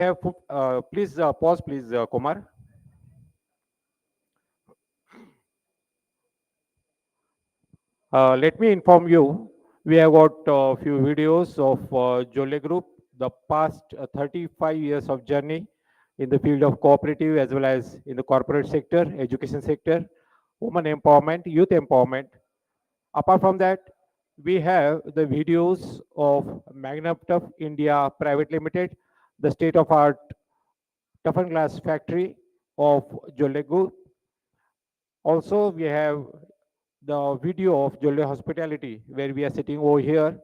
Have, please pause, please, Kumar. Let me inform you, we have got a few videos of Jolle Group, the past 35 years of journey in the field of cooperative as well as in the corporate sector, education sector, women empowerment, youth empowerment. Apart from that, we have the videos of Magnum Tough India Private Limited, the state-of-art tough and glass factory of Jolle Group. Also, we have the video of Jolle Hospitality, where we are sitting over here,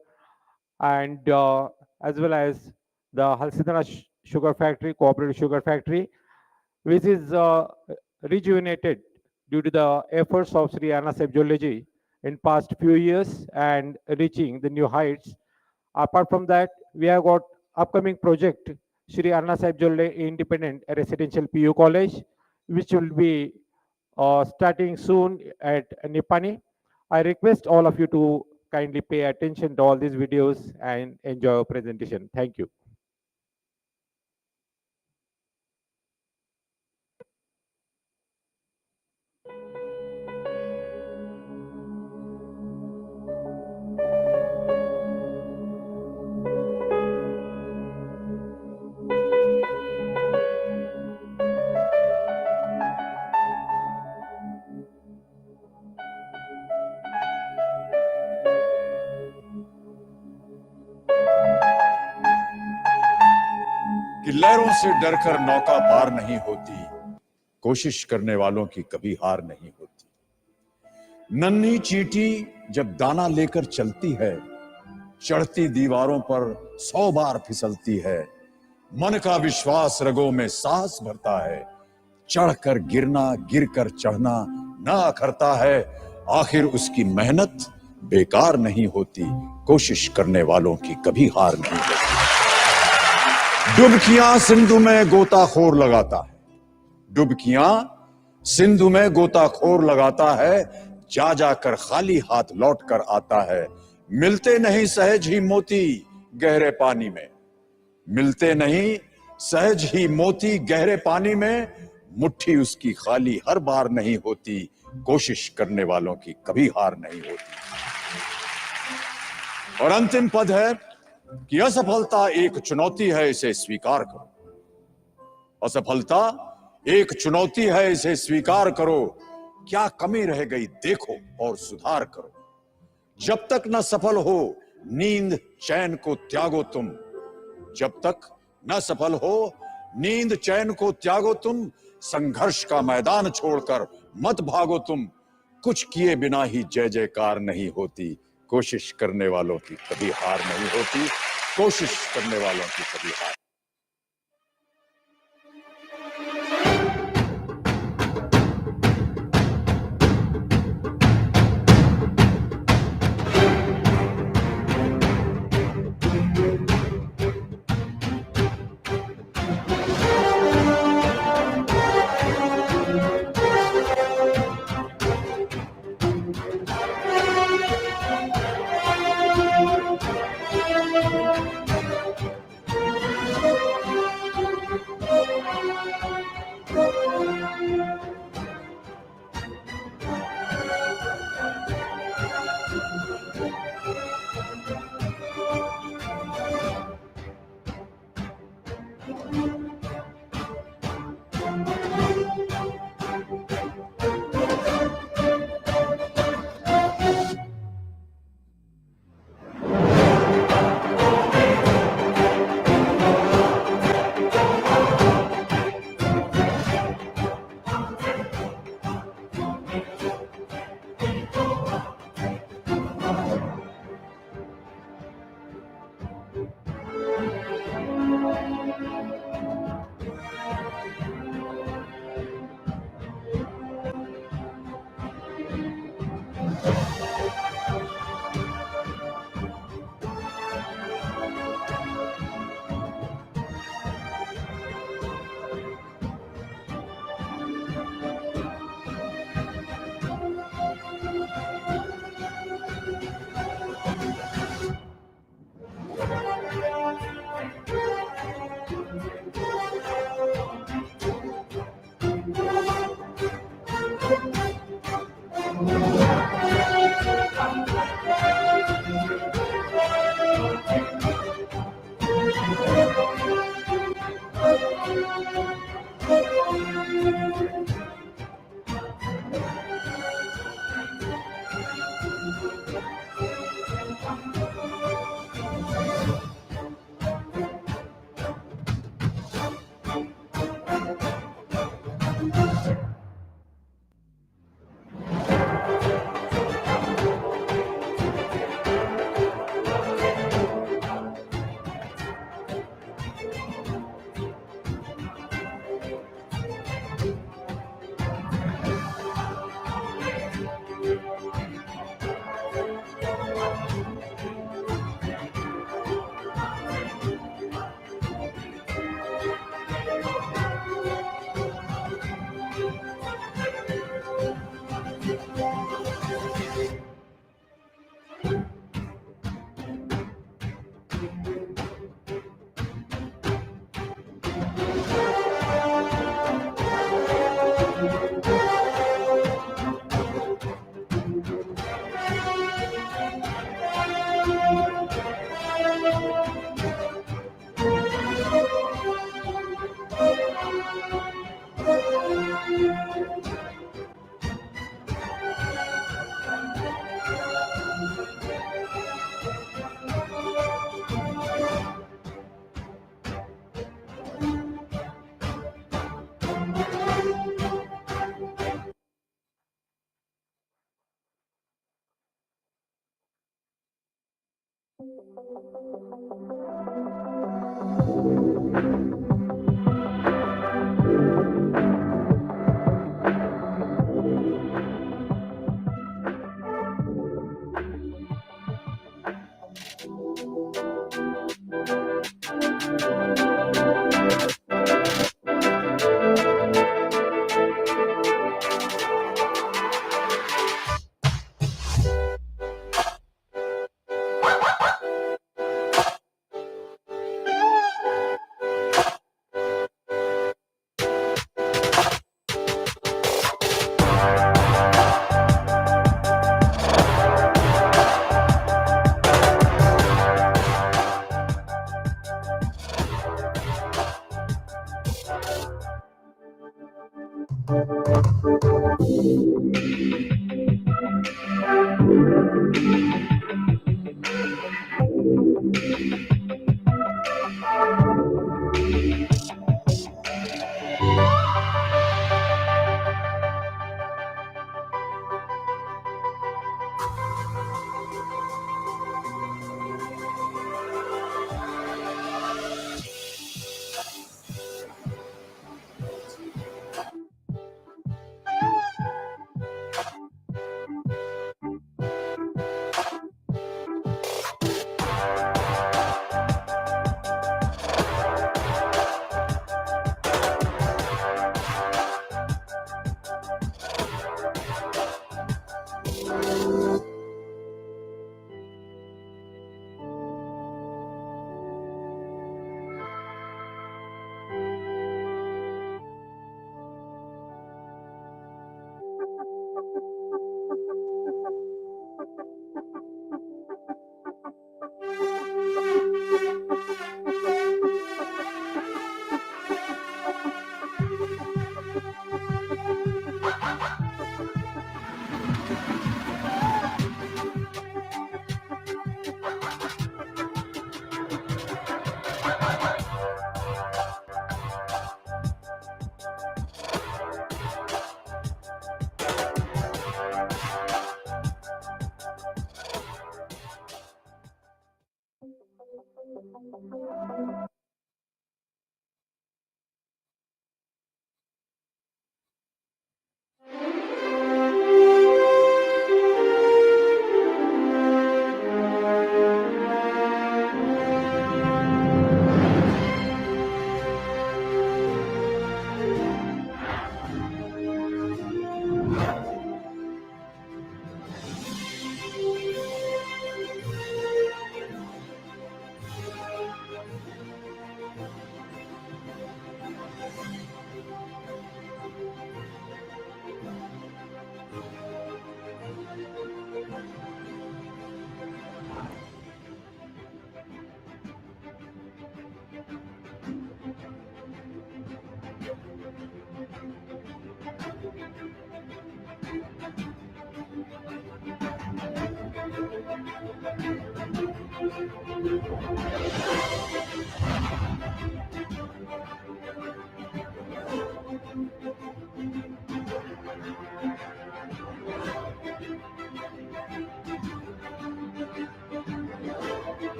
and as well as the Halsidana Sugar Factory, Cooperative Sugar Factory, which is rejuvenated due to the efforts of Sri Annasaheb Jolle ji in past few years and reaching the new heights. Apart from that, we have got upcoming project Sri Annasaheb Jolle Independent Residential PU College, which will be starting soon at Nipani. I request all of you to kindly pay attention to all these videos and enjoy our presentation. Thank you. कि लहरों से डरकर नौका पार नहीं होती, कोशिश करने वालों की कभी हार नहीं होती। नन्ही चींटी जब दाना लेकर चलती है, चढ़ती दीवारों पर 100 बार फिसलती है। मन का विश्वास रगों में साहस भरता है, चढ़कर गिरना गिरकर चढ़ना ना अखरता है। आखिर उसकी मेहनत बेकार नहीं होती, कोशिश करने वालों की कभी हार नहीं होती। डुबकियां सिंधु में गोताखोर लगाता है, डुबकियां सिंधु में गोताखोर लगाता है, जा जाकर खाली हाथ लौट कर आता है। मिलते नहीं सहज ही मोती गहरे पानी में, मिलते नहीं सहज ही मोती गहरे पानी में, मुट्ठी उसकी खाली हर बार नहीं होती, कोशिश करने वालों की कभी हार नहीं होती। और अंतिम पद है कि असफलता एक चुनौती है, इसे स्वीकार करो। असफलता एक चुनौती है, इसे स्वीकार करो। क्या कमी रह गई देखो और सुधार करो। जब तक न सफल हो नींद चैन को त्यागो तुम, जब तक न सफल हो नींद चैन को त्यागो तुम। संघर्ष का मैदान छोड़कर मत भागो तुम, कुछ किए बिना ही जय जयकार नहीं होती, कोशिश करने वालों की कभी हार नहीं होती, कोशिश करने वालों की कभी हार।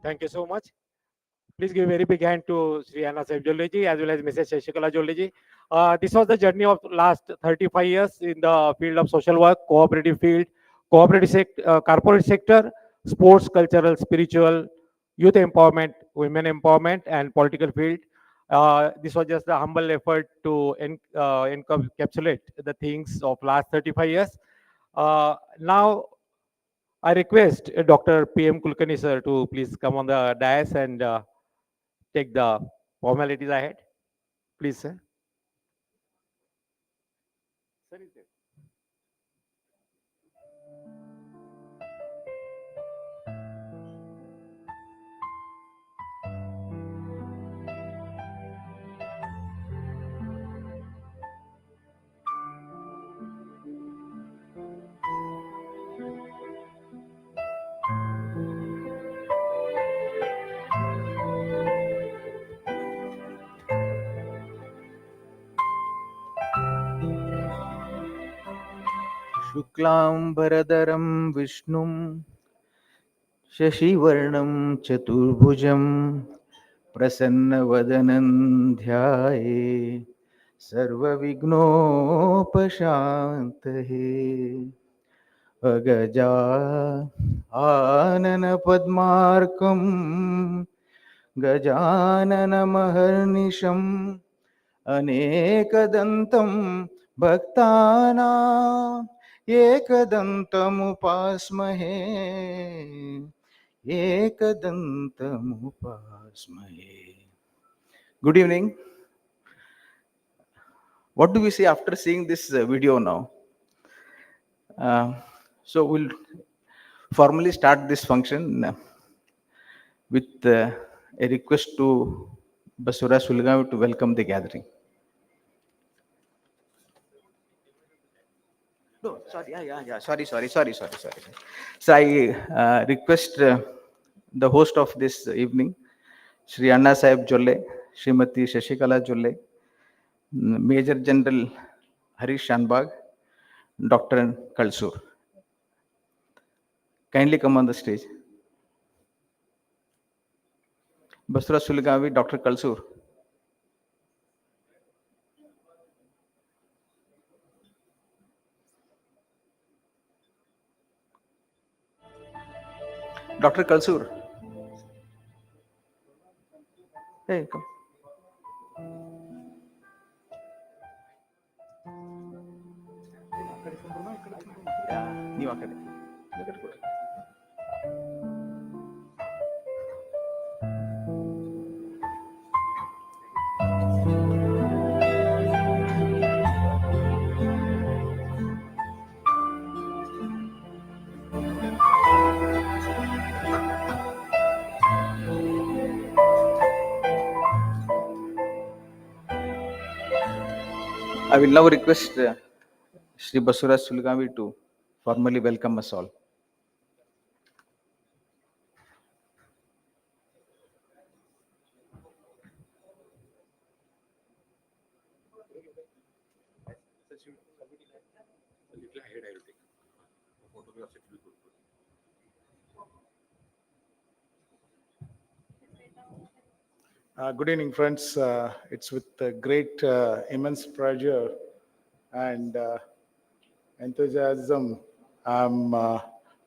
Thank you so much. Please give a very big hand to Sri Annasaheb Jolle ji as well as Mrs. Shashikala Jolle ji. This was the journey of last 35 years in the field of social work, cooperative field, corporate sector, sports, cultural, spiritual, youth empowerment, women empowerment, and political field. This was just the humble effort to encapsulate the things of last 35 years. Now I request Dr. PM Kulkarni sir to please come on the dais and take the formalities ahead. Please, sir. Sir is there. शुक्लांबरधरं विष्णुं शशिवर्णं चतुर्भुजं प्रसन्नवदनं ध्याये सर्वविघ्नोपशान्तये अगजा आननपद्मार्कं गजाननमहर्निशम् अनेकदन्तं भक्तानां एकदन्तमुपास्महे एकदन्तमुपास्महे. Good evening. What do we say after seeing this video now? So we'll formally start this function with a request to Basura Sulgavi to welcome the gathering. No, sorry, yeah. Sorry. So I request the host of this evening, Shri Annasaheb Jolle, Srimati Shashikala Jolle, Major General Harish Shanbag, Dr. Kalsur. Kindly come on the stage. Basura Sulgavi, Dr. Kalsur. Dr. Kalsur. Hey, come. ನೀವು ಆ ಕಡೆ I will now request Shri Basura Sulgavi to formally welcome us all. Good evening, friends. It's with great, immense pleasure and enthusiasm. I'm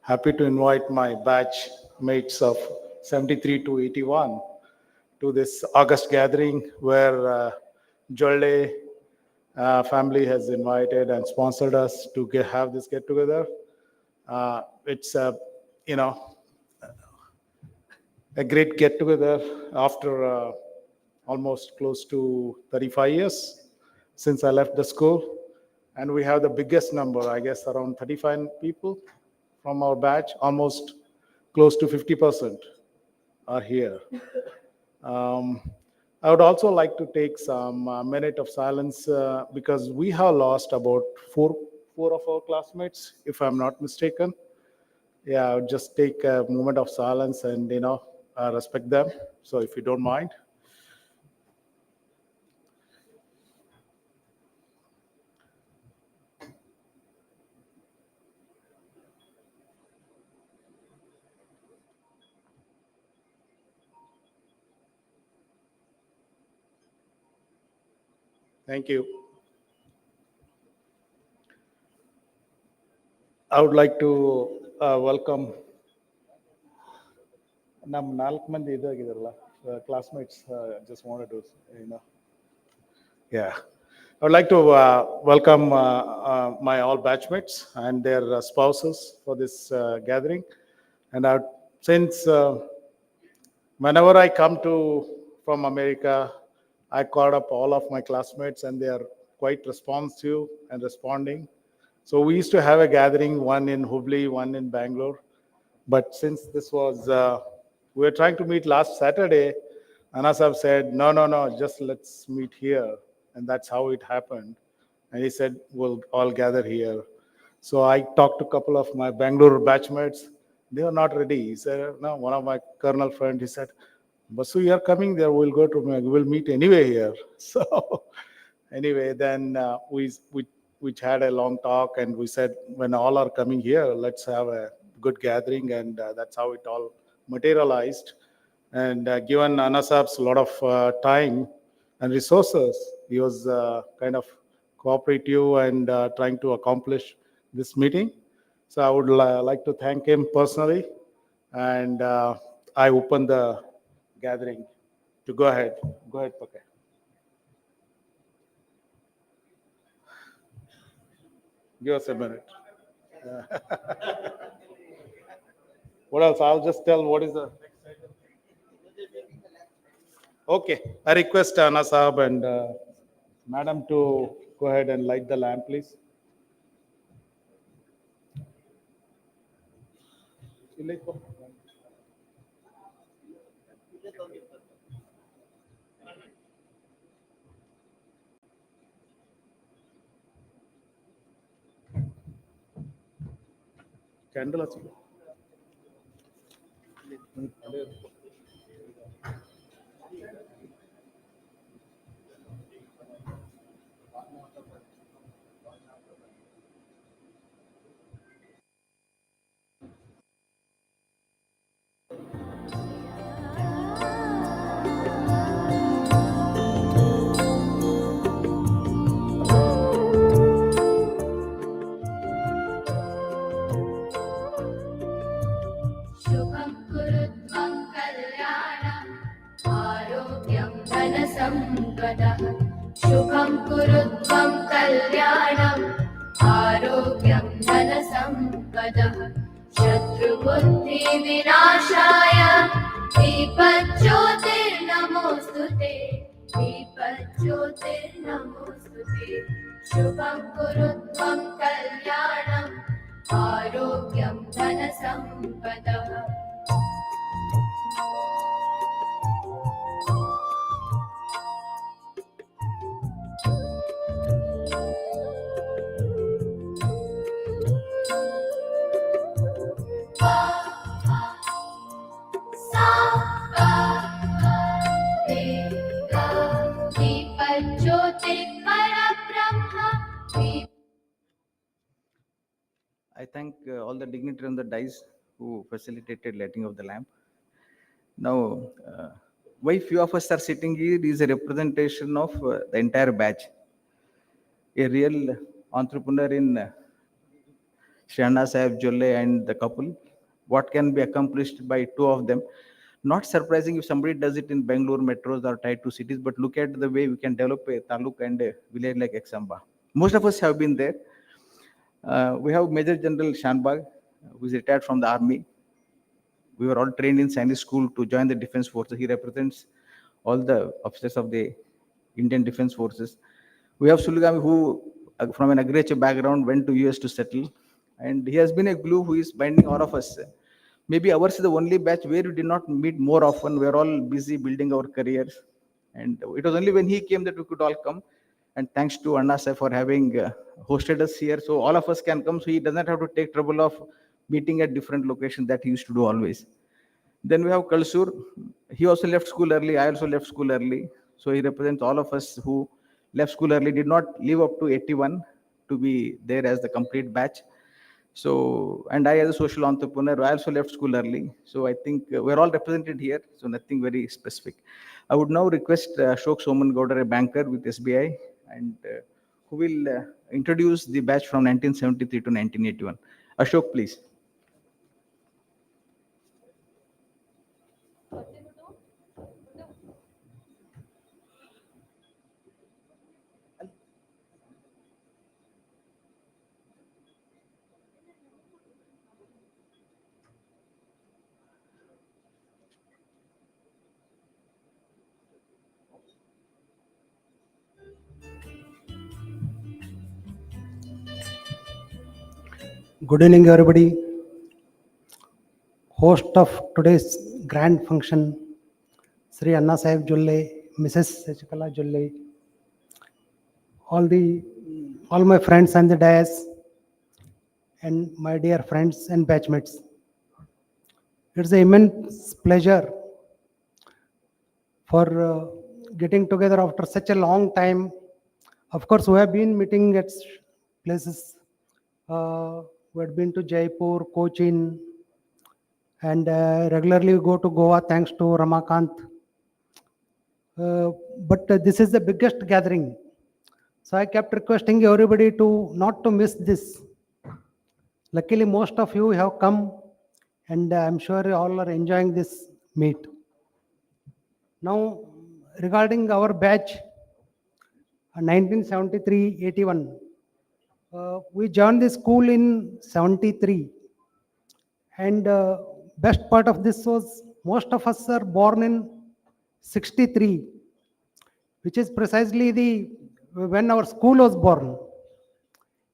happy to invite my batch mates of 73 to 81 to this August gathering where Jolle family has invited and sponsored us to have this get together. It's a great get together after almost close to 35 years since I left the school. And we have the biggest number, I guess, around 35 people from our batch, almost close to 50% are here. I would also like to take some minute of silence because we have lost about four of our classmates, if I'm not mistaken. Yeah, I would just take a moment of silence and, respect them. So if you don't mind. Thank you. I would like to welcome ನಮ್ಮ ನಾಲ್ಕು ಮಂದಿ ಇದಾಗಿದಾರಲ್ಲ classmates. Just wanted to, yeah. I would like to welcome my all batchmates and their spouses for this gathering. And since whenever I come from America, I called up all of my classmates and they are quite responsive and responding. So we used to have a gathering, one in Hubli, one in Bangalore. But since this was, we were trying to meet last Saturday, Annasaheb said, no, just let's meet here. And that's how it happened. And he said, we'll all gather here. So I talked to a couple of my Bangalore batchmates. They were not ready. He said, no, one of my colonel friends, he said, Basu, you're coming there, we'll meet anyway here. So anyway, then we had a long talk and we said, when all are coming here, let's have a good gathering. And that's how it all materialized. And given Annasaheb's a lot of time and resources, he was kind of cooperative and trying to accomplish this meeting. So I would like to thank him personally. And I open the gathering to go ahead. Go ahead, Pake. Give us a minute. What else? I'll just tell what is the next item. Okay. I request Annasaheb and Madam to go ahead and light the lamp, please. Candle hachiko. शुभं कुरुत्वं कल्याणम् आरोग्यं धनसम्पदः शुभं कुरुत्वं कल्याणम् आरोग्यं धनसम्पदः शत्रुबुद्धिविनाशाय दीपज्योतिर्नमोऽस्तुते दीपज्योतिर्नमोऽस्तुते शुभं कुरुत्वं कल्याणम् आरोग्यं धनसम्पदः I thank all the dignitaries on the dais who facilitated lighting of the lamp. Now, why few of us are sitting here is a representation of the entire batch. A real entrepreneur in Annasaheb, Jolle, and the couple. What can be accomplished by two of them? Not surprising if somebody does it in Bangalore metros or tied to cities, but look at the way we can develop a taluk and a village like Examba. Most of us have been there. We have Major General Shanbag, who is retired from the army. We were all trained in Sainik school to join the defense forces. He represents all the officers of the Indian Defense Forces. We have Sulgami, who from an agriculture background went to US to settle. And he has been a glue who is binding all of us. Maybe ours is the only batch where we did not meet more often. We are all busy building our careers. And it was only when he came that we could all come. And thanks to Annasaheb for having hosted us here. So all of us can come. So he doesn't have to take trouble of meeting at different locations that he used to do always. Then we have Kalsur. He also left school early. I also left school early. So he represents all of us who left school early, did not live up to 81 to be there as the complete batch. So, and I as a social entrepreneur, I also left school early. So I think we're all represented here. So nothing very specific. I would now request Ashok Soman Gowda, a banker with SBI, and who will introduce the batch from 1973 to 1981. Ashok, please. Good evening, everybody. Host of today's grand function, Sri Annasaheb Jolle, Mrs. Sachikala Jolle, all my friends and the dais, and my dear friends and batchmates. It's an immense pleasure for getting together after such a long time. Of course, we have been meeting at places. We had been to Jaipur, Cochin, and regularly go to Goa thanks to Ramakant. But this is the biggest gathering. So I kept requesting everybody to not to miss this. Luckily, most of you have come, and I'm sure you all are enjoying this meet. Now, regarding our batch, 1973-81, we joined the school in 73. And best part of this was most of us are born in 63, which is precisely when our school was born.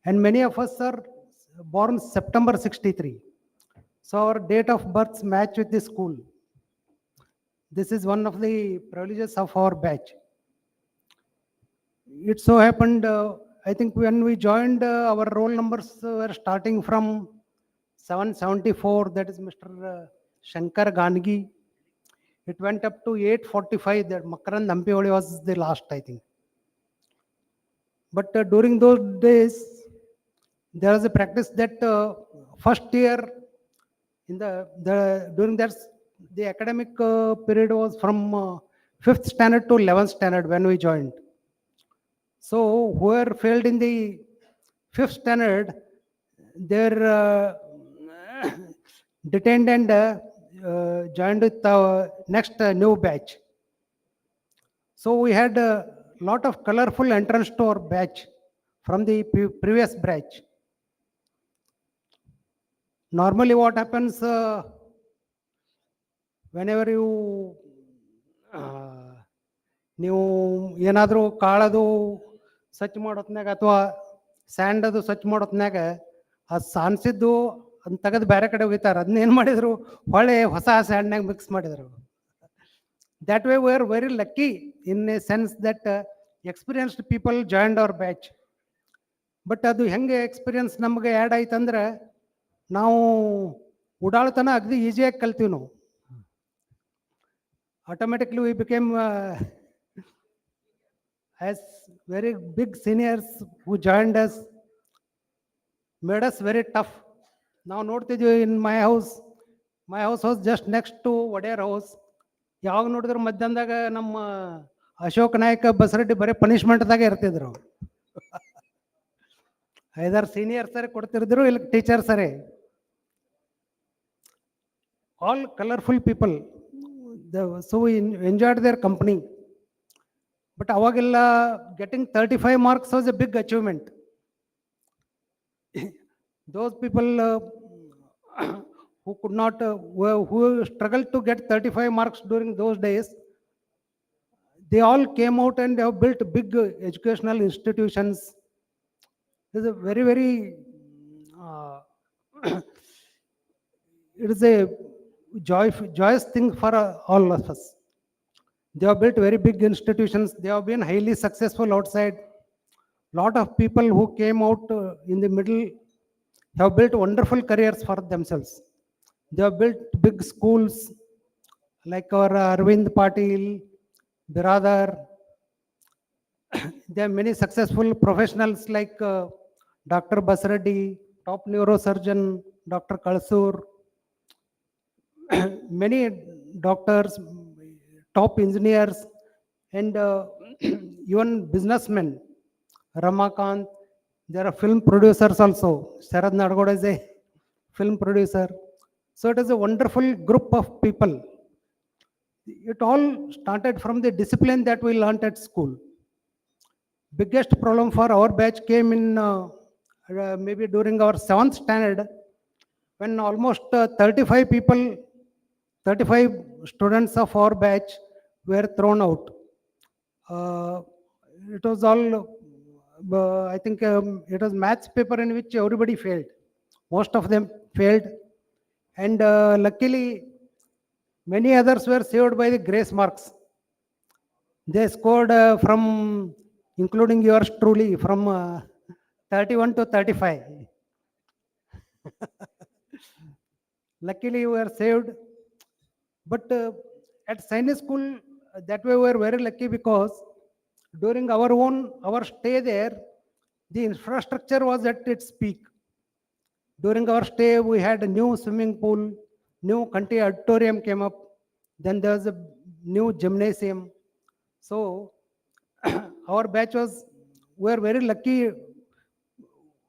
And many of us are born September 63. So our date of births match with the school. This is one of the privileges of our batch. It so happened, I think when we joined, our roll numbers were starting from 774, that is Mr. Shankar Gangi. It went up to 845, that Makarand Hampioli was the last, I think. But during those days, there was a practice that first year, during that, the academic period was from 5th standard to 11th standard when we joined. So whoever failed in the 5th standard, they're detained and joined with the next new batch. So we had a lot of colorful entrance to our batch from the previous batch. Normally what happens, whenever ನೀವು ಏನಾದರೂ ಕಾಳದು ಸ್ವಚ್ಛ ಮಾಡೋತ್ನಾಗ ಅಥವಾ and ಅದು ಸ್ವಚ್ಛ ಮಾಡೋತ್ನಾಗ ಅದು ಸಾನ್ಸಿದ್ದು ಅದನ್ನ ತೆಗೆದು ಬೇರೆ ಕಡೆ ಒಗಿತಾರೆ. ಅದನ್ನ ಏನು ಮಾಡಿದ್ರು, ಹೊಳೆ ಹೊಸ ಸ್ಯಾಂಡ್ನಾಗ ಮಿಕ್ಸ್ ಮಾಡಿದ್ರು. That way we are very lucky in a sense that experienced people joined our batch. But ಅದು ಹೆಂಗೆ ಎಕ್ಸ್ಪೀರಿಯನ್ಸ್ ನಮಗೆ ಆ್ಯಡ್ ಆಯ್ತಂದ್ರೆ, ನಾವು ಉಡಾಳ್ತನ ಅಗದಿ ಈಸಿಯಾಗಿ ಕಲ್ತೀವಿ ನಾವು. Automatically we became as very big seniors who joined us, made us very tough. ನಾವು ನೋಡ್ತಿದ್ವಿ in my house was just next to Wodeyar house. ಯಾವಾಗ ನೋಡಿದ್ರು ಮಧ್ಯಾಹ್ನದಾಗ ನಮ್ಮ ಅಶೋಕ್ ನಾಯಕ ಬಸರೆಡ್ಡಿ ಬರೀ ಪನಿಷ್ಮೆಂಟ್ದಾಗೆ ಇರ್ತಿದ್ರು. ಐದಾರು ಸೀನಿಯರ್ ಸರಿ ಕೊಡ್ತಿದ್ರು, ಇಲ್ಲಿ ಟೀಚರ್ ಸರಿ. All colourful people. So we enjoyed their company. But ಅವಾಗೆಲ್ಲ getting 35 marks was a big achievement. Those people who could not, who struggled to get 35 marks during those days, they all came out and have built big educational institutions. It is a very, very, it is a joyous thing for all of us. They have built very big institutions. They have been highly successful outside. Lot of people who came out in the middle have built wonderful careers for themselves. They have built big schools like our Arvind Patil, Biradar. There are many successful professionals like Dr. Basreddy, top neurosurgeon, Dr. Kalsur, many doctors, top engineers, and even businessmen Ramakant. There are film producers also. Sharad Nadgoda is a film producer. So it is a wonderful group of people. It all started from the discipline that we learnt at school. Biggest problem for our batch came in maybe during our seventh standard, when almost 35 people, 35 students of our batch were thrown out. Uh, it was all, I think it was maths paper in which everybody failed. Most of them failed. And luckily, many others were saved by the grace marks. They scored from, including yours truly, from 31 to 35. Luckily, we were saved. But at Sainik school, that way we were very lucky, because during our stay there, the infrastructure was at its peak. During our stay, we had a new swimming pool, new country auditorium came up, then there was a new gymnasium. So our batch was, we were very lucky.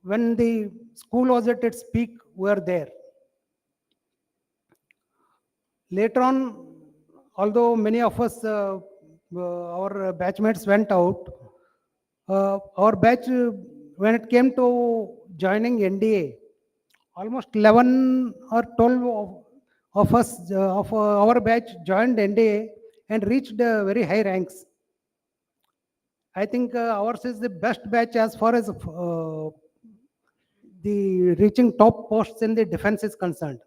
When the school was at its peak, we were there. Later on, although many of us, our batchmates went out, our batch, when it came to joining NDA, almost 11 or 12 of us, of our batch joined NDA and reached very high ranks. I think ours is the best batch as far as the reaching top posts in the defense is concerned.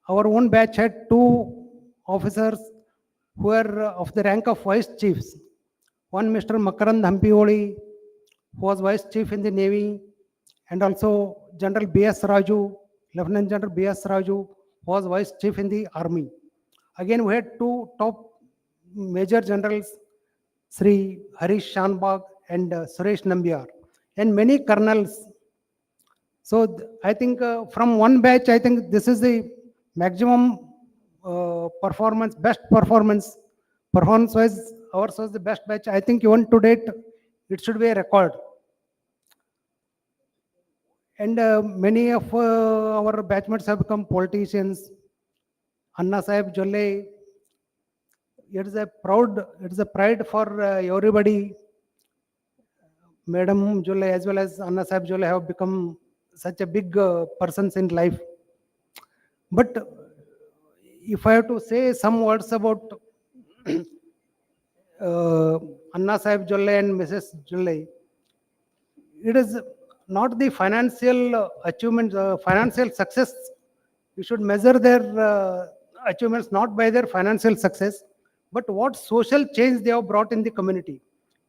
Our own batch had two officers who were of the rank of vice chiefs. One, Mr. Makarand Hampioli, who was vice chief in the Navy, and also General B.S. Raju, Lieutenant General B.S. Raju, who was vice chief in the Army. Again, we had two top major generals, Sri Harish Shanbag and Suresh Nambiar, and many colonels. So I think from one batch, I think this is the maximum performance, best performance. Performance-wise, ours was the best batch. I think even to date, it should be a record. And many of our batchmates have become politicians. Annasaheb, Jolle, it is a pride for everybody. Madam Jolle as well as Annasaheb Jolle have become such a big persons in life. But if I have to say some words about Annasaheb Jolle and Mrs. Jolle, it is not the financial achievements, financial success. We should measure their achievements not by their financial success, but what social change they have brought in the community.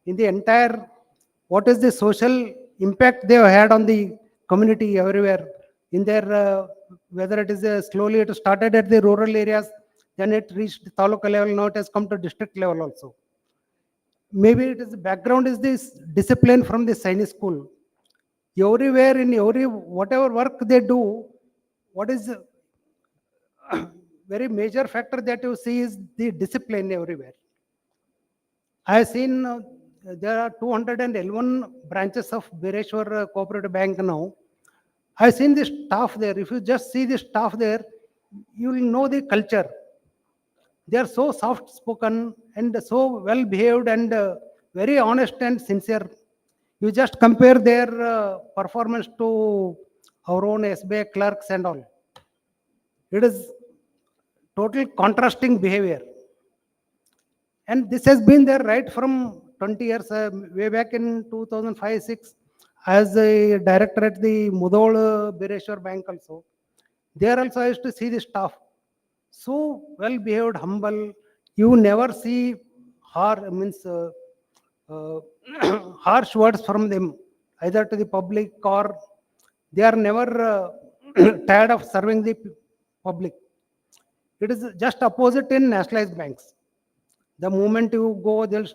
In the entire, what is the social impact they have had on the community everywhere. In their, whether it is slowly, it started at the rural areas, then it reached the taluka level, now it has come to district level also. Maybe it is the background is this discipline from the Sainik school. Everywhere, in every, whatever work they do, what is very major factor that you see is the discipline everywhere. I have seen there are 211 branches of Bireshwar Cooperative Bank now. I have seen the staff there. If you just see the staff there, you will know the culture. They are so soft spoken and so well behaved and very honest and sincere. You just compare their performance to our own SBI clerks and all. It is total contrasting behavior. And this has been there right from 20 years, way back in 2005-6, as a director at the Mudol Bireshwar Bank also. There also I used to see the staff. So well behaved, humble. You never see harsh words from them, either to the public or they are never tired of serving the public. It is just opposite in nationalized banks. The moment you go, they'll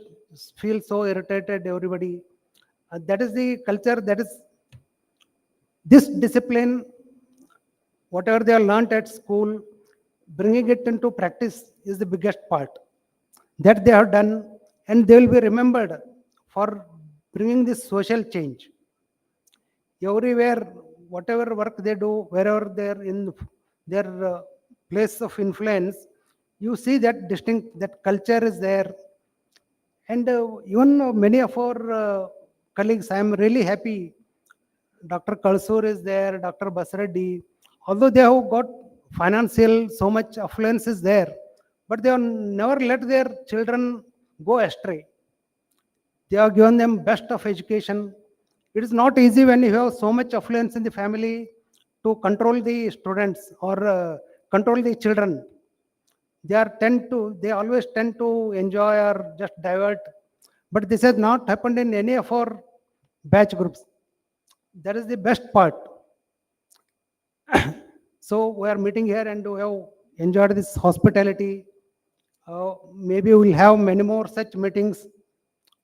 feel so irritated, everybody. That is the culture, that is this discipline, whatever they have learned at school, bringing it into practice is the biggest part that they have done, and they will be remembered for bringing this social change. Everywhere, whatever work they do, wherever they're in their place of influence, you see that distinct, that culture is there. And even many of our colleagues, I am really happy. Dr. Kalsur is there, Dr. Basreddy, although they have got financial, so much affluence is there, but they have never let their children go astray. They have given them best of education. It is not easy when you have so much affluence in the family to control the students or control the children. They always tend to enjoy or just divert. But this has not happened in any of our batch groups. That is the best part. So we are meeting here and we have enjoyed this hospitality. Maybe we'll have many more such meetings.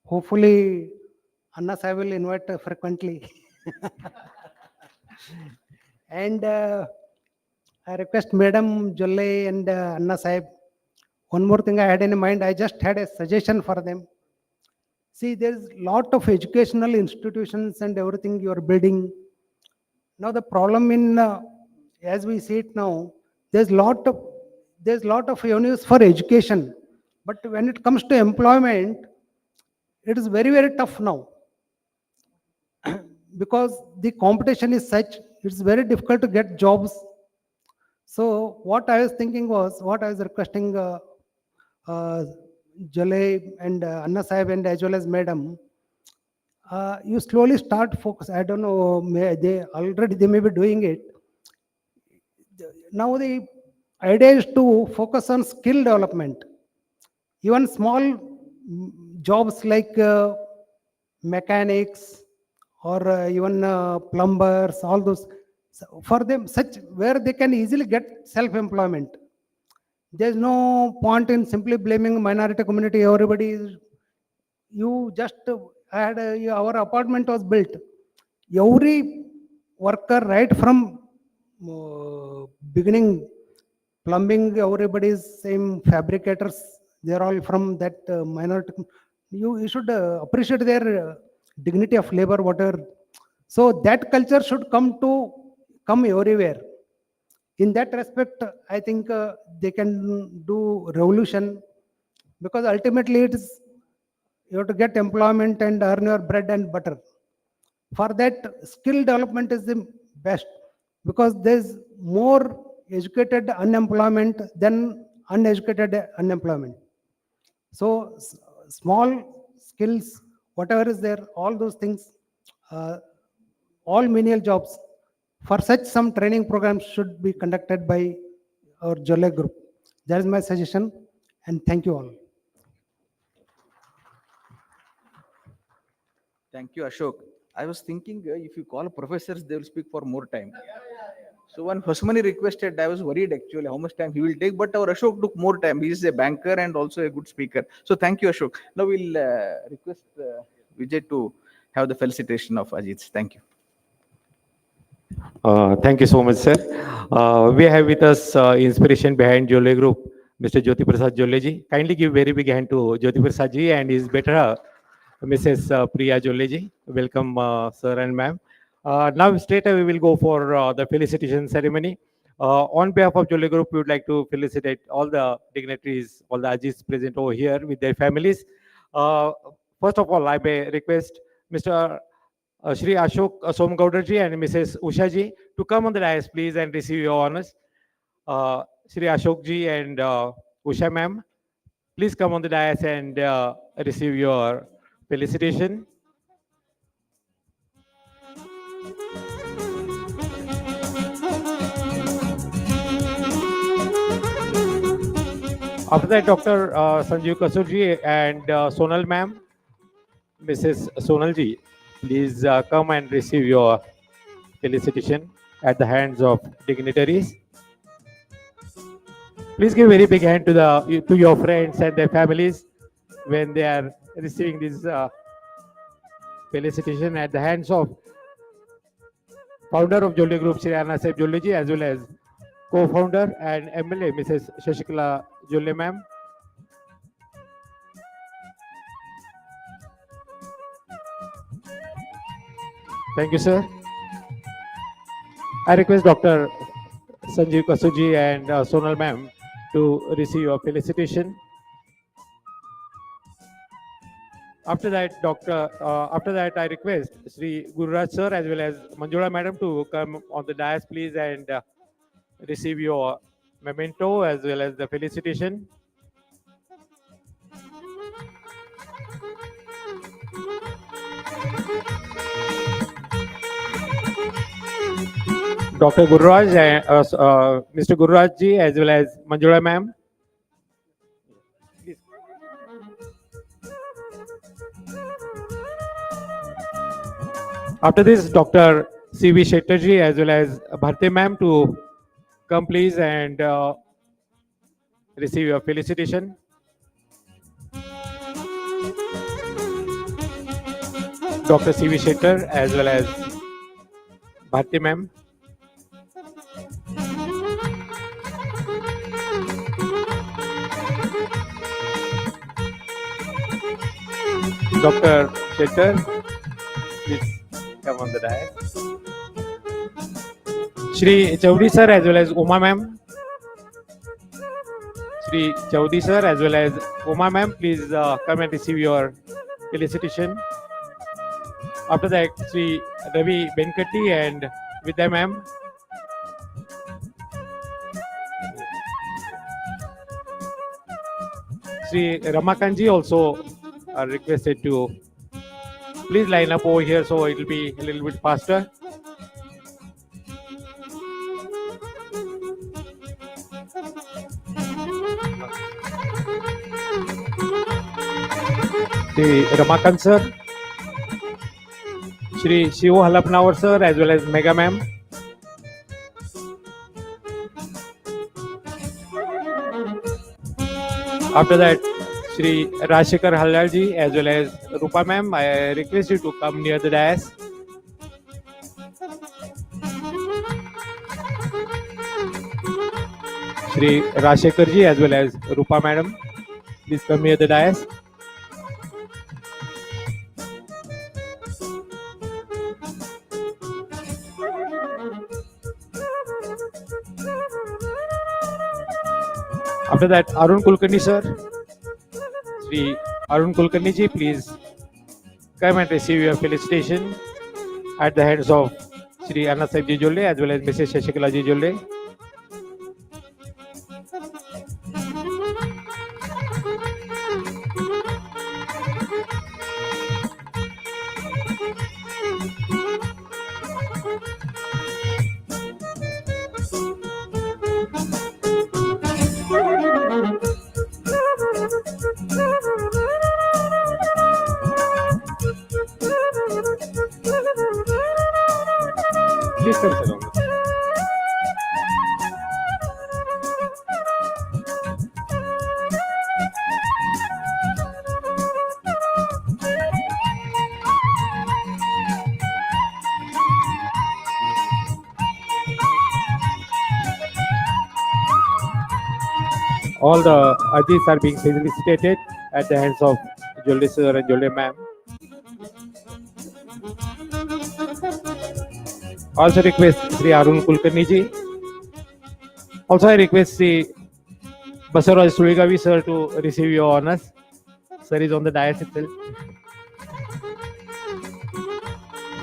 Hopefully, Annasaheb will invite frequently. And I request Madam Jolle and Annasaheb. One more thing I had in mind, I just had a suggestion for them. See, there's lot of educational institutions and everything you are building. Now the problem in, as we see it now, there's lot of avenues for education. But when it comes to employment, it is very, very tough now. Because the competition is such, it's very difficult to get jobs. So what I was thinking was, what I was requesting Jolle and Annasaheb and as well as Madam, you slowly start focus. I don't know, they may be doing it. Now the idea is to focus on skill development. Even small jobs like mechanics or even plumbers, all those, for them, such where they can easily get self-employment. There's no point in simply blaming minority community. Everybody is, you just had our apartment was built. Every worker, right from beginning, plumbing, everybody is same, fabricators, they're all from that minority. You should appreciate their dignity of labor, whatever. So that culture should come everywhere. In that respect, I think they can do revolution, because ultimately it is, you have to get employment and earn your bread and butter. For that, skill development is the best, because there's more educated unemployment than uneducated unemployment. So small skills, whatever is there, all those things, all menial jobs, for such some training programs should be conducted by our Jolle group. That is my suggestion, and thank you all. Thank you, Ashok. I was thinking if you call professors, they will speak for more time. So when Hosmani requested, I was worried actually how much time he will take, but our Ashok took more time. He is a banker and also a good speaker. So thank you, Ashok. Now we'll request Vijay to have the felicitation of Ajeets. Thank you. Thank you so much, sir. We have with us inspiration behind Jolle Group, Mr. Jyoti Prasad Jolle ji. Kindly give very big hand to Jyoti Prasad ji and his better half, Mrs. Priya Jolle ji. Welcome, sir and ma'am. Now, straight away, we will go for the felicitation ceremony. On behalf of Jolle Group, we would like to felicitate all the dignitaries, all the Ajeets present over here with their families. First of all, I may request Mr. Shri Ashok Somgowdarji and Mrs. Usha ji to come on the dais, please, and receive your honors. Shri Ashok ji and Usha ma'am, please come on the dais and receive your felicitation. After that, Dr. Sanjeev Kasurji and Sonal ma'am, Mrs. Sonal ji, please come and receive your felicitation at the hands of dignitaries. Please give a very big hand to your friends and their families when they are receiving this felicitation at the hands of founder of Jolle Group, Shri Annasaheb Jolle ji, as well as co-founder and MLA, Mrs. Shashikala Jolle ma'am. Thank you, sir. I request Dr. Sanjeev Kasuji and Sonal ma'am to receive your felicitation. After that, I request Sri Gururaj sir as well as Manjula madam to come on the dais, please, and receive your memento as well as the felicitation. Dr. Gururaj, Mr. Gururaj ji as well as Manjula ma'am. After this, Dr. C.V. Shetterji as well as Bharti ma'am to come please and receive your felicitation. Dr. C.V. Shetter as well as Bharti ma'am. Dr. Shetter, please come on the dais. Shri Chaudhary sir as well as Uma ma'am. Shri Chaudhary sir as well as Uma ma'am, please come and receive your felicitation. After that, Shri Ravi Venkati and Vidya ma'am. Shri Ramakanji also are requested to please line up over here so it will be a little bit faster. Shri Ramakant sir, Shri Shivo Halapnawar sir as well as Mega ma'am. After that, Shri Rashikar Hallalji as well as Rupa ma'am, I request you to come near the dais. Shri Rashikar ji as well as Rupa madam, please come near the dais. After that, Arun Kulkarni sir, Shri Arun Kulkarni ji, please come and receive your felicitation at the hands of Shri Annasaheb ji Jolle as well as Mrs. Shashikala ji Jolle. Please come sit down. All the Ajeets are being felicitated at the hands of Jolle sir and Jolle ma'am. Also request Sri Arun Kulkarni ji. Also I request Sri Basaraj Suligavi sir to receive your honors. Sir is on the dais itself.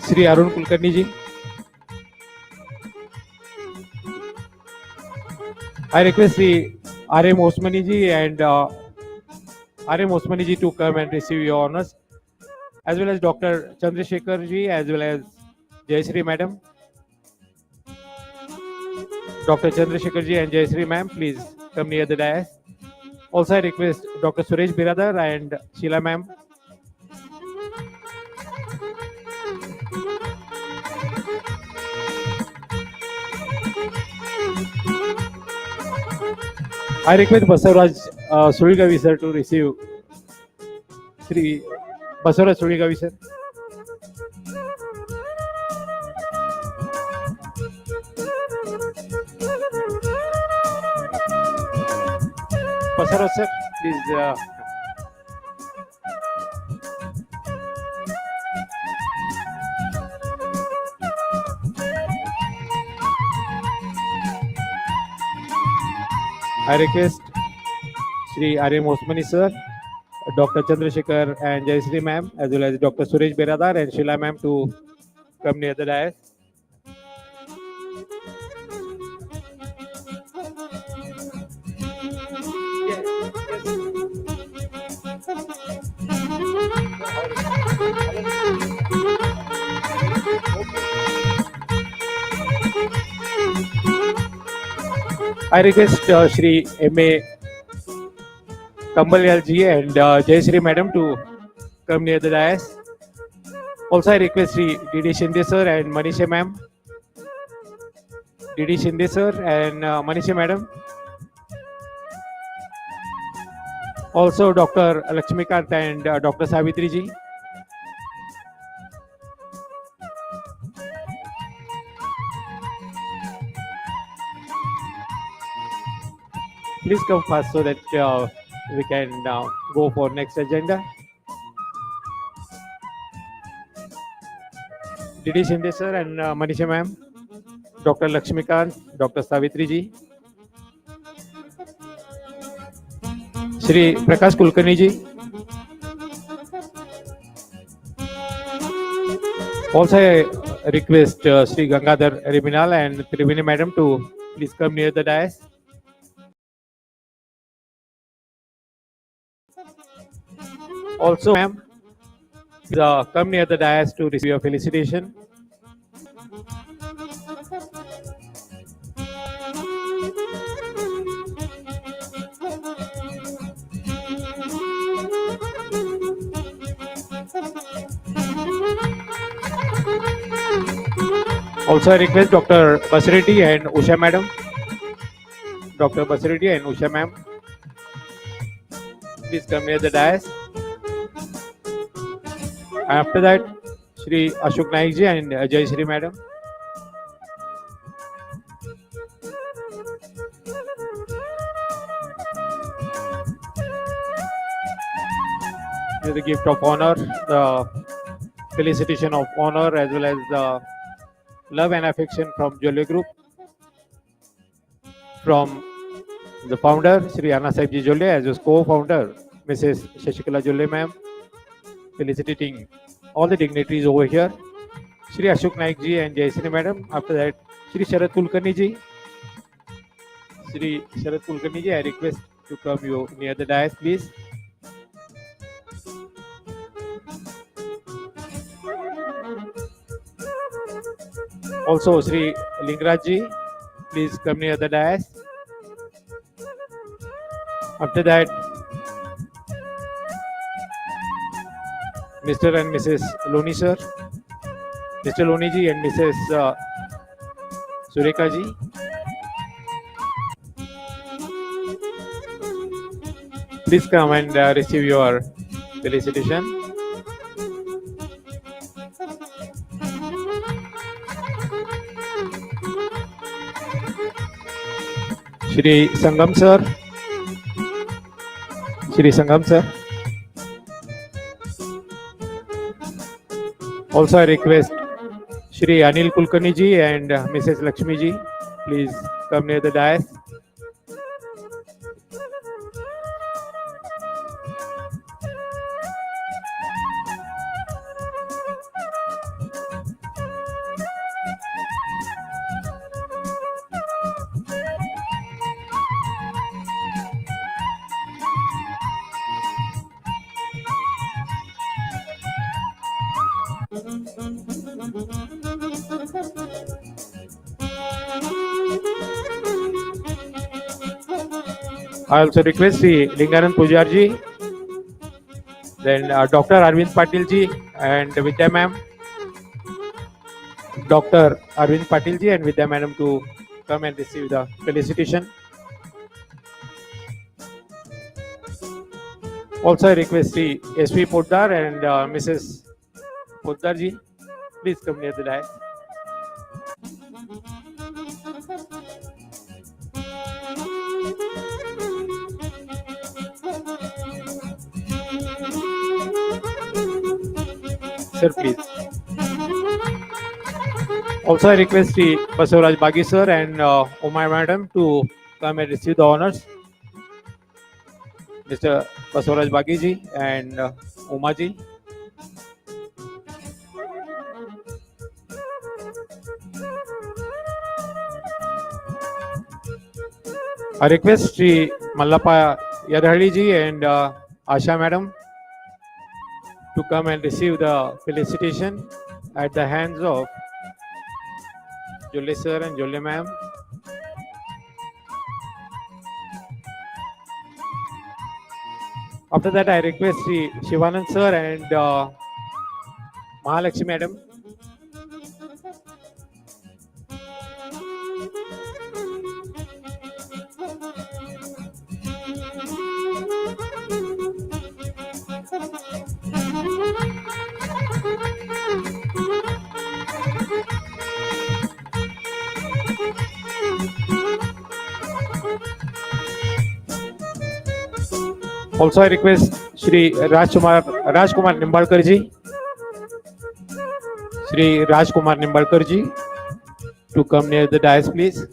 Sri Arun Kulkarni ji. I request Sri R.M. Osmani ji and R.M. Osmani ji to come and receive your honors, as well as Dr. Chandrasekhar ji as well as Jayashree madam. Dr. Chandrasekhar ji and Jayashree ma'am, please come near the dais. Also I request Dr. Suresh Biradar and Sheila ma'am. I request Basaraj Suligavi sir to receive Sri Basaraj Suligavi sir. Basaraj sir, please. I request Shri Arya Osmani sir, Dr. Chandrasekhar and Jayasri ma'am, as well as Dr. Suresh Beradar and Sheila ma'am to come near the dais. I request Shri M.A. Kambalyal ji and Jayasri madam to come near the dais. Also, I request Shri D.D. Shinde sir and Manisha ma'am. D.D. Shinde sir and Manisha madam. Also, Dr. Lakshmikant and Dr. Savitri ji. Please come fast so that we can go for next agenda. D.D. Shinde sir and Manisha ma'am, Dr. Lakshmikant, Dr. Savitri ji, Shri Prakash Kulkarni ji. Also, I request Shri Gangadhar Riminal and Triveni madam to please come near the dais. Also, ma'am, come near the dais to receive your felicitation. Also, I request Dr. Basireti and Usha madam. Dr. Basireti and Usha ma'am, please come near the dais. After that, Shri Ashok Naik ji and Jai Shri madam. The gift of honor, the felicitation of honor, as well as the love and affection from Jolle Group, from the founder, Shri Annasaheb ji Jolle, as well as co-founder, Mrs. Shashikala Jolle ma'am, felicitating all the dignitaries over here, Shri Ashok Naik ji and Jayasri madam. After that, Shri Sharad Kulkarni ji. Shri Sharad Kulkarni ji, I request to come you near the dais, please. Also, Shri Lingaraj ji, please come near the dais. After that, Mr. and Mrs. Loni sir, Mr. Loni ji and Mrs. Sureka ji. Please come and receive your felicitation. Shri Sangam sir, Shri Sangam sir. Also, I request Shri Anil Kulkarni ji and Mrs. Lakshmi ji, please come near the dais. I also request Sri Lingaran Pujar ji, then Dr. Arvind Patil ji and Vidya ma'am, Dr. Arvind Patil ji and Vidya madam to come and receive the felicitation. Also, I request Sri S.V. Poddar and Mrs. Poddar ji, please come near the dais. Sir, please. Also, I request Sri Basavaraj Bagi sir and Umay madam to come and receive the honors. Mr. Basuraj Bagiji and Umaji. I request Sri Mallappa Yadhali ji and Asha madam to come and receive the felicitation at the hands of Jolle sir and Jolle ma'am. After that, I request Sri Shivanand sir and Mahalakshmi madam. Also, I request Shri Rajkumar Nimbalkar ji, Shri Rajkumar Nimbalkar ji to come near the dais, please.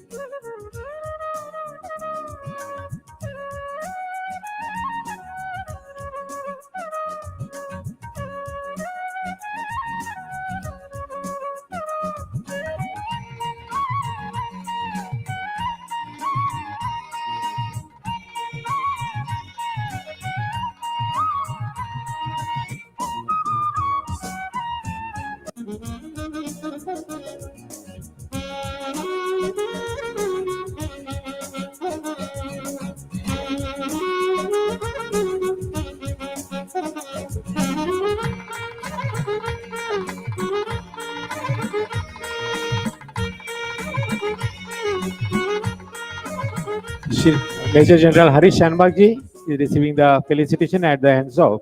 Major General Harish is receiving the felicitation at the hands of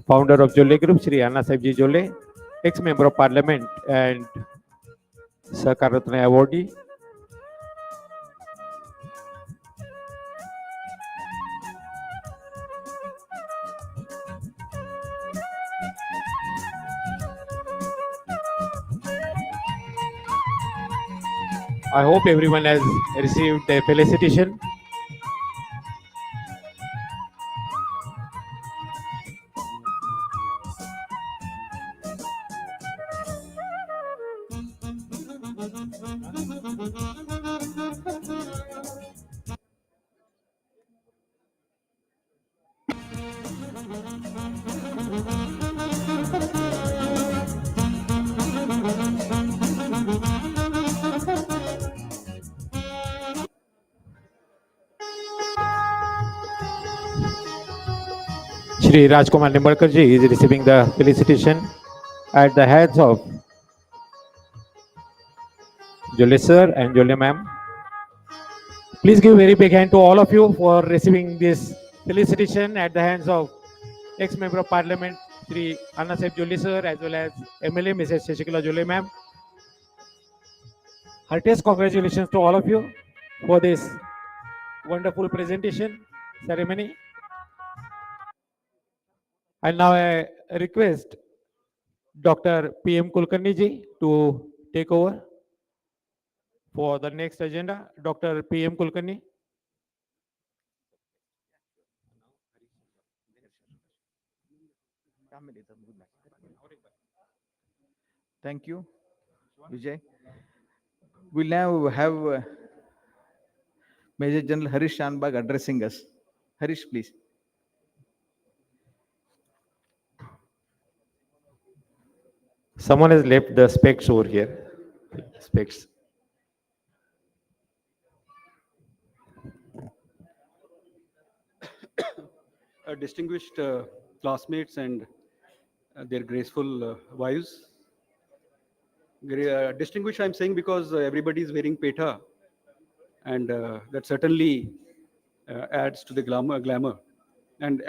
founder of Jolle Group, Shri Annasaheb Jolle, ex-member of Parliament and Sahkar Ratna awardee. I hope everyone has received the felicitation. Shri Rajkumar Nimbalkar ji is receiving the felicitation at the hands of Jolle sir and Jolle ma'am. Please give a very big hand to all of you for receiving this felicitation at the hands of ex-member of Parliament Shri Annasaheb Jolle sir as well as MLA Mrs. Shashikala Jolle ma'am. Heartiest congratulations to all of you for this wonderful presentation ceremony. And now I request Dr. P.M. Kulkarni ji to take over for the next agenda. Dr. P.M. Kulkarni. Thank you, Vijay. We'll now have Major General Harish Shanbag addressing us. Harish, please. Someone has left the specs over here. Specs. Distinguished classmates and their graceful wives. Distinguished, I'm saying because everybody is wearing peta, and that certainly adds to the glamour. And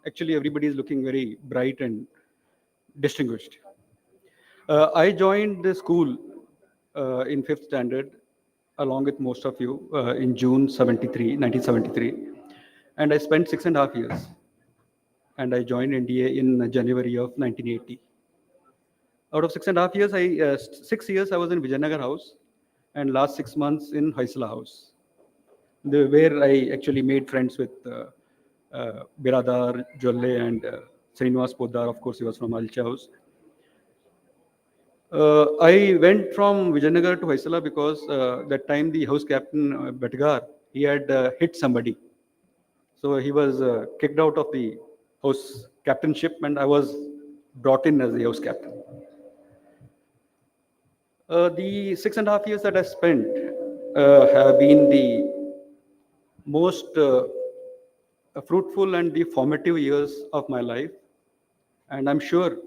actually, everybody is looking very bright and distinguished. I joined the school in 5th standard, along with most of you, in June 1973. And I spent 6.5 years. And I joined NDA in January of 1980. Out of 6.5 years, 6 years I was in Vijayanagar House, and last 6 months in Hoysala House, where I actually made friends with Biradar, Jolle, and Srinivas Poddar. Of course, he was from Alcha House. I went from Vijayanagar to Hoysala because that time the house captain, Betgar, he had hit somebody. So he was kicked out of the house captainship, and I was brought in as the house captain. The 6.5 years that I spent have been the most fruitful and the formative years of my life. And I'm sure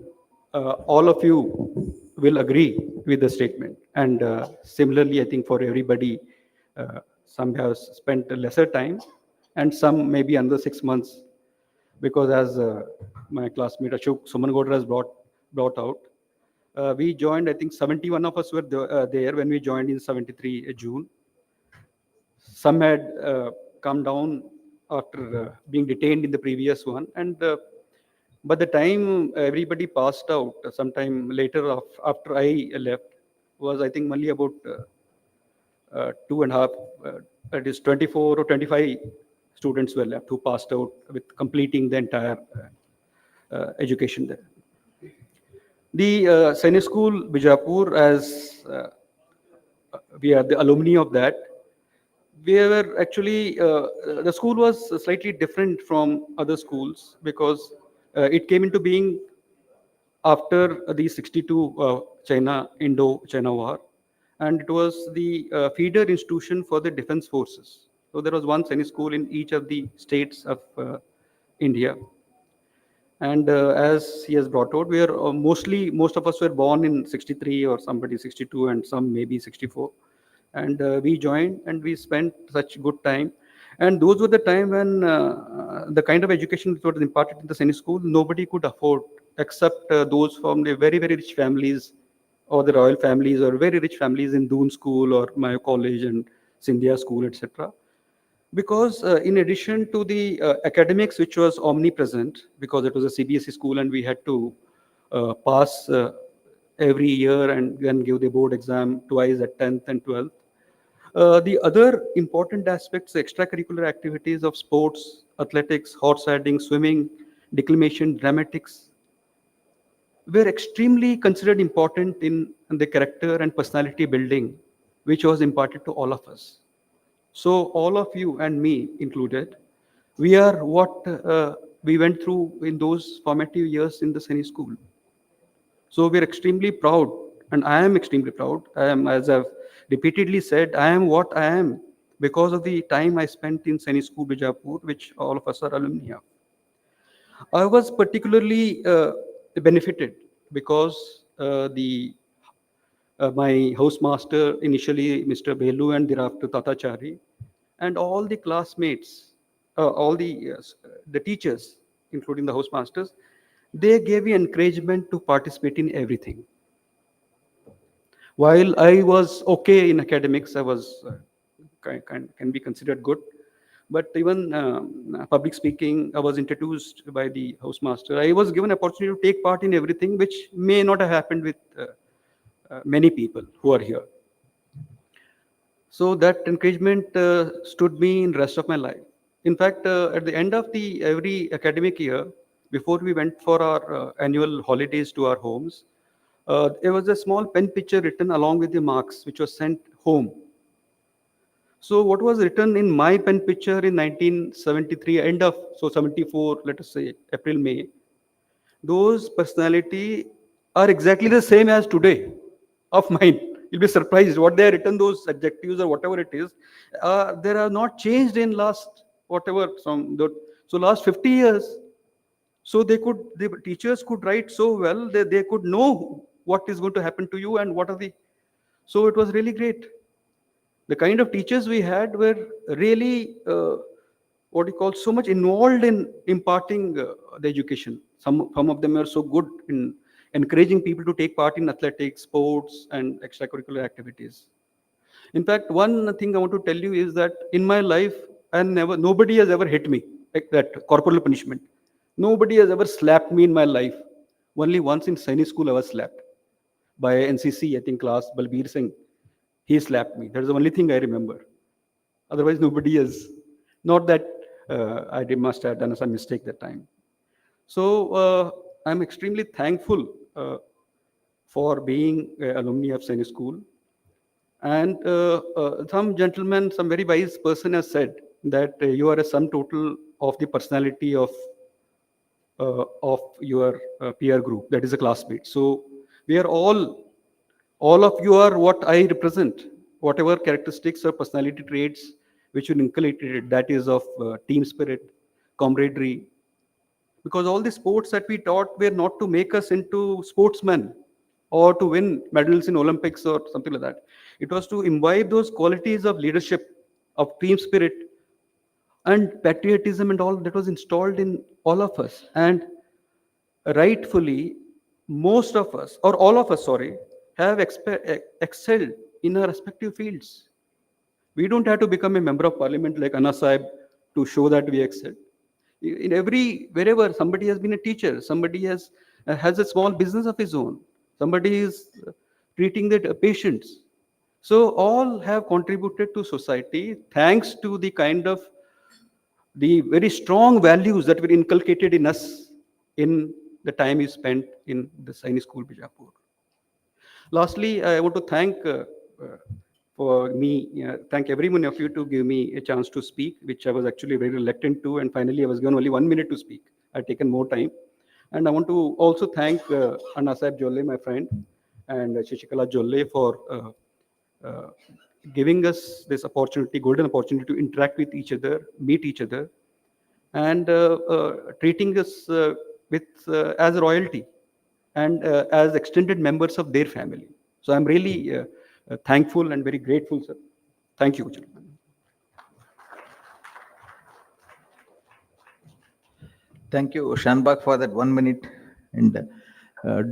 all of you will agree with the statement. And similarly, I think for everybody, some have spent a lesser time and some maybe under 6 months, because as my classmate Ashok Sumangodra has brought out, we joined, I think 71 of us were there when we joined in 73 June. Some had come down after being detained in the previous one, and by the time everybody passed out, sometime later after I left, was I think only about 2.5, that is 24 or 25 students were left who passed out with completing the entire education there. The Sainik School, Bijapur, as we are the alumni of that, we were actually, the school was slightly different from other schools because it came into being after the 62 Indo-China War, and it was the feeder institution for the defense forces. So there was one Sainik school in each of the states of India. And as he has brought out, we are most of us were born in 63 or somebody 62 and some maybe 64. And we joined and we spent such good time. And those were the time when the kind of education that was imparted in the Sainik school, nobody could afford except those from the very, very rich families or the royal families or very rich families in Doon School or Mayo College and Scindia School, etc. Because in addition to the academics, which was omnipresent, because it was a CBSE school and we had to pass every year and then give the board exam twice at 10th and 12th. The other important aspects, extracurricular activities of sports, athletics, horse riding, swimming, declamation, dramatics, were extremely considered important in the character and personality building, which was imparted to all of us. So all of you and me included, we are what we went through in those formative years in the Sainik school. So we're extremely proud, and I am extremely proud. I am, as I've repeatedly said, I am what I am because of the time I spent in Sainik School, Bijapur, which all of us are alumni of. I was particularly benefited because my housemaster, initially Mr. Belu and thereafter Tatachari, and all the classmates, all the teachers, including the housemasters, they gave me encouragement to participate in everything. While I was okay in academics, I was can be considered good. But even public speaking, I was introduced by the housemaster. I was given opportunity to take part in everything, which may not have happened with many people who are here. So that encouragement stood me in the rest of my life. In fact, at the end of every academic year, before we went for our annual holidays to our homes, there was a small pen picture written along with the marks, which was sent home. So what was written in my pen picture in 1973, end of, so 74, let us say, April, May, those personality are exactly the same as today of mine. You'll be surprised what they have written, those adjectives or whatever it is. They are not changed in last, whatever, so last 50 years. So the teachers could write so well, they could know what is going to happen to you and what are so it was really great. The kind of teachers we had were really, what you call, so much involved in imparting the education. Some of them are so good in encouraging people to take part in athletics, sports, and extracurricular activities. In fact, one thing I want to tell you is that in my life, nobody has ever hit me like that, corporal punishment. Nobody has ever slapped me in my life. Only once in Sainik school I was slapped by NCC, I think class, Balbir Singh. He slapped me. That's the only thing I remember. Otherwise, nobody has. Not that must have done some mistake that time. So I'm extremely thankful for being alumni of Sainik School. And some gentleman, some very wise person has said that you are a sum total of the personality of your peer group, that is a classmate. So we are all of you are what I represent, whatever characteristics or personality traits which you inculcated, that is of team spirit, camaraderie. Because all the sports that we taught were not to make us into sportsmen or to win medals in Olympics or something like that. It was to imbibe those qualities of leadership, of team spirit, and patriotism and all that was installed in all of us. And rightfully, most of us, or all of us, sorry, have excelled in our respective fields. We don't have to become a member of parliament like Annasaheb to show that we excel. In every, wherever somebody has been a teacher, somebody has a small business of his own, somebody is treating the patients. So all have contributed to society thanks to the kind of the very strong values that were inculcated in us in the time we spent in the Sainik School-Bijapur. Lastly, I want to thank thank every one of you to give me a chance to speak, which I was actually very reluctant to, and finally I was given only 1 minute to speak. I've taken more time. And I want to also thank Annasaheb Jolle, my friend, and Shishikala Jolle for giving us this opportunity, golden opportunity to interact with each other, meet each other, and treating us with as royalty and as extended members of their family. So I'm really thankful and very grateful, sir. Thank you, gentlemen. Thank you, Shanbag, for that 1 minute. And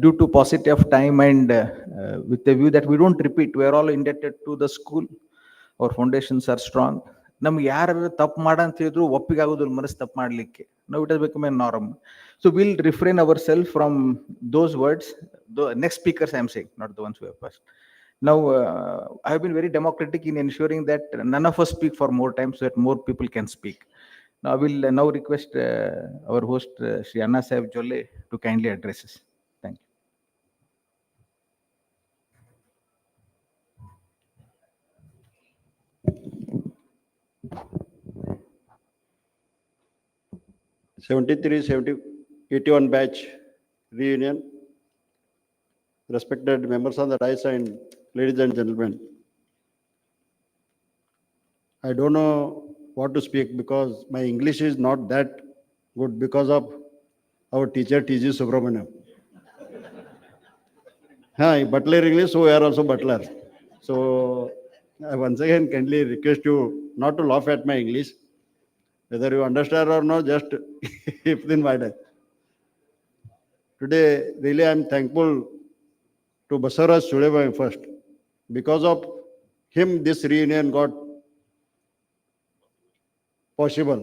due to paucity of time and with the view that we don't repeat, we are all indebted to the school. Our foundations are strong. ನಮ್ಗೆ ಯಾರು ತಪ್ಪು ಮಾಡ ಅಂತ ಹೇಳಿದ್ರು ಒಪ್ಪಿಗೆ ಆಗೋದಿಲ್ಲ ಮನಸ್ಸು ತಪ್ಪು ಮಾಡಲಿಕ್ಕೆ. ನಾವು it has become a norm. So will refrain ourself from those words. Next speakers I am saying, not the ones who have passed. Now, I have been very democratic in ensuring that none of us speak for more time so that more people can speak. Now, I will now request our host, Shri Annasaheb Jolle, to kindly address us. Thank you. 73, 70, 81 batch reunion. Respected members on the dais and ladies and gentlemen. I don't know what to speak because my English is not that good because of our teacher T.G. Subramaniam. Butler English, so we are also butler. So I once again kindly request you not to laugh at my English. Whether you understand or not, just keep in mind. Today, really, I am thankful to Basaras Chulebhai first. Because of him, this reunion got possible.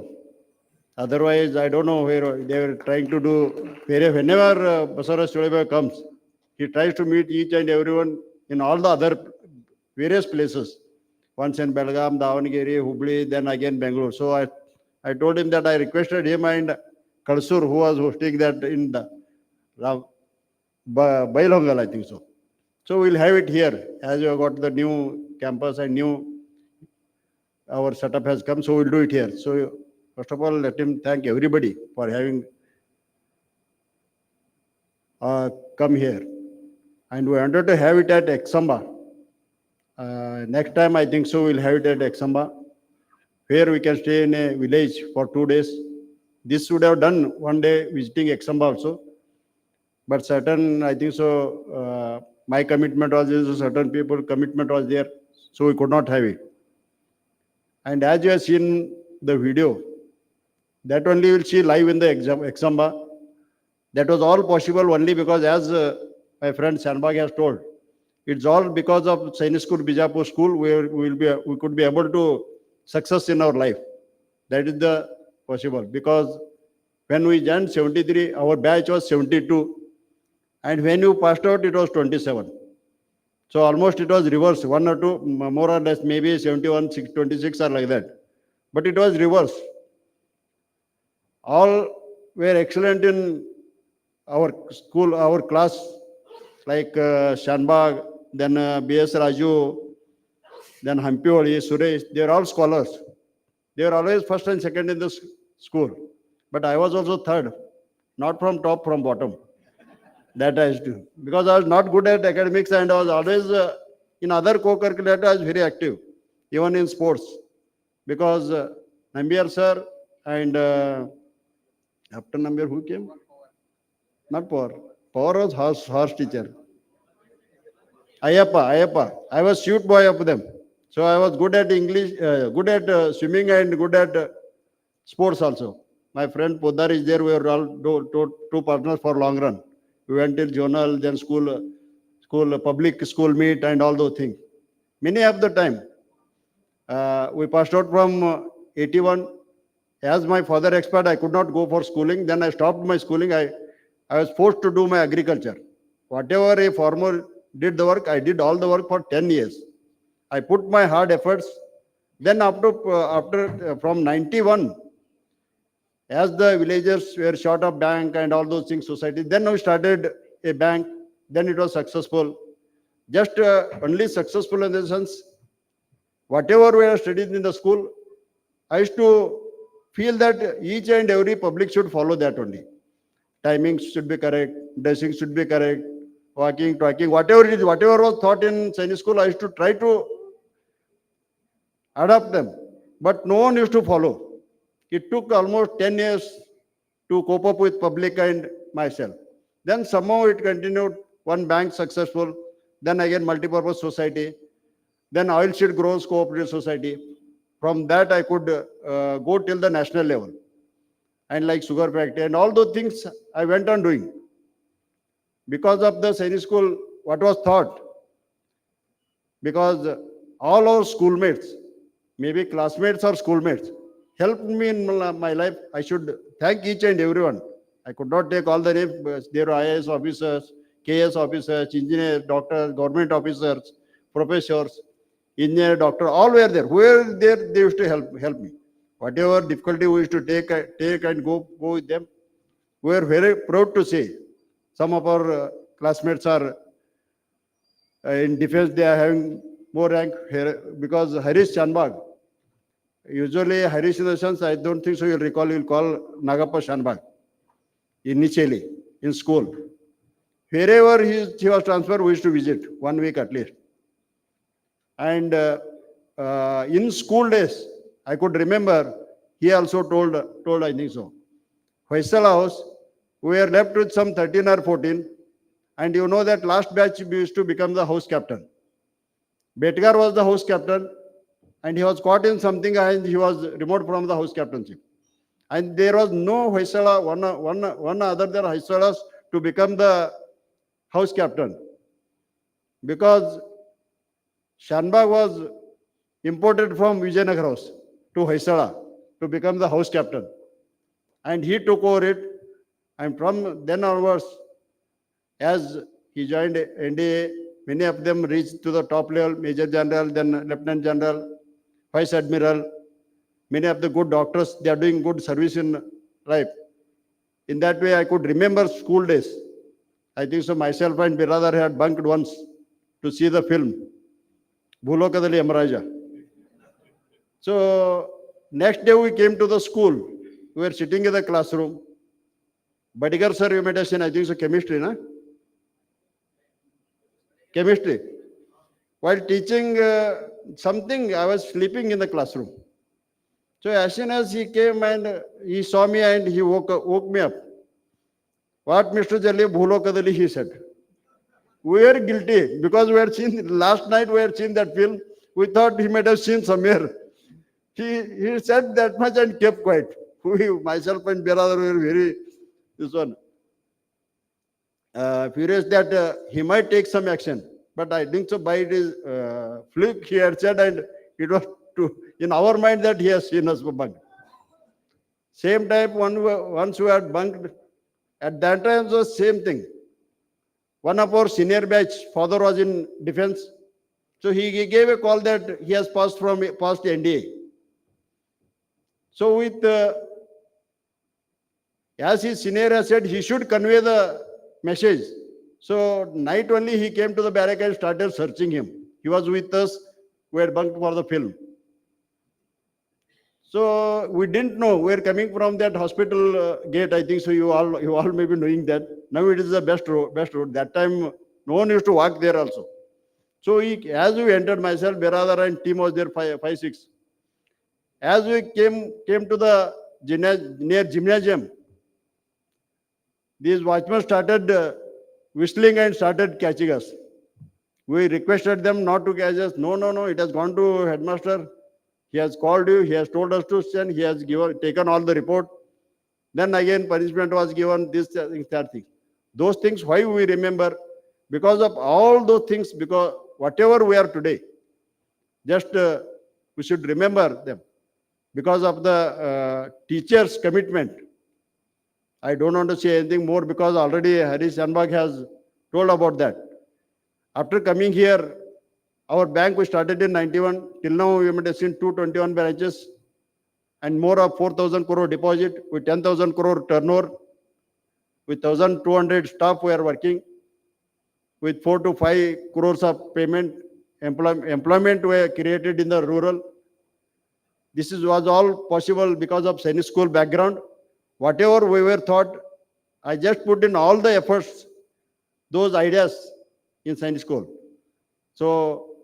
Otherwise, I don't know where they were trying to do. Whenever Basaras Chulebhai comes, he tries to meet each and everyone in all the other various places. Once in Belgaum, Davangere, Hubli, then again Bangalore. So I told him that I requested him and Kalsur, who was hosting that in the Bailongal, I think so. So we'll have it here as you have got the new campus and our setup has come. So we'll do it here. So first of all, let him thank everybody for having come here. And we wanted to have it at Examba. Next time, I think so, we'll have it at Examba, where we can stay in a village for 2 days. This would have done one day visiting Examba also. But certain, I think so, my commitment was there, certain people commitment was there, so we could not have it. And as you have seen the video, that only will see live in the Examba. That was all possible only because, as my friend Shanbag has told, it's all because of Sainik School-Bijapur school where we could be able to success in our life. That is the possible, because when we joined 73, our batch was 72. And when you passed out, it was 27. So almost it was reversed, 1 or 2, more or less, maybe 71, 26 or like that. But it was reversed. all were excellent in our school, our class, like Shanbag, then B.S. Raju, then Hampioli, Suresh, they are all scholars. They were always first and second in the school. But I was also third, not from top, from bottom. That I used to. Because I was not good at academics and I was always in other co-curricular, I was very active, even in sports. Because Nambiar sir and after Nambiar, who came? Not Power. Power was horse teacher. Ayappa. I was shoot boy of them. So I was good at English, good at swimming and good at sports also. My friend Podar is there. We were all two partners for long run. We went till journal, then school, public school meet and all those things. Many of the time, we passed out from 81. As my father expired, I could not go for schooling. Then I stopped my schooling. I was forced to do my agriculture. Whatever a farmer did the work, I did all the work for 10 years. I put my hard efforts. Then after from 91, as the villagers were short of bank and all those things, society, then we started a bank. Then it was successful. Just only successful in the sense, whatever we have studied in the school, I used to feel that each and every public should follow that only. Timings should be correct, dressing should be correct, walking, talking, whatever it is, whatever was taught in Sainik school, I used to try to adapt them. But no one used to follow. It took almost 10 years to cope up with public and myself. Then somehow it continued, one bank successful, then again multipurpose society, then oil seed grows cooperative society. From that I could go till the national level. And like sugar factory and all those things I went on doing. Because of the Sainik school, what was taught? Because all our schoolmates, maybe classmates or schoolmates, helped me in my life. I should thank each and everyone. I could not take all the names, but there are IAS officers, KS officers, engineers, doctors, government officers, professors, engineer, doctor, all were there. Who were there, they used to help me. Whatever difficulty we used to take and go with them. We are very proud to say some of our classmates are in defense, they are having more rank here because Harish Chanbag. Usually Harish in the sense, I don't think so you'll recall, you'll call Nagappa Shanbag initially in school. Wherever he was transferred, we used to visit 1 week at least. And in school days, I could remember, he also told I think so. Faisal House, we were left with some 13 or 14. And you know that last batch we used to become the house captain. Betgar was the house captain and he was caught in something and he was removed from the house captainship. And there was no Faisala, one other than Faisalas to become the house captain. Because Shanbag was imported from Vijayanagar House to Faisala to become the house captain. And he took over it. And from then onwards, as he joined NDA, many of them reached to the top level, Major General, then Lieutenant General, Vice Admiral. Many of the good doctors, they are doing good service in life. In that way, I could remember school days. I think so myself and brother had bunked once to see the film, Bhulokadali Amaraja. So next day we came to the school. We were sitting in the classroom. Badigar sir, you might have seen, I think so chemistry, na? Chemistry. While teaching something, I was sleeping in the classroom. So as soon as he came and he saw me and he woke me up. What Mr. Jolle, Bhulo Kadali, he said. We were guilty because we had seen, last night we had seen that film. We thought he might have seen somewhere. He said that much and kept quiet. Myself and brother were very, furious that he might take some action. But I think so by his fluke he had said, and it was in our mind that he has seen us bunk. Same time, once we had bunked, at that time it was same thing. One of our senior batch, father was in defense. So he gave a call that he has passed NDA. So with As his senior has said, he should convey the message. So night only he came to the barrack and started searching him. He was with us. We had bunked for the film. So we didn't know we are coming from that hospital gate. I think so. You all may be knowing that. Now it is the best road. Best road. That time no one used to walk there also. So as we entered, myself, Beradar and team was there, five, six. As we came to the near gymnasium, these watchmen started whistling and started catching us. We requested them not to catch us. No, it has gone to headmaster. He has called you. He has told us to send. He has taken all the report. Then again punishment was given. This thing, that thing. Those things, why we remember? Because of all those things, because whatever we are today, just we should remember them. Because of the teachers' commitment. I don't want to say anything more because already Harish has told about that. After coming here, our bank we started in 91. Till now we have seen 221 branches and more of 4,000 crore deposit with 10,000 crore turnover. With 1,200 staff we are working. With 4 to 5 crores of payment, employment were created in the rural. This was all possible because of Sainik school background. Whatever we were taught, I just put in all the efforts, those ideas in Sainik school. So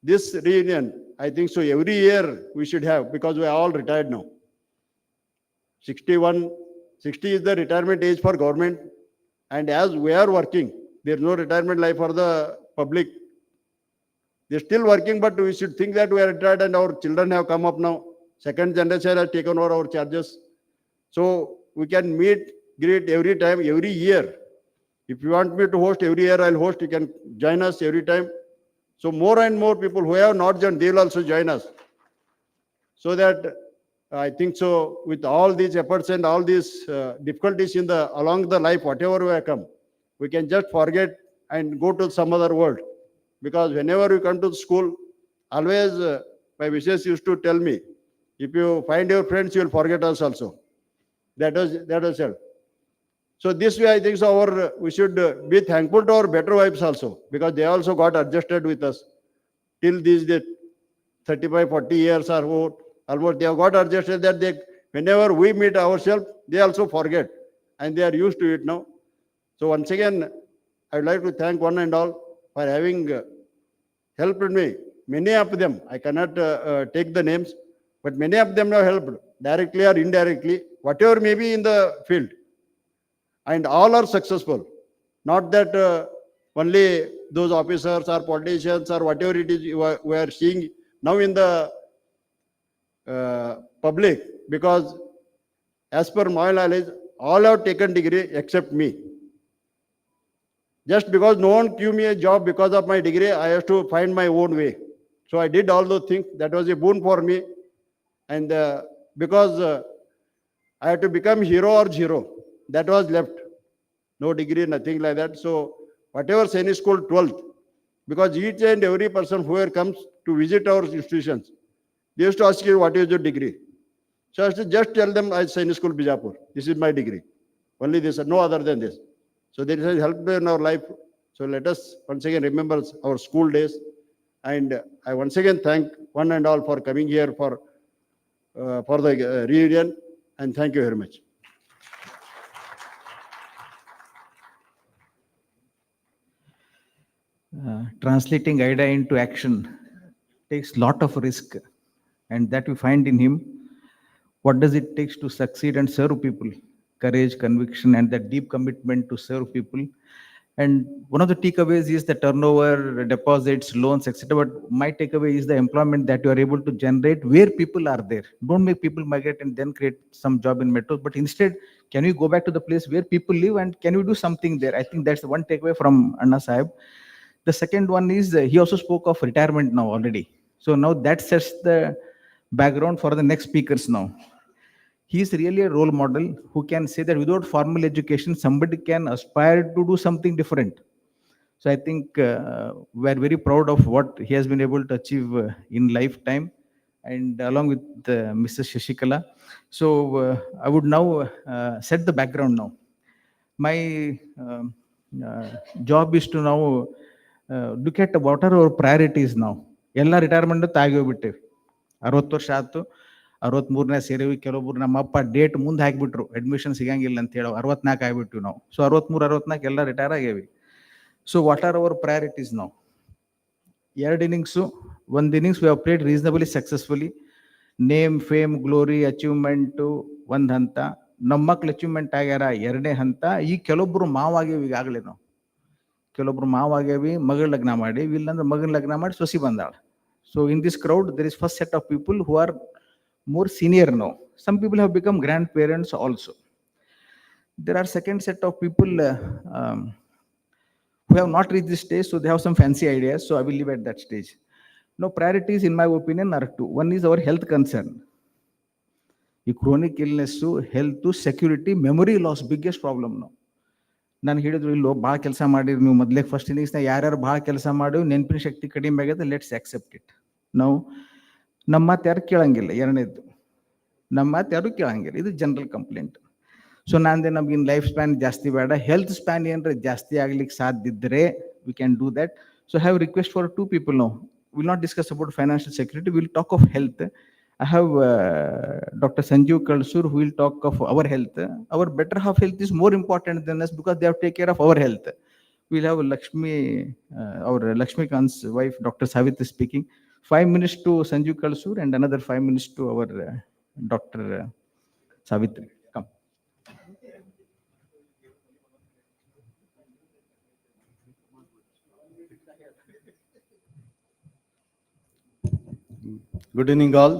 this reunion, I think so every year we should have, because we are all retired now. 60 is the retirement age for government. And as we are working, there is no retirement life for the public. They're still working, but we should think that we are retired and our children have come up now. Second generation has taken over our charges. So we can meet, greet every time, every year. If you want me to host every year, I'll host. You can join us every time. So more and more people who have not joined, they will also join us. So that I think so with all these efforts and all these difficulties along the life, whatever we have come, we can just forget and go to some other world. Because whenever you come to the school, always my missus used to tell me, if you find your friends, you will forget us also. That was it. So this way, I think so we should be thankful to our better wives also, because they also got adjusted with us. Till these 35, 40 years or more, almost they have got adjusted that whenever we meet ourselves, they also forget. And they are used to it now. So once again, I would like to thank one and all for having helped me. Many of them, I cannot take the names, but many of them have helped, directly or indirectly, whatever may be in the field. And all are successful. Not that only those officers or politicians or whatever it is we are seeing now in the public, because as per my knowledge, all have taken degree except me. Just because no one gave me a job because of my degree, I have to find my own way. So I did all those things. That was a boon for me. And because I had to become hero or zero, that was left. No degree, nothing like that. So whatever Sainik school 12th, because each and every person who comes to visit our institutions, they used to ask you, what is your degree? So I used to just tell them, I Sainik School-Bijapur. This is my degree. Only this, no other than this. So this has helped in our life. So let us once again remember our school days. And I once again thank one and all for coming here for the reunion. And thank you very much. Translating idea into action takes lot of risk, and that we find in him. What does it take to succeed and serve people? Courage, conviction, and that deep commitment to serve people. And one of the takeaways is the turnover, deposits, loans, etc. But my takeaway is the employment that you are able to generate where people are there. Don't make people migrate and then create some job in metros, but instead, can you go back to the place where people live and can you do something there? I think that's the one takeaway from Annasaheb. The second one is he also spoke of retirement now already. So now that sets the background for the next speakers now. He is really a role model who can say that without formal education, somebody can aspire to do something different. So I think we are very proud of what he has been able to achieve in lifetime. and along with Mrs. Shashikala. So I would now set the background now. My job is to now look at what are our priorities now. ಎಲ್ಲ retirement ತಾಗಿ ಹೋಗ್ಬಿಟ್ಟೇವಿ. 60 ವರ್ಷ ಆಯ್ತು, 63ನೇ ಸೇರಿವಿ. ಕೆಲವೊಬ್ರು ನಮ್ಮಪ್ಪ date ಮುಂದೆ ಹಾಕಿಬಿಟ್ರು, admission ಸಿಗಂಗಿಲ್ಲ ಅಂತ ಹೇಳಿ 64 ಆಗಿಬಿಟ್ಟಿವಿ ನಾವು. ಸೊ 63, 64 ಎಲ್ಲ ರಿಟೈರ್ ಆಗೇವಿ. So what are our priorities ನಾವು? 2 innings, 1 innings we have played reasonably successfully. Name, fame, glory, achievement 1 ಹಂತ. ನಮ್ಮ ಮಕ್ಳು ಅಚೀವ್ಮೆಂಟ್ ಆಗ್ಯಾರ 2ನೇ ಹಂತ. ಈಗ ಕೆಲವೊಬ್ರು ಮಾವಾಗೇವಿ, ಈಗಾಗಲೇ ನಾವು ಕೆಲವೊಬ್ರು ಮಾವಾಗೇವಿ, ಮಗಳ ಲಗ್ನ ಮಾಡಿ, ಇಲ್ಲಾಂದ್ರೆ ಮಗನ ಲಗ್ನ ಮಾಡಿ ಸೊಸಿ ಬಂದಾಳ. So in this crowd there is first set of people who are more senior now. Some people have become grandparents also. There are second set of people who have not reached this stage, so they have some fancy ideas, so I will leave at that stage. Now priorities in my opinion are 2. One is our health concern. ಈ chronic illness, health, security, memory loss biggest problem ನಾವು. ನಾನು ಹೇಳಿದ್ರು ಇಲ್ಲೋ ಭಾಳ ಕೆಲಸ ಮಾಡಿರಿ ನೀವು, ಮೊದಲೇ ಫಸ್ಟ್ ಇನ್ನಿಂಗ್ಸ್ನ ಯಾರ್ಯಾರು ಭಾಳ ಕೆಲಸ ಮಾಡಿ ನೆನಪಿನ ಶಕ್ತಿ ಕಡಿಮೆ ಆಗಿದೆ, ಲೆಟ್ಸ್ ಆಕ್ಸೆಪ್ಟ್ ಇಟ್. ನಾವು ನಮ್ಮ ಮಾತು ಯಾರು ಕೇಳಂಗಿಲ್ಲ. 2ನೇದು, ನಮ್ಮ ಮಾತು ಯಾರು ಕೇಳಂಗಿಲ್ಲ, ಇದು ಜನರಲ್ ಕಂಪ್ಲೇಂಟ್. ಸೊ ನಂದೆ ನಮ್ಗಿನ್ ಲೈಫ್ ಸ್ಪ್ಯಾನ್ ಜಾಸ್ತಿ ಬೇಡ, ಹೆಲ್ತ್ ಸ್ಪ್ಯಾನ್ ಏನಾರ ಜಾಸ್ತಿ ಆಗ್ಲಿಕ್ಕೆ ಸಾಧ್ಯ ಇದ್ದರೆ we can do that. So have request for 2 people now. We'll not discuss about financial security, we'll talk of health. I have Dr. Sanjeev Kalsur who will talk of our health. Our better half health is more important than us because they have to take care of our health. We'll have Lakshmi, our Lakshmi Kant's wife, Dr. Savitri speaking. 5 minutes to Sanjeev Kalsur and another 5 minutes to our Dr. Savitri. Come. Good evening, all.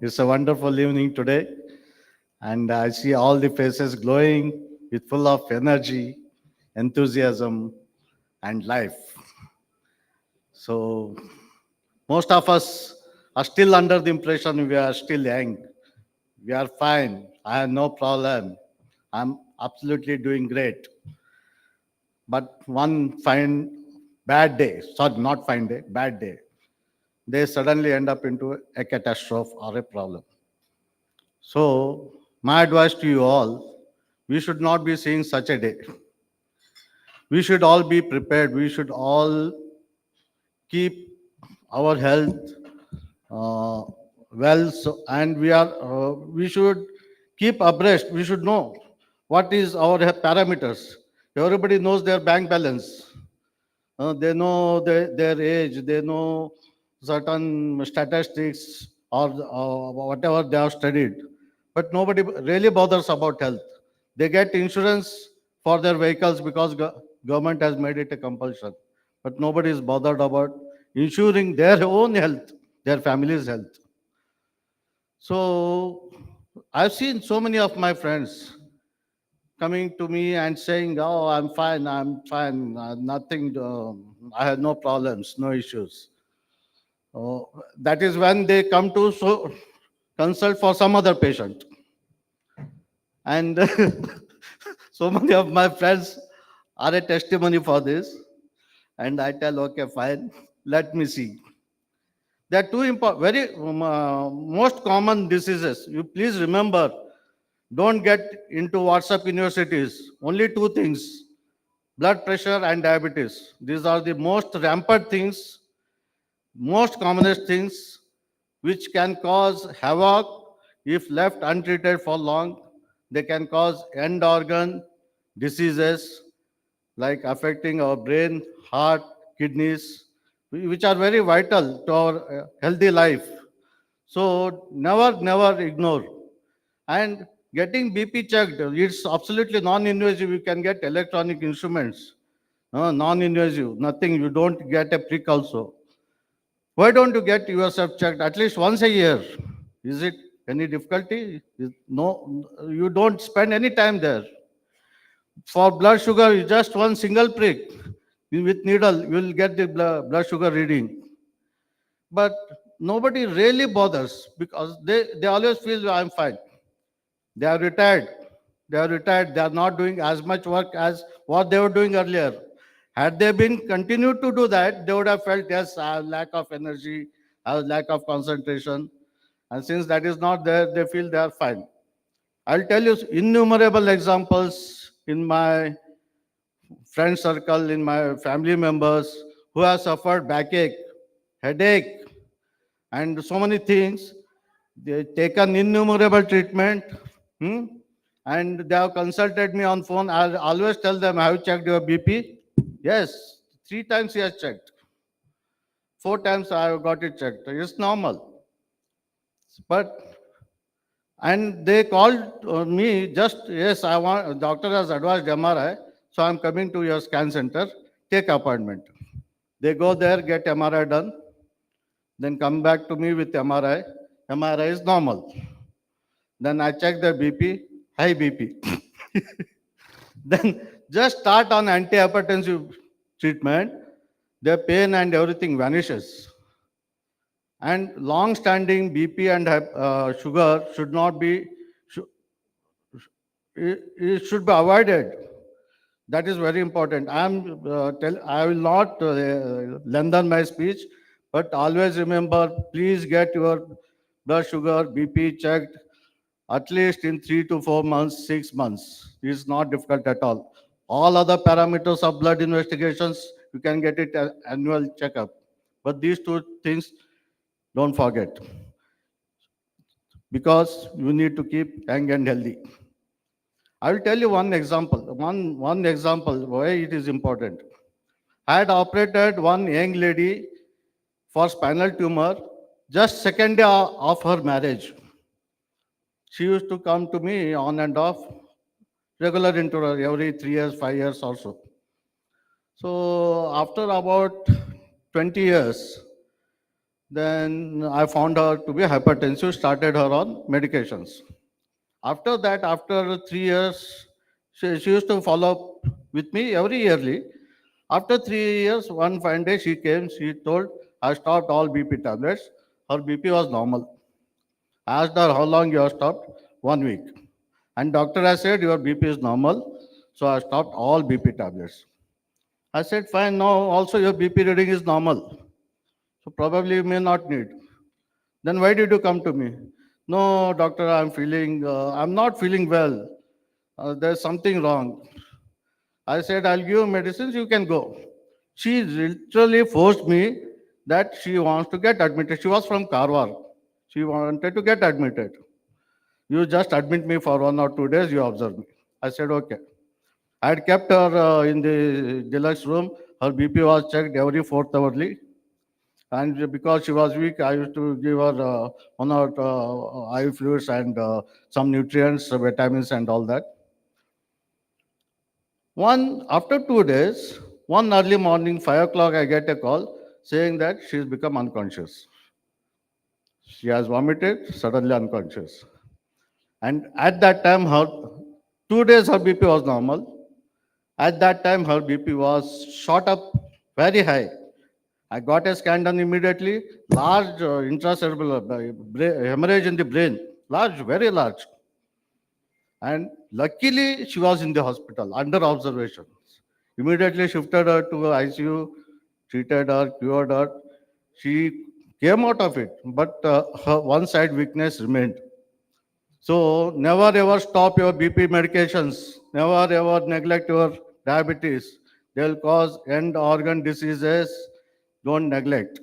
It's a wonderful evening today, and I see all the faces glowing with full of energy, enthusiasm, and life. So, most of us are still under the impression we are still young. We are fine. I have no problem. I'm absolutely doing great. But one fine, bad day, sorry, not fine day, bad day, they suddenly end up into a catastrophe or a problem. So, my advice to you all, we should not be seeing such a day. We should all be prepared. We should all keep our health well, so, and we should keep abreast. We should know what is our parameters. Everybody knows their bank balance. They know their age. They know certain statistics or whatever they have studied, but nobody really bothers about health. They get insurance for their vehicles because government has made it a compulsion, but nobody is bothered about ensuring their own health, their family's health. So I've seen so many of my friends coming to me and saying, oh, I'm fine, nothing, I have no problems, no issues. That is when they come to consult for some other patient. And so many of my friends are a testimony for this. And I tell, okay, fine, let me see. There are 2 very most common diseases. You please remember, don't get into WhatsApp universities. Only 2 things, blood pressure and diabetes. These are the most rampant things, most commonest things, which can cause havoc if left untreated for long. They can cause end organ diseases like affecting our brain, heart, kidneys, which are very vital to our healthy life. So never ignore. And getting BP checked, it's absolutely non-invasive. You can get electronic instruments, non-invasive, nothing. You don't get a prick also. Why don't you get yourself checked at least once a year? Is it any difficulty? No, you don't spend any time there. For blood sugar, just one single prick with needle, you will get the blood sugar reading. But nobody really bothers because they always feel I'm fine. They are retired. They are not doing as much work as what they were doing earlier. Had they been continued to do that, they would have felt, yes, I have lack of energy, I have lack of concentration. And since that is not there, they feel they are fine. I'll tell you innumerable examples in my friend circle, in my family members who have suffered backache, headache, and so many things. They taken innumerable treatment, hmm, and they have consulted me on phone. I'll always tell them, have you checked your BP? Yes, 3 times he has checked. 4 times I have got it checked. It's normal. But and they called me just, yes, I want, doctor has advised MRI, so I'm coming to your scan center, take appointment. They go there, get MRI done, then come back to me with MRI. MRI is normal. Then I check the BP, high BP. Then just start on antihypertensive treatment, their pain and everything vanishes. And long-standing BP and sugar should not be, it should be avoided. That is very important. I will not lengthen my speech, but always remember, please get your blood sugar, BP checked at least in 3 to 4 months, 6 months. It's not difficult at all. All other parameters of blood investigations, you can get it annual checkup. But these two things, don't forget, because you need to keep young and healthy. I will tell you one example, one example why it is important. I had operated one young lady for spinal tumor just second day of her marriage. She used to come to me on and off, regular interval, every 3 years, 5 years also. So after about 20 years, then I found her to be hypertensive, started her on medications. After that, after 3 years, she used to follow up with me every yearly. After 3 years, one fine day she came, she told, I stopped all BP tablets. Her BP was normal. I asked her, how long you have stopped? 1 week. And doctor has said, your BP is normal. So I stopped all BP tablets. I said, fine, now also your BP reading is normal. So probably you may not need. Then why did you come to me? No, doctor, I'm not feeling well. There's something wrong. I said, I'll give you medicines, you can go. She literally forced me that she wants to get admitted. She was from Karwar. She wanted to get admitted. You just admit me for 1 or 2 days, you observe me. I said, okay. I had kept her in the deluxe room. Her BP was checked every fourth hourly. And because she was weak, I used to give her one or IV fluids and some nutrients, vitamins, and all that. After 2 days, one early morning, 5 o'clock, I get a call saying that she's become unconscious. She has vomited, suddenly unconscious. And at that time, her 2 days her BP was normal. At that time, her BP was shot up very high. I got a scan done immediately, large intracerebral hemorrhage in the brain, large, very large. And luckily, she was in the hospital under observation. Immediately shifted her to ICU, treated her, cured her. She came out of it, but her one side weakness remained. So never ever stop your BP medications. Never ever neglect your diabetes. They'll cause end organ diseases. Don't neglect.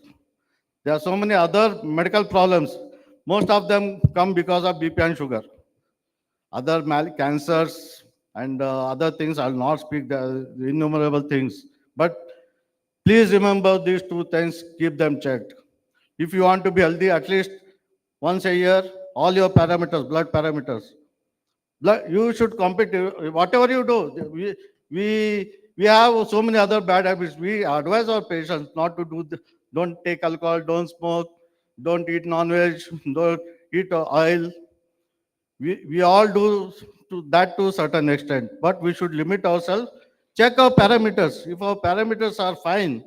There are so many other medical problems. Most of them come because of BP and sugar. Other cancers and other things, I'll not speak the innumerable things. But please remember these two things, keep them checked. If you want to be healthy, at least once a year, all your parameters, blood parameters. You should compete, whatever you do. We have so many other bad habits. We advise our patients not to do, don't take alcohol, don't smoke, don't eat non-veg, don't eat oil. We all do that to a certain extent, but we should limit ourselves. Check our parameters. If our parameters are fine,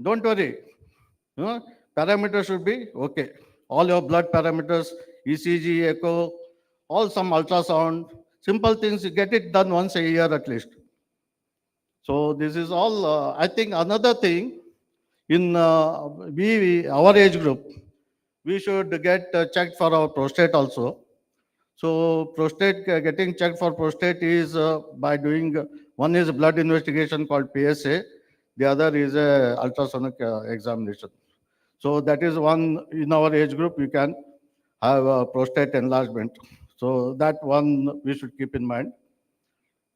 don't worry. Parameters should be okay. All your blood parameters, ECG, echo, all some ultrasound, simple things, you get it done once a year at least. So this is all. I think another thing in our age group, we should get checked for our prostate also. So prostate, getting checked for prostate is by doing, one is blood investigation called PSA, the other is a ultrasonic examination. So that is one in our age group, you can have a prostate enlargement. So that one we should keep in mind.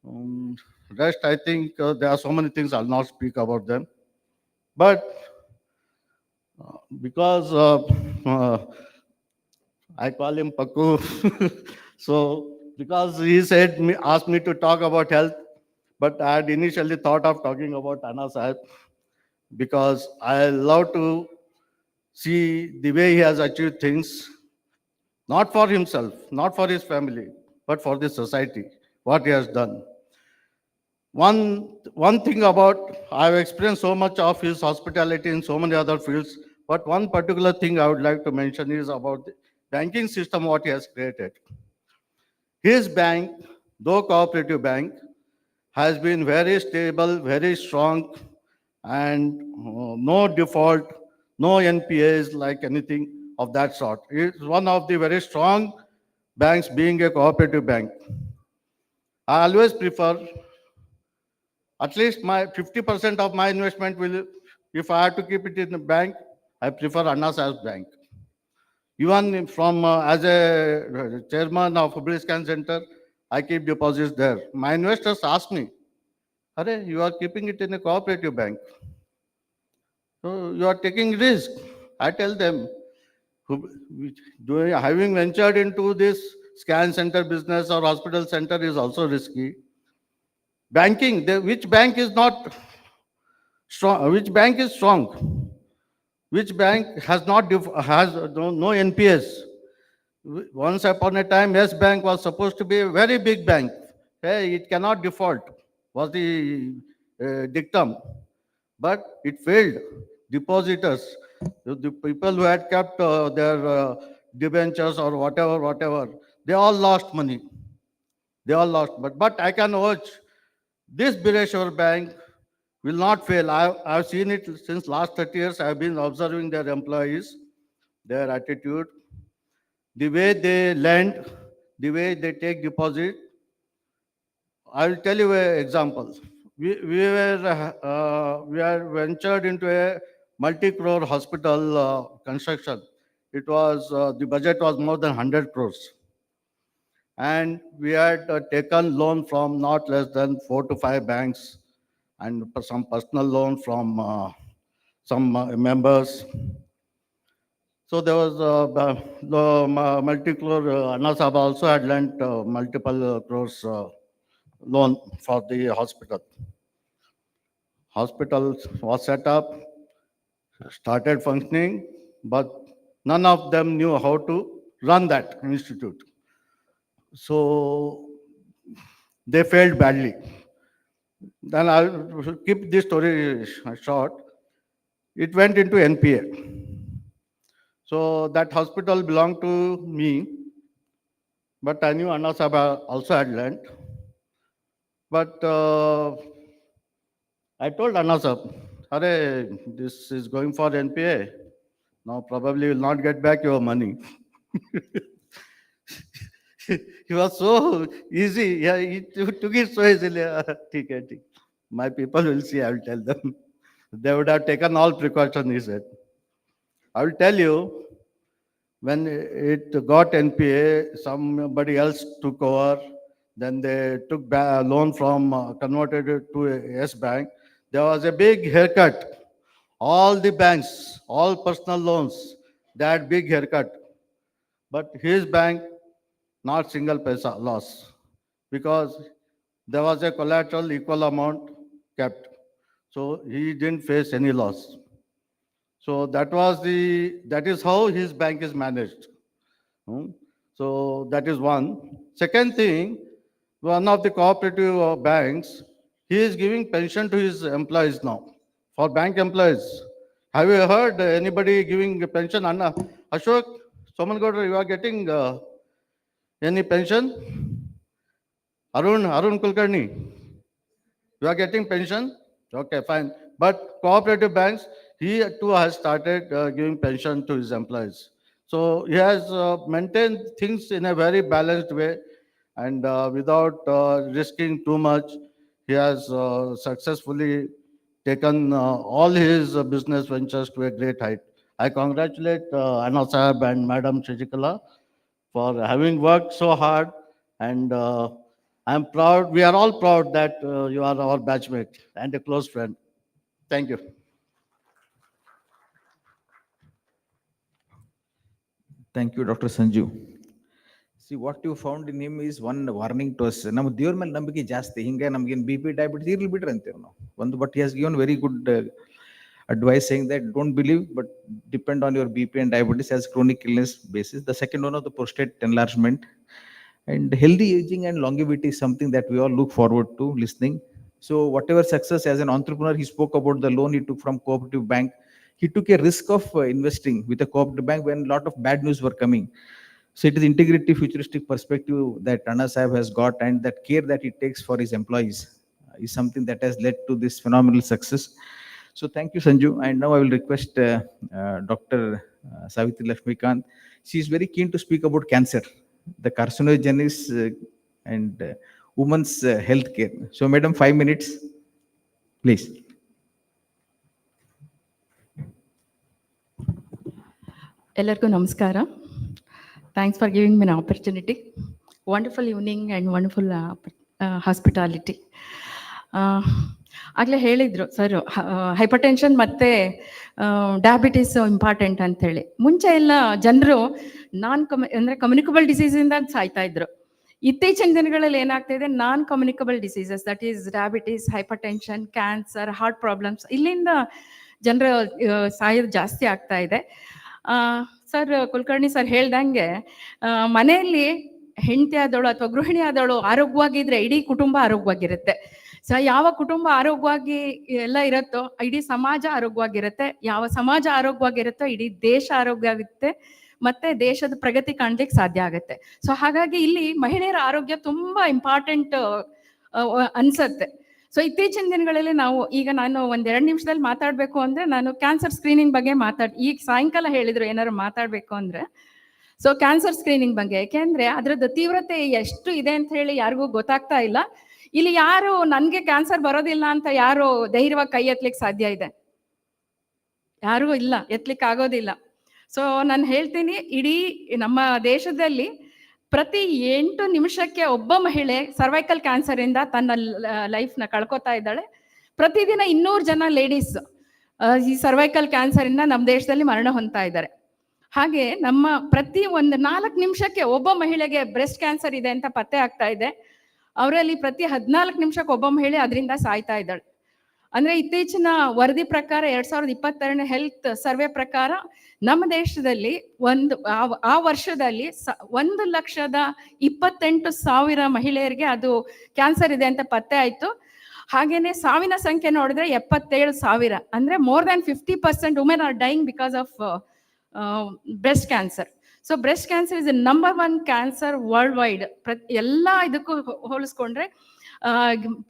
Um, Rest, I think there are so many things, I'll not speak about them. But because I call him Paku. So because he said me, asked me to talk about health, but I had initially thought of talking about Annasaheb because I love to see the way he has achieved things, not for himself, not for his family, but for the society, what he has done. One thing about, I've experienced so much of his hospitality in so many other fields, but one particular thing I would like to mention is about the banking system, what he has created. His bank, though cooperative bank, has been very stable, very strong, and no default, no NPAs like anything of that sort. It's one of the very strong banks being a cooperative bank. I always prefer, at least my 50% of my investment will, if I have to keep it in the bank, I prefer Anna Sahib's bank. Even from as a chairman of Hubli Scan Center, I keep deposits there. My investors ask me, "Are you are keeping it in a cooperative bank, so you are taking risk." I tell them, having ventured into this scan center business or hospital center is also risky. Banking, which bank is not strong? Which bank is strong? Which bank has not has no NPS? Once upon a time, Yes Bank was supposed to be a very big bank. Hey, it cannot default, was the dictum. But it failed. Depositors, the people who had kept their debentures or whatever, they all lost money. They all lost. But I can urge, this Bireshwar Bank will not fail. I've seen it since last 30 years. I've been observing their employees, their attitude, the way they lend, the way they take deposit. I will tell you an example. We are ventured into a multi-crore hospital construction. It was the budget was more than 100 crores, and we had taken loan from not less than 4 to 5 banks, and some personal loan from some members. So there was the multi-crore, Annasaheb also had lent multiple crores loan for the hospital. Hospital was set up, started functioning, but none of them knew how to run that institute. So they failed badly. Then I'll keep this story short. It went into NPA. So that hospital belonged to me, but I knew Annasaheb also had lent. But I told Annasaheb, "Arey, this is going for NPA. Now probably you will not get back your money." He was so easy. Yeah, he took it so easily. "ठीक है, ठीक. My people will see, I will tell them." They would have taken all precautions, he said. I will tell you, when it got NPA, somebody else took over. Then they took loan from, converted it to a Yes Bank. There was a big haircut. All the banks, all personal loans, they had big haircut. But his bank, not single paisa loss, because there was a collateral equal amount kept. So he didn't face any loss. So that is how his bank is managed. Hmm. So that is one. Second thing, one of the cooperative banks, he is giving pension to his employees now, for bank employees. Have you heard anybody giving a pension? Anna, Ashok, Somangoda, you are getting any pension? Arun Kulkarni, you are getting pension? Okay, fine. But cooperative banks, he too has started giving pension to his employees. So he has maintained things in a very balanced way, and without risking too much, he has successfully taken all his business ventures to a great height. I congratulate Annasaheb and Madam Shashikala for having worked so hard, and I'm proud. We are all proud that you are our batchmate and a close friend. Thank you. Thank you, Dr. Sanju. See, what you found in him is one warning to us. ನಮ್ಮ ದೇವ್ರ ಮೇಲೆ ನಂಬಿಕೆ ಜಾಸ್ತಿ, ಹಿಂಗೆ ನಮ್ಗೇನು BP diabetes ಇರ್ಲಿ ಬಿಡ್ರಿ ಅಂತೇವೆ ನಾವು ಒಂದು. But he has given very good advice saying that don't believe but depend on your BP and diabetes as chronic illness basis. The second one of the prostate enlargement, and healthy aging and longevity is something that we all look forward to listening. So whatever success as an entrepreneur, he spoke about the loan he took from cooperative bank. He took a risk of investing with a cooperative bank when a lot of bad news were coming. So it is integrity, futuristic perspective that Annasaheb has got, and that care that he takes for his employees is something that has led to this phenomenal success. So thank you, Sanju. And now I will request Dr. Savitri Lakshmikant. She is very keen to speak about cancer, the carcinogenesis and women's health care. So, Madam, 5 minutes, please. ಎಲ್ಲರಿಗೂ ನಮಸ್ಕಾರ. Thanks for giving me an opportunity. Wonderful evening and wonderful hospitality. ಆಗಲೇ ಹೇಳಿದರು sir, hyper tension ಮತ್ತು diabetes important ಅಂತೇಳಿ. ಮುಂಚೆ ಎಲ್ಲ ಜನರು ಅಂದರೆ ಕಮ್ಯುನಿಕಬಲ್ ಡಿಸೀಸಿಂದ ಸಾಯ್ತಾ ಇದ್ರು. ಇತ್ತೀಚಿನ ದಿನಗಳಲ್ಲಿ ಏನಾಗ್ತಾ ಇದೆ, non communicable diseases, that is diabetes, hypertension, cancer, heart problems, ಇಲ್ಲಿಂದ ಜನರು ಸಾಯೋದು ಜಾಸ್ತಿ ಆಗ್ತಾ ಇದೆ. ಸರ್ ಕುಲಕರ್ಣಿ ಸರ್ ಹೇಳ್ದಂಗೆ, ಮನೆಯಲ್ಲಿ ಹೆಂಡತಿ ಆದವಳು ಅಥವಾ ಗೃಹಿಣಿ ಆದವಳು ಆರೋಗ್ಯವಾಗಿದ್ರೆ ಇಡೀ ಕುಟುಂಬ ಆರೋಗ್ಯವಾಗಿರುತ್ತೆ. ಯಾವ ಕುಟುಂಬ ಆರೋಗ್ಯವಾಗಿ ಎಲ್ಲ ಇರುತ್ತೋ ಇಡೀ ಸಮಾಜ ಆರೋಗ್ಯವಾಗಿರುತ್ತೆ. ಯಾವ ಸಮಾಜ ಆರೋಗ್ಯವಾಗಿರುತ್ತೋ ಇಡೀ ದೇಶ ಆರೋಗ್ಯ ಆಗುತ್ತೆ, ಮತ್ತೆ ದೇಶದ ಪ್ರಗತಿ ಕಾಣ್ಲಿಕ್ಕೆ ಸಾಧ್ಯ ಆಗುತ್ತೆ. ಸೊ ಹಾಗಾಗಿ ಇಲ್ಲಿ ಮಹಿಳೆಯರ ಆರೋಗ್ಯ ತುಂಬಾ ಇಂಪಾರ್ಟೆಂಟ್ ಅನ್ಸತ್ತೆ. ಸೊ ಇತ್ತೀಚಿನ ದಿನಗಳಲ್ಲಿ ಈಗ ನಾನು 1-2 ನಿಮಿಷದಲ್ಲಿ ಮಾತಾಡಬೇಕು ಅಂದ್ರೆ ನಾನು ಕ್ಯಾನ್ಸರ್ ಸ್ಕ್ರೀನಿಂಗ್ ಬಗ್ಗೆ ಈಗ ಸಾಯಂಕಾಲ ಹೇಳಿದ್ರು ಏನಾದ್ರು ಮಾತಾಡಬೇಕು ಅಂದ್ರೆ. ಸೊ ಕ್ಯಾನ್ಸರ್ ಸ್ಕ್ರೀನಿಂಗ್ ಬಗ್ಗೆ, ಯಾಕೆಂದ್ರೆ ಅದ್ರದ್ದು ತೀವ್ರತೆ ಎಷ್ಟು ಇದೆ ಅಂತ ಹೇಳಿ ಯಾರಿಗೂ ಗೊತ್ತಾಗ್ತಾ ಇಲ್ಲ. ಇಲ್ಲಿ ಯಾರು ನನ್ಗೆ ಕ್ಯಾನ್ಸರ್ ಬರೋದಿಲ್ಲ ಅಂತ ಯಾರು ಧೈರ್ಯವಾಗಿ ಕೈ ಎತ್ತಲಿಕ್ಕೆ ಸಾಧ್ಯ ಇದೆ? ಯಾರಿಗೂ ಇಲ್ಲ, ಎತ್ತಲಿಕ್ಕೆ ಆಗೋದಿಲ್ಲ. ಸೊ ನಾನು ಹೇಳ್ತೀನಿ, ಇಡೀ ನಮ್ಮ ದೇಶದಲ್ಲಿ ಪ್ರತಿ 8 ನಿಮಿಷಕ್ಕೆ ಒಬ್ಬ ಮಹಿಳೆ ಸರ್ವೈಕಲ್ ಕ್ಯಾನ್ಸರ್ ಇಂದ ತನ್ನ ಲೈಫ್ನ ಕಳ್ಕೊತಾ ಇದ್ದಾಳೆ. ಪ್ರತಿದಿನ 200 ಜನ ಲೇಡೀಸ್ ಈ ಸರ್ವೈಕಲ್ ಕ್ಯಾನ್ಸರ್ ಇಂದ ನಮ್ಮ ದೇಶದಲ್ಲಿ ಮರಣ ಹೊಂದ್ತಾ ಇದ್ದಾರೆ. ಹಾಗೆ ನಮ್ಮ ಪ್ರತಿ 4 ನಿಮಿಷಕ್ಕೆ ಒಬ್ಬ ಮಹಿಳೆಗೆ ಬ್ರೆಸ್ಟ್ ಕ್ಯಾನ್ಸರ್ ಇದೆ ಅಂತ ಪತ್ತೆ ಆಗ್ತಾ ಇದೆ. ಅವರಲ್ಲಿ ಪ್ರತಿ 14 ನಿಮಿಷಕ್ಕೆ ಒಬ್ಬ ಮಹಿಳೆ ಅದರಿಂದ ಸಾಯ್ತಾ ಇದ್ದಾಳೆ. ಅಂದ್ರೆ ಇತ್ತೀಚಿನ ವರದಿ ಪ್ರಕಾರ 2022ನೇ ಹೆಲ್ತ್ ಸರ್ವೆ ಪ್ರಕಾರ ನಮ್ಮ ದೇಶದಲ್ಲಿ ಆ ವರ್ಷದಲ್ಲಿ 1,28,000 ಮಹಿಳೆಯರಿಗೆ ಅದು ಕ್ಯಾನ್ಸರ್ ಇದೆ ಅಂತ ಪತ್ತೆ ಆಯ್ತು. ಹಾಗೇನೆ ಸಾವಿನ ಸಂಖ್ಯೆ ನೋಡಿದ್ರೆ 77,000, ಅಂದ್ರೆ more than 50% women are dying because of breast cancer. So breast cancer is number 1 cancer worldwide. ಎಲ್ಲ ಇದಕ್ಕೂ ಹೋಲಿಸ್ಕೊಂಡ್ರೆ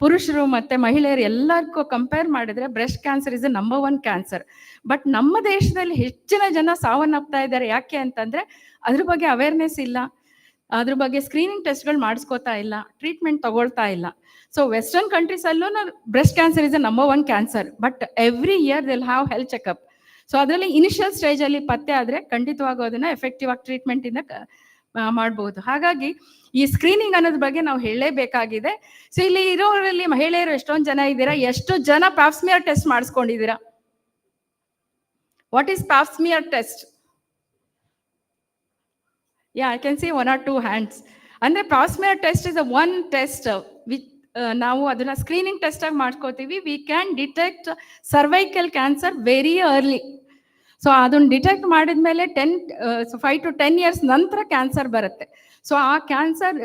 ಪುರುಷರು ಮತ್ತೆ ಮಹಿಳೆಯರು ಎಲ್ಲರಿಗೂ ಕಂಪೇರ್ ಮಾಡಿದ್ರೆ breast cancer is number 1 cancer. But ನಮ್ಮ ದೇಶದಲ್ಲಿ ಹೆಚ್ಚಿನ ಜನ ಸಾವನ್ನಪ್ತಾ ಇದ್ದಾರೆ. ಯಾಕೆ ಅಂತಂದ್ರೆ ಅದ್ರ ಬಗ್ಗೆ ಅವೇರ್ನೆಸ್ ಇಲ್ಲ, ಅದ್ರ ಬಗ್ಗೆ ಸ್ಕ್ರೀನಿಂಗ್ ಟೆಸ್ಟ್ಗಳು ಮಾಡಿಸ್ಕೋತಾ ಇಲ್ಲ, ಟ್ರೀಟ್ಮೆಂಟ್ ತಗೊಳ್ತಾ ಇಲ್ಲ. ಸೊ ವೆಸ್ಟರ್ನ್ ಕಂಟ್ರೀಸ್ ಅಲ್ಲೂ breast cancer is number 1 cancer. But every year they'll have health checkup. So ಅದರಲ್ಲಿ ಇನಿಷಿಯಲ್ ಸ್ಟೇಜ್ ಅಲ್ಲಿ ಪತ್ತೆ ಆದ್ರೆ ಖಂಡಿತವಾಗೂ ಅದನ್ನ ಎಫೆಕ್ಟಿವ್ ಆಗಿ ಟ್ರೀಟ್ಮೆಂಟ್ ಇಂದ ಮಾಡಬಹುದು. ಹಾಗಾಗಿ ಈ ಸ್ಕ್ರೀನಿಂಗ್ ಅನ್ನೋದ್ರ ಬಗ್ಗೆ ನಾವು ಹೇಳಲೇಬೇಕಾಗಿದೆ. ಸೊ ಇಲ್ಲಿ ಇರೋರಲ್ಲಿ ಮಹಿಳೆಯರು ಎಷ್ಟೊಂದು ಜನ ಇದ್ದೀರಾ, ಎಷ್ಟು ಜನ ಪ್ಯಾಪ್ಸ್ಮಿಯರ್ ಟೆಸ್ಟ್ ಮಾಡಿಸ್ಕೊಂಡಿದ್ದೀರಾ? What is pap smear test? Yeah, I can see 1 or 2 hands. ಅಂದ್ರೆ pap smear test is one test which ನಾವು ಅದನ್ನ ಸ್ಕ್ರೀನಿಂಗ್ ಟೆಸ್ಟ್ ಆಗಿ ಮಾಡ್ಕೋತೀವಿ. We can detect cervical cancer very early. So ಅದನ್ನ ಡಿಟೆಕ್ಟ್ ಮಾಡಿದ್ಮೇಲೆ 5 to 10 years ನಂತರ cancer ಬರುತ್ತೆ. ಸೊ ಆ ಕ್ಯಾನ್ಸರ್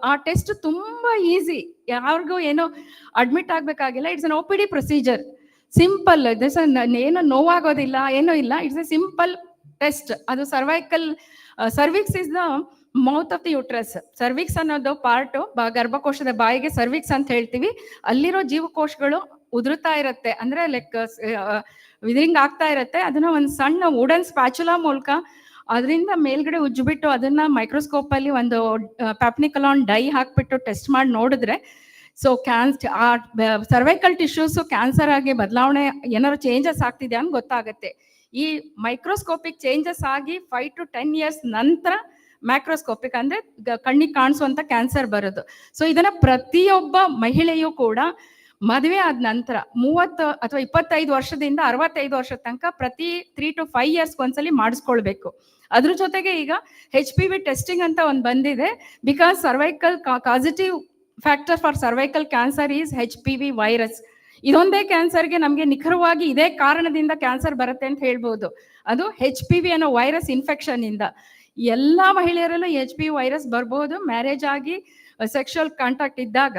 ಆ ಟೆಸ್ಟ್ ತುಂಬಾ ಈಸಿ, ಯಾರಿಗೂ ಏನೋ ಅಡ್ಮಿಟ್ ಆಗ್ಬೇಕಾಗಿಲ್ಲ. It's an OPD procedure, simple. ಏನು ನೋವಾಗೋದಿಲ್ಲ, ಏನೂ ಇಲ್ಲ. It's a simple test. ಅದು cervix is the mouth of the uterus. Cervix ಅನ್ನೋದು ಪಾರ್ಟು, ಗರ್ಭಕೋಶದ ಬಾಯಿಗೆ ಸರ್ವಿಕ್ಸ್ ಅಂತ ಹೇಳ್ತೀವಿ. ಅಲ್ಲಿರೋ ಜೀವಕೋಶಗಳು ಉದುರುತ್ತಾ ಇರುತ್ತೆ, ಅಂದ್ರೆ ಲೈಕ್ ವಿದರಿಂಗ್ ಆಗ್ತಾ ಇರುತ್ತೆ. ಅದನ್ನ ಒಂದು ಸಣ್ಣ ವುಡನ್ ಸ್ಪ್ಯಾಚುಲಾ ಮೂಲಕ ಅದರಿಂದ ಮೇಲ್ಗಡೆ ಉಜ್ಜಿಬಿಟ್ಟು ಅದನ್ನ ಮೈಕ್ರೋಸ್ಕೋಪ್ ಅಲ್ಲಿ ಒಂದು ಪ್ಯಾಪ್ನಿಕಲಾನ್ ಡೈ ಹಾಕ್ಬಿಟ್ಟು ಟೆಸ್ಟ್ ಮಾಡಿ ನೋಡಿದ್ರೆ ಸೊ ಆ ಸರ್ವೈಕಲ್ ಟಿಶ್ಯೂಸ್ ಕ್ಯಾನ್ಸರ್ ಆಗಿ ಬದಲಾವಣೆ ಏನಾದ್ರು ಚೇಂಜಸ್ ಆಗ್ತಿದೆ ಅಂತ ಗೊತ್ತಾಗುತ್ತೆ. ಈ ಮೈಕ್ರೋಸ್ಕೋಪಿಕ್ ಚೇಂಜಸ್ ಆಗಿ 5 to 10 years ನಂತರ ಮ್ಯಾಕ್ರೋಸ್ಕೋಪಿಕ್ ಅಂದ್ರೆ ಕಣ್ಣಿಗೆ ಕಾಣಿಸುವಂತ ಕ್ಯಾನ್ಸರ್ ಬರೋದು. ಸೊ ಇದನ್ನ ಪ್ರತಿಯೊಬ್ಬ ಮಹಿಳೆಯೂ ಕೂಡ ಮದುವೆ ಆದ ನಂತರ 30 ಅಥವಾ 25 ವರ್ಷದಿಂದ 65 ವರ್ಷದ ತನಕ ಪ್ರತಿ 3 to 5 years ಒಂದ್ಸಲಿ ಮಾಡಿಸ್ಕೊಳ್ಬೇಕು. ಅದ್ರ ಜೊತೆಗೆ ಈಗ HPV ಟೆಸ್ಟಿಂಗ್ ಅಂತ ಒಂದು ಬಂದಿದೆ. Because cervical causative factor for cervical cancer is HPV virus. ಇದೊಂದೇ ಕ್ಯಾನ್ಸರ್ಗೆ ನಮಗೆ ನಿಖರವಾಗಿ ಇದೇ ಕಾರಣದಿಂದ ಕ್ಯಾನ್ಸರ್ ಬರುತ್ತೆ ಅಂತ ಹೇಳ್ಬೋದು. ಅದು HPV ಅನ್ನೋ ವೈರಸ್ ಇನ್ಫೆಕ್ಷನ್ ಇಂದ. ಎಲ್ಲಾ ಮಹಿಳೆಯರಲ್ಲೂ HPV ವೈರಸ್ ಬರ್ಬೋದು ಮ್ಯಾರೇಜ್ ಆಗಿ ಸೆಕ್ಷುವಲ್ ಕಾಂಟ್ಯಾಕ್ಟ್ ಇದ್ದಾಗ.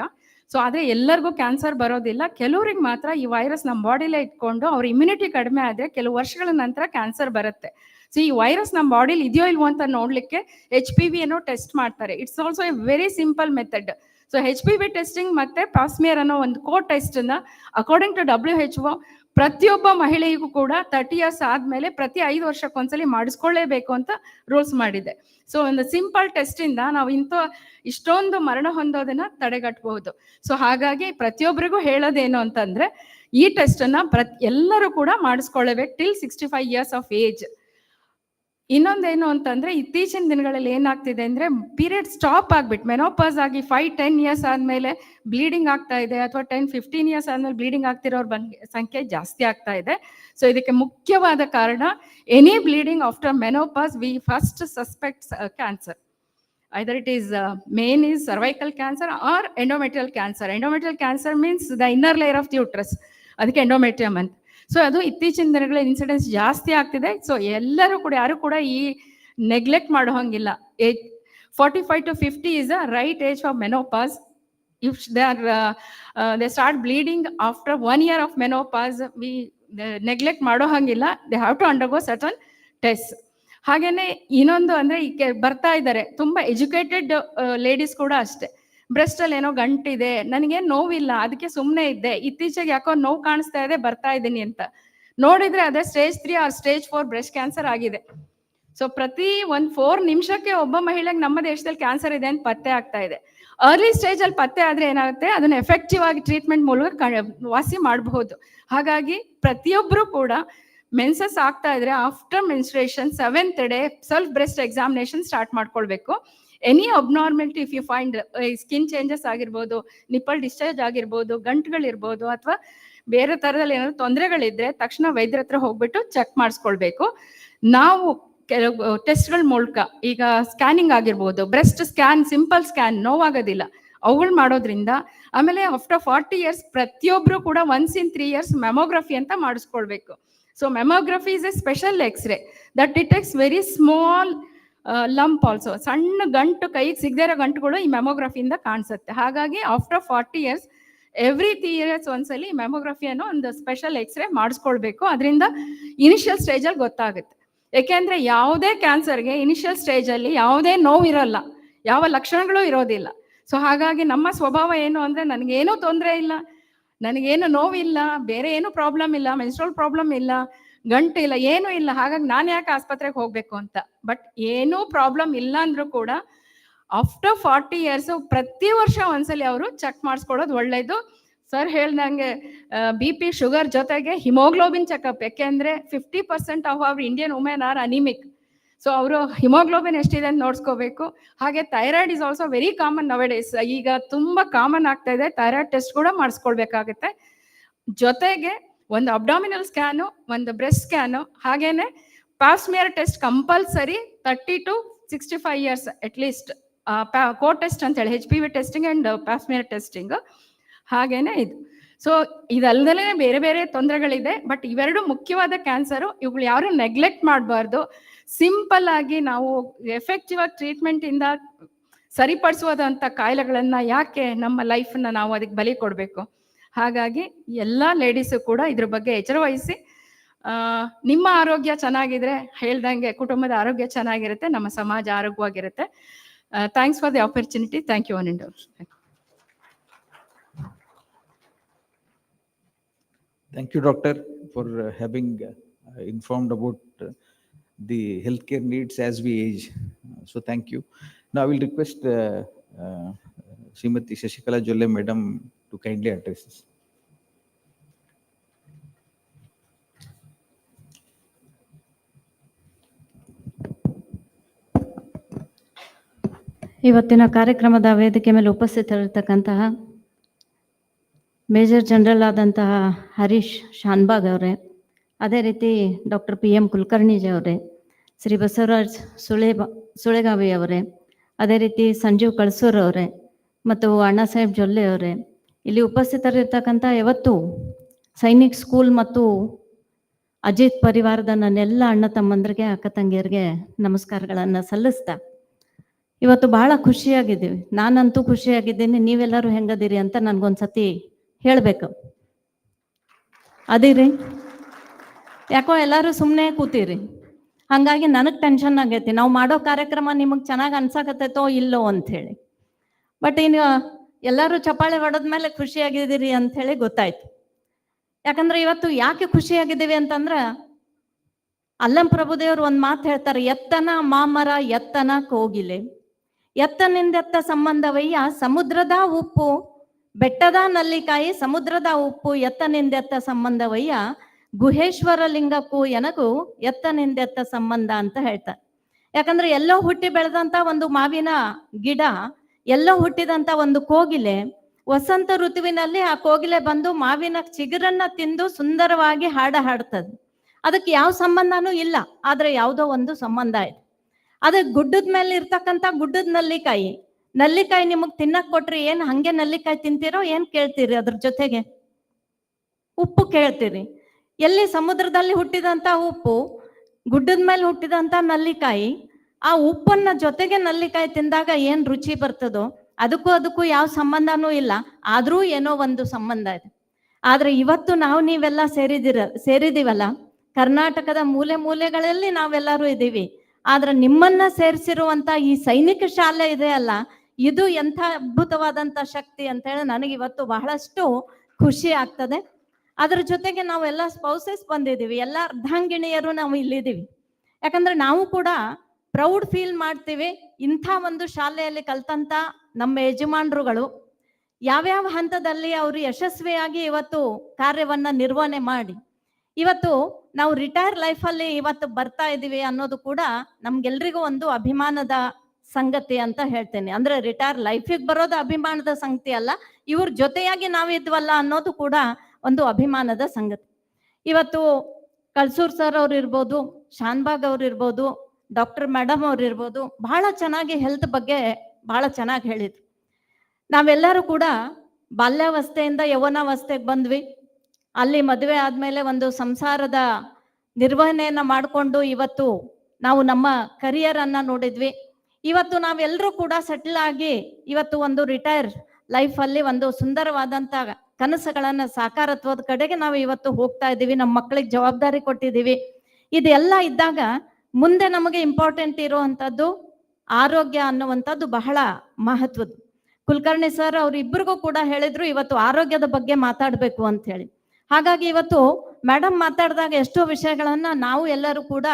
ಸೊ ಆದ್ರೆ ಎಲ್ಲರಿಗೂ ಕ್ಯಾನ್ಸರ್ ಬರೋದಿಲ್ಲ. ಕೆಲವ್ರಿಗೆ ಮಾತ್ರ ಈ ವೈರಸ್ ನಮ್ಮ ಬಾಡಿಲೇ ಇಟ್ಕೊಂಡು ಅವ್ರ ಇಮ್ಯುನಿಟಿ ಕಡಿಮೆ ಆದ್ರೆ ಕೆಲವು ವರ್ಷಗಳ ನಂತರ ಕ್ಯಾನ್ಸರ್ ಬರುತ್ತೆ. ಸೊ ಈ ವೈರಸ್ ನಮ್ಮ ಬಾಡಿಲಿ ಇದೆಯೋ ಇಲ್ವೋ ಅಂತ ನೋಡ್ಲಿಕ್ಕೆ HPV ಅನ್ನೋ ಟೆಸ್ಟ್ ಮಾಡ್ತಾರೆ. It's also A very simple method. So HPV testing ಮತ್ತೆ ಪಾಸ್ಮಿಯರ್ ಅನ್ನೋ ಒಂದು ಟೆಸ್ಟ್ ಅನ್ನ ಅಕಾರ್ಡಿಂಗ್ ಟು WHO ಪ್ರತಿಯೊಬ್ಬ ಮಹಿಳೆಗೂ ಕೂಡ 30 years ಆದ್ಮೇಲೆ ಪ್ರತಿ 5 ವರ್ಷಕ್ಕೊಂದ್ಸಲಿ ಮಾಡಿಸ್ಕೊಳ್ಳೇಬೇಕು ಅಂತ ರೂಲ್ಸ್ ಮಾಡಿದೆ. ಸೊ ಒಂದು ಸಿಂಪಲ್ ಟೆಸ್ಟ್ ಇಂದ ನಾವು ಇಷ್ಟೊಂದು ಮರಣ ಹೊಂದೋದನ್ನ ತಡೆಗಟ್ಟಬಹುದು. ಸೊ ಹಾಗಾಗಿ ಪ್ರತಿಯೊಬ್ಬರಿಗೂ ಹೇಳೋದೇನು ಅಂತಂದ್ರೆ ಈ ಟೆಸ್ಟ್ ಅನ್ನ ಎಲ್ಲರೂ ಕೂಡ ಮಾಡಿಸ್ಕೊಳ್ಳೇಬೇಕು ಟಿಲ್ 65 years of age. ಇನ್ನೊಂದೇನು ಅಂತಂದ್ರೆ ಇತ್ತೀಚಿನ ದಿನಗಳಲ್ಲಿ ಏನಾಗ್ತಿದೆ ಅಂದ್ರೆ ಪೀರಿಯಡ್ ಸ್ಟಾಪ್ ಆಗ್ಬಿಟ್ಟು ಮೆನೋಪಾಸ್ ಆಗಿ 5-10 years ಆದ್ಮೇಲೆ ಬ್ಲೀಡಿಂಗ್ ಆಗ್ತಾ ಇದೆ, ಅಥವಾ 10-15 years ಆದ್ಮೇಲೆ ಬ್ಲೀಡಿಂಗ್ ಆಗ್ತಿರೋರ್ ಸಂಖ್ಯೆ ಜಾಸ್ತಿ ಆಗ್ತಾ ಇದೆ. ಸೊ ಇದಕ್ಕೆ ಮುಖ್ಯವಾದ ಕಾರಣ any bleeding after menopause we first suspect cancer. either it is main is cervical cancer or endometrial cancer. Endometrial cancer means the inner layer of the uterus, ಅದಕ್ಕೆ ಎಂಡೋಮೆಟ್ರಿಯಮ್ ಅಂತ. ಸೊ ಅದು ಇತ್ತೀಚಿನ ದಿನಗಳ ಇನ್ಸಿಡೆನ್ಸ್ ಜಾಸ್ತಿ ಆಗ್ತಿದೆ. ಸೊ ಎಲ್ಲರೂ ಕೂಡ ಯಾರು ಕೂಡ ಈ ನೆಗ್ಲೆಕ್ಟ್ ಮಾಡೋ ಹಂಗಿಲ್ಲ. 45 to 50 is a right age for menopause. If they start bleeding after 1 year of menopause, we neglect ಮಾಡೋ ಹಂಗಿಲ್ಲ. They have to undergo certain tests. ಹಾಗೇನೆ ಇನ್ನೊಂದು ಅಂದ್ರೆ ಈಗ ಬರ್ತಾ ಇದ್ದಾರೆ ತುಂಬಾ ಎಜುಕೇಟೆಡ್ ಲೇಡೀಸ್ ಕೂಡ ಅಷ್ಟೇ. ಬ್ರೆಸ್ಟ್ ಅಲ್ಲಿ ಏನೋ ಗಂಟಿದೆ, ನನಗೇನು ನೋವಿಲ್ಲ, ಅದಕ್ಕೆ ಸುಮ್ಮನೆ ಇದ್ದೆ, ಇತ್ತೀಚೆಗೆ ಯಾಕೋ ನೋವು ಕಾಣಿಸ್ತಾ ಇದೆ, ಬರ್ತಾ ಇದ್ದೀನಿ ಅಂತ ನೋಡಿದ್ರೆ ಅದೇ stage 3 or stage 4 breast cancer ಆಗಿದೆ. ಸೊ ಪ್ರತಿ 4 ನಿಮಿಷಕ್ಕೆ ಒಬ್ಬ ಮಹಿಳೆಗೆ ನಮ್ಮ ದೇಶದಲ್ಲಿ ಕ್ಯಾನ್ಸರ್ ಇದೆ ಅಂತ ಪತ್ತೆ ಆಗ್ತಾ ಇದೆ. ಅರ್ಲಿ ಸ್ಟೇಜ್ ಅಲ್ಲಿ ಪತ್ತೆ ಆದ್ರೆ ಏನಾಗುತ್ತೆ, ಅದನ್ನ ಎಫೆಕ್ಟಿವ್ ಆಗಿ ಟ್ರೀಟ್ಮೆಂಟ್ ಮೂಲಕ ವಾಸಿ ಮಾಡಬಹುದು. ಹಾಗಾಗಿ ಪ್ರತಿಯೊಬ್ಬರು ಕೂಡ ಮೆನ್ಸಸ್ ಆಗ್ತಾ ಇದ್ರೆ after menstruation 7th day self breast examination start ಮಾಡ್ಕೊಳ್ಬೇಕು. Any abnormality if you find, skin changes ಆಗಿರ್ಬೋದು, ನಿಪ್ಪಲ್ ಡಿಸ್ಚಾರ್ಜ್ ಆಗಿರ್ಬೋದು, ಗಂಟುಗಳಿರ್ಬೋದು, ಅಥವಾ ಬೇರೆ ತರದಲ್ಲಿ ಏನಾದ್ರು ತೊಂದರೆಗಳಿದ್ರೆ ತಕ್ಷಣ ವೈದ್ಯರ ಹತ್ರ ಹೋಗ್ಬಿಟ್ಟು ಚೆಕ್ ಮಾಡಿಸ್ಕೊಳ್ಬೇಕು. ನಾವು ಕೆಲವು ಟೆಸ್ಟ್ಗಳ ಮೂಲಕ ಈಗ ಸ್ಕ್ಯಾನಿಂಗ್ ಆಗಿರ್ಬೋದು, ಬ್ರೆಸ್ಟ್ ಸ್ಕ್ಯಾನ್, ಸಿಂಪಲ್ ಸ್ಕ್ಯಾನ್, ನೋವಾಗೋದಿಲ್ಲ, ಅವುಗಳು ಮಾಡೋದ್ರಿಂದ. ಆಮೇಲೆ ಆಫ್ಟರ್ 40 years ಪ್ರತಿಯೊಬ್ರು ಕೂಡ once in 3 years ಮೆಮೊಗ್ರಫಿ ಅಂತ ಮಾಡಿಸ್ಕೊಳ್ಬೇಕು. So mammography is a special x-ray that detects very small lump also. ಸಣ್ಣ ಗಂಟು, ಕೈಗೆ ಸಿಗದೇ ಇರೋ ಗಂಟುಗಳು ಈ ಮೆಮೊಗ್ರಫಿಯಿಂದ ಕಾಣಿಸುತ್ತೆ. ಹಾಗಾಗಿ ಆಫ್ಟರ್ 40 years ಎವ್ರಿ 3 years ಒಂದ್ಸಲಿ ಮೆಮೊಗ್ರಫಿ ಅನ್ನೋ ಒಂದು ಸ್ಪೆಷಲ್ ಎಕ್ಸ್ರೇ ಮಾಡಿಸ್ಕೊಳ್ಬೇಕು. ಅದರಿಂದ ಇನಿಷಿಯಲ್ ಸ್ಟೇಜಲ್ಲಿ ಗೊತ್ತಾಗುತ್ತೆ. ಯಾಕೆಂದ್ರೆ ಯಾವುದೇ ಕ್ಯಾನ್ಸರ್ಗೆ ಇನಿಷಿಯಲ್ ಸ್ಟೇಜಲ್ಲಿ ಯಾವುದೇ ನೋವು ಇರೋಲ್ಲ, ಯಾವ ಲಕ್ಷಣಗಳು ಇರೋದಿಲ್ಲ. ಸೊ ಹಾಗಾಗಿ ನಮ್ಮ ಸ್ವಭಾವ ಏನು ಅಂದ್ರೆ ನನಗೇನೂ ತೊಂದರೆ ಇಲ್ಲ, ನನಗೇನು ನೋವಿಲ್ಲ, ಬೇರೆ ಏನು ಪ್ರಾಬ್ಲಮ್ ಇಲ್ಲ, ಮೆನ್ಸ್ಟ್ರಲ್ ಪ್ರಾಬ್ಲಮ್ ಇಲ್ಲ, ಗಂಟು ಇಲ್ಲ, ಏನೂ ಇಲ್ಲ, ಹಾಗಾಗಿ ನಾನು ಯಾಕೆ ಆಸ್ಪತ್ರೆಗೆ ಹೋಗ್ಬೇಕು ಅಂತ. ಬಟ್ ಏನೂ ಪ್ರಾಬ್ಲಮ್ ಇಲ್ಲ ಅಂದ್ರೂ ಕೂಡ ಆಫ್ಟರ್ 40 years ಪ್ರತಿ ವರ್ಷ ಒಂದ್ಸಲಿ ಅವರು ಚೆಕ್ ಮಾಡಿಸ್ಕೊಳ್ಳೋದು ಒಳ್ಳೇದು. ಸರ್ ಹೇಳ್ದಂಗೆ BP, ಶುಗರ್ ಜೊತೆಗೆ ಹಿಮೋಗ್ಲೋಬಿನ್ ಚೆಕಪ್. ಯಾಕೆಂದ್ರೆ 50% of our Indian women are anaemic. So ಅವರು ಹಿಮೋಗ್ಲೋಬಿನ್ ಎಷ್ಟಿದೆ ಅಂತ ನೋಡ್ಸ್ಕೋಬೇಕು. ಹಾಗೆ thyroid is also very common nowadays. ಈಗ ತುಂಬಾ ಕಾಮನ್ ಆಗ್ತಾ ಇದೆ, ಥೈರಾಯ್ಡ್ ಟೆಸ್ಟ್ ಕೂಡ ಮಾಡಿಸ್ಕೊಳ್ಬೇಕಾಗುತ್ತೆ. ಜೊತೆಗೆ ಒಂದು ಅಬ್ಡಾಮಿನಲ್ ಸ್ಕ್ಯಾನು, ಒಂದು ಬ್ರೆಸ್ಟ್ ಸ್ಕ್ಯಾನು, ಹಾಗೇನೆ pap smear test compulsory 30 to 65 years at least. Test ಅಂತ ಹೇಳಿ HPV testing and pap smear testing. ಹಾಗೇನೆ ಇದು. ಸೊ ಇದಲ್ದಲೇ ಬೇರೆ ಬೇರೆ ತೊಂದರೆಗಳಿದೆ, ಬಟ್ ಇವೆರಡು ಮುಖ್ಯವಾದ ಕ್ಯಾನ್ಸರು. ಇವುಗಳು ಯಾರು ನೆಗ್ಲೆಕ್ಟ್ ಮಾಡಬಾರ್ದು. ಸಿಂಪಲ್ ಆಗಿ ನಾವು ಎಫೆಕ್ಟಿವ್ ಆಗಿ ಟ್ರೀಟ್ಮೆಂಟ್ ಇಂದ ಸರಿಪಡಿಸುವಂತ ಕಾಯಿಲೆಗಳನ್ನ ಯಾಕೆ ನಮ್ಮ ಲೈಫನ್ನ ನಾವು ಅದಕ್ಕೆ ಬಲಿ ಕೊಡಬೇಕು. ಹಾಗಾಗಿ ಎಲ್ಲ ಲೇಡೀಸು ಕೂಡ ಇದ್ರ ಬಗ್ಗೆ ಎಚ್ಚರ ವಹಿಸಿ, ನಿಮ್ಮ ಆರೋಗ್ಯ ಚೆನ್ನಾಗಿದ್ರೆ ಹೇಳ್ದಂಗೆ ಕುಟುಂಬದ ಆರೋಗ್ಯ ಚೆನ್ನಾಗಿರುತ್ತೆ, ನಮ್ಮ ಸಮಾಜ ಆರೋಗ್ಯವಾಗಿರುತ್ತೆ. Thanks for the opportunity. Thank you one and all. Thank you, doctor, for having informed about the healthcare needs as we age. So thank you. Now I will request Srimati Shashikala Jolle Madam to kindly address us. ಇವತ್ತಿನ ಕಾರ್ಯಕ್ರಮದ ವೇದಿಕೆ ಮೇಲೆ ಉಪಸ್ಥಿತರಿರ್ತಕ್ಕಂತಹ major general ಆದಂತಹ ಹರೀಶ್ ಶಾನ್ಬಾಗ್ ಅವರೇ, ಅದೇ ರೀತಿ doctor PM ಕುಲಕರ್ಣಿಜಿ ಅವರೇ, ಶ್ರೀ ಬಸವರಾಜ್ ಸುಳೆಗಾವಿ ಅವರೇ, ಅದೇ ರೀತಿ ಸಂಜೀವ್ ಕಳಸೂರ್ ಅವರೇ ಮತ್ತು ಅಣ್ಣಾಸಾಹೇಬ್ ಜೊಲ್ಲೆ ಅವರೇ, ಇಲ್ಲಿ ಉಪಸ್ಥಿತರಿರ್ತಕ್ಕಂಥ ಯಾವತ್ತು ಸೈನಿಕ್ ಸ್ಕೂಲ್ ಮತ್ತು ಅಜಿತ್ ಪರಿವಾರದ ನನ್ನೆಲ್ಲ ಅಣ್ಣ ತಮ್ಮಂದರಿಗೆ ಅಕ್ಕ ತಂಗಿಯರಿಗೆ ನಮಸ್ಕಾರಗಳನ್ನು ಸಲ್ಲಿಸ್ತಾ, ಇವತ್ತು ಬಹಳ ಖುಷಿಯಾಗಿದ್ದೀವಿ. ನಾನಂತೂ ಖುಷಿಯಾಗಿದ್ದೀನಿ, ನೀವೆಲ್ಲರೂ ಹೆಂಗದಿರಿ ಅಂತ ನನಗೊಂದ್ಸತಿ ಹೇಳಬೇಕು. ಅದಿರಿ, ಯಾಕೋ ಎಲ್ಲರೂ ಸುಮ್ಮನೆ ಕೂತೀರಿ, ಹಾಗಾಗಿ ನನಗೆ ಟೆನ್ಷನ್ ಆಗೈತಿ. ನಾವು ಮಾಡೋ ಕಾರ್ಯಕ್ರಮ ನಿಮಗೆ ಚೆನ್ನಾಗಿ ಅನ್ಸಕತ್ತೈತೋ ಇಲ್ಲೋ ಅಂಥೇಳಿ. ಬಟ್ ಇನ್ನು ಎಲ್ಲರೂ ಚಪ್ಪಾಳೆ ಹೊಡೆದ್ಮೇಲೆ ಖುಷಿಯಾಗಿದ್ದೀರಿ ಅಂಥೇಳಿ ಗೊತ್ತಾಯ್ತು. ಯಾಕಂದ್ರೆ ಇವತ್ತು ಯಾಕೆ ಖುಷಿಯಾಗಿದ್ದೀವಿ ಅಂತಂದ್ರೆ, ಅಲ್ಲಂ ಪ್ರಭುದೇವರು ಒಂದು ಮಾತು ಹೇಳ್ತಾರೆ, ಎತ್ತನ ಮಾಮರ ಎತ್ತನ ಕೋಗಿಲೆ, ಎತ್ತನಿಂದೆತ್ತ ಸಂಬಂಧವಯ್ಯ ಸಮುದ್ರದ ಉಪ್ಪು, ಬೆಟ್ಟದ ನಲ್ಲಿಕಾಯಿ ಸಮುದ್ರದ ಉಪ್ಪು, ಎತ್ತನಿಂದೆತ್ತ ಸಂಬಂಧವಯ್ಯ ಗುಹೇಶ್ವರ ಲಿಂಗಕ್ಕೂ ಎನಗೂ ಎತ್ತನಿಂದೆತ್ತ ಸಂಬಂಧ ಅಂತ ಹೇಳ್ತಾರೆ. ಯಾಕಂದ್ರೆ ಎಲ್ಲೋ ಹುಟ್ಟಿ ಬೆಳೆದಂತ ಒಂದು ಮಾವಿನ ಗಿಡ, ಎಲ್ಲೋ ಹುಟ್ಟಿದಂತ ಒಂದು ಕೋಗಿಲೆ, ವಸಂತ ಋತುವಿನಲ್ಲಿ ಆ ಕೋಗಿಲೆ ಬಂದು ಮಾವಿನ ಚಿಗುರನ್ನ ತಿಂದು ಸುಂದರವಾಗಿ ಹಾಡ ಹಾಡ್ತದೆ. ಅದಕ್ಕೆ ಯಾವ ಸಂಬಂಧನೂ ಇಲ್ಲ, ಆದ್ರೆ ಯಾವುದೋ ಒಂದು ಸಂಬಂಧ ಇದೆ. ಅದೇ ಗುಡ್ಡದ ಮೇಲೆ ಇರ್ತಕ್ಕಂಥ ಗುಡ್ಡದ ನಲ್ಲಿಕಾಯಿ, ನಲ್ಲಿಕಾಯಿ ನಿಮಗ್ ತಿನ್ನಕ್ ಕೊಟ್ರಿ ಏನ್ ಹಂಗೆ ನಲ್ಲಿಕಾಯಿ ತಿಂತೀರೋ ಏನ್ ಕೇಳ್ತೀರಿ? ಅದ್ರ ಜೊತೆಗೆ ಉಪ್ಪು ಕೇಳ್ತೀರಿ. ಎಲ್ಲಿ ಸಮುದ್ರದಲ್ಲಿ ಹುಟ್ಟಿದಂತ ಉಪ್ಪು, ಗುಡ್ಡದ ಮೇಲೆ ಹುಟ್ಟಿದಂತ ನಲ್ಲಿಕಾಯಿ, ಆ ಉಪ್ಪನ್ನ ಜೊತೆಗೆ ನಲ್ಲಿಕಾಯಿ ತಿಂದಾಗ ಏನ್ ರುಚಿ ಬರ್ತದೋ ಅದಕ್ಕೂ ಯಾವ ಸಂಬಂಧನೂ ಇಲ್ಲ, ಆದ್ರೂ ಏನೋ ಒಂದು ಸಂಬಂಧ ಇದೆ. ಆದ್ರೆ ಇವತ್ತು ನಾವು ನೀವೆಲ್ಲ ಸೇರಿದೀವಲ್ಲ, ಕರ್ನಾಟಕದ ಮೂಲೆ ಮೂಲೆಗಳಲ್ಲಿ ನಾವೆಲ್ಲರೂ ಇದ್ದೀವಿ. ಆದ್ರೆ ನಿಮ್ಮನ್ನ ಸೇರಿಸಿರುವಂತ ಈ ಸೈನಿಕ ಶಾಲೆ ಇದೆ ಅಲ್ಲ, ಇದು ಎಂಥ ಅದ್ಭುತವಾದಂತ ಶಕ್ತಿ ಅಂತ ಹೇಳಿ ನನಗೆ ಇವತ್ತು ಬಹಳಷ್ಟು ಖುಷಿ ಆಗ್ತದೆ. ಅದ್ರ ಜೊತೆಗೆ ನಾವೆಲ್ಲ ಸ್ಪೌಸಸ್ ಬಂದಿದ್ದೀವಿ, ಎಲ್ಲ ಅರ್ಧಾಂಗಿಣಿಯರು ನಾವು ಇಲ್ಲಿದ್ದೀವಿ. ಯಾಕಂದ್ರೆ ನಾವು ಕೂಡ ಪ್ರೌಡ್ ಫೀಲ್ ಮಾಡ್ತೀವಿ, ಇಂಥ ಒಂದು ಶಾಲೆಯಲ್ಲಿ ಕಲ್ತಂತ ನಮ್ಮ ಯಜಮಾನರುಗಳು ಯಾವ್ಯಾವ ಹಂತದಲ್ಲಿ ಅವರು ಯಶಸ್ವಿಯಾಗಿ ಇವತ್ತು ಕಾರ್ಯವನ್ನ ನಿರ್ವಹಣೆ ಮಾಡಿ ಇವತ್ತು ನಾವು ರಿಟೈರ್ ಲೈಫಲ್ಲಿ ಇವತ್ತು ಬರ್ತಾ ಇದ್ದೀವಿ ಅನ್ನೋದು ಕೂಡ ನಮ್ಗೆಲ್ರಿಗೂ ಒಂದು ಅಭಿಮಾನದ ಸಂಗತಿ ಅಂತ ಹೇಳ್ತೇನೆ. ಅಂದ್ರೆ ರಿಟೈರ್ ಲೈಫಿಗೆ ಬರೋದು ಅಭಿಮಾನದ ಸಂಗತಿ ಅಲ್ಲ, ಇವ್ರ ಜೊತೆಯಾಗಿ ನಾವಿದ್ವಲ್ಲ ಅನ್ನೋದು ಕೂಡ ಒಂದು ಅಭಿಮಾನದ ಸಂಗತಿ. ಇವತ್ತು ಕಳ್ಸೂರ್ ಸರ್ ಅವ್ರು ಇರ್ಬೋದು, ಶಾನ್ಬಾಗ್ ಅವ್ರು ಇರ್ಬೋದು, ಡಾಕ್ಟರ್ ಮೇಡಮ್ ಅವ್ರು ಇರ್ಬೋದು, ಬಹಳ ಚೆನ್ನಾಗಿ ಹೆಲ್ತ್ ಬಗ್ಗೆ ಬಹಳ ಚೆನ್ನಾಗಿ ಹೇಳಿದ್ರು. ನಾವೆಲ್ಲರೂ ಕೂಡ ಬಾಲ್ಯಾವಸ್ಥೆಯಿಂದ ಯೌವನಾವಸ್ಥೆಗೆ ಬಂದ್ವಿ. ಅಲ್ಲಿ ಮದುವೆ ಆದ್ಮೇಲೆ ಒಂದು ಸಂಸಾರದ ನಿರ್ವಹಣೆಯನ್ನ ಮಾಡಿಕೊಂಡು ಇವತ್ತು ನಾವು ನಮ್ಮ ಕರಿಯರ್ ಅನ್ನ ನೋಡಿದ್ವಿ. ಇವತ್ತು ನಾವೆಲ್ಲರೂ ಕೂಡ ಸೆಟಲ್ ಆಗಿ ಇವತ್ತು ಒಂದು ರಿಟೈರ್ ಲೈಫ್ ಅಲ್ಲಿ ಒಂದು ಸುಂದರವಾದಂತ ಕನಸುಗಳನ್ನ ಸಾಕಾರತ್ವದ ಕಡೆಗೆ ನಾವು ಇವತ್ತು ಹೋಗ್ತಾ ಇದ್ದೀವಿ. ನಮ್ಮ ಮಕ್ಕಳಿಗೆ ಜವಾಬ್ದಾರಿ ಕೊಟ್ಟಿದ್ದೀವಿ. ಇದೆಲ್ಲ ಇದ್ದಾಗ ಮುಂದೆ ನಮಗೆ ಇಂಪಾರ್ಟೆಂಟ್ ಇರುವಂತದ್ದು ಆರೋಗ್ಯ ಅನ್ನುವಂಥದ್ದು ಬಹಳ ಮಹತ್ವದ್ದು. ಕುಲಕರ್ಣಿ ಸರ್ ಅವ್ರಿಬ್ರಿಗೂ ಕೂಡ ಹೇಳಿದ್ರು ಇವತ್ತು ಆರೋಗ್ಯದ ಬಗ್ಗೆ ಮಾತಾಡ್ಬೇಕು ಅಂತ ಹೇಳಿ. ಹಾಗಾಗಿ ಇವತ್ತು ಮೇಡಮ್ ಮಾತಾಡಿದಾಗ ಎಷ್ಟೋ ವಿಷಯಗಳನ್ನ ನಾವು ಎಲ್ಲರೂ ಕೂಡ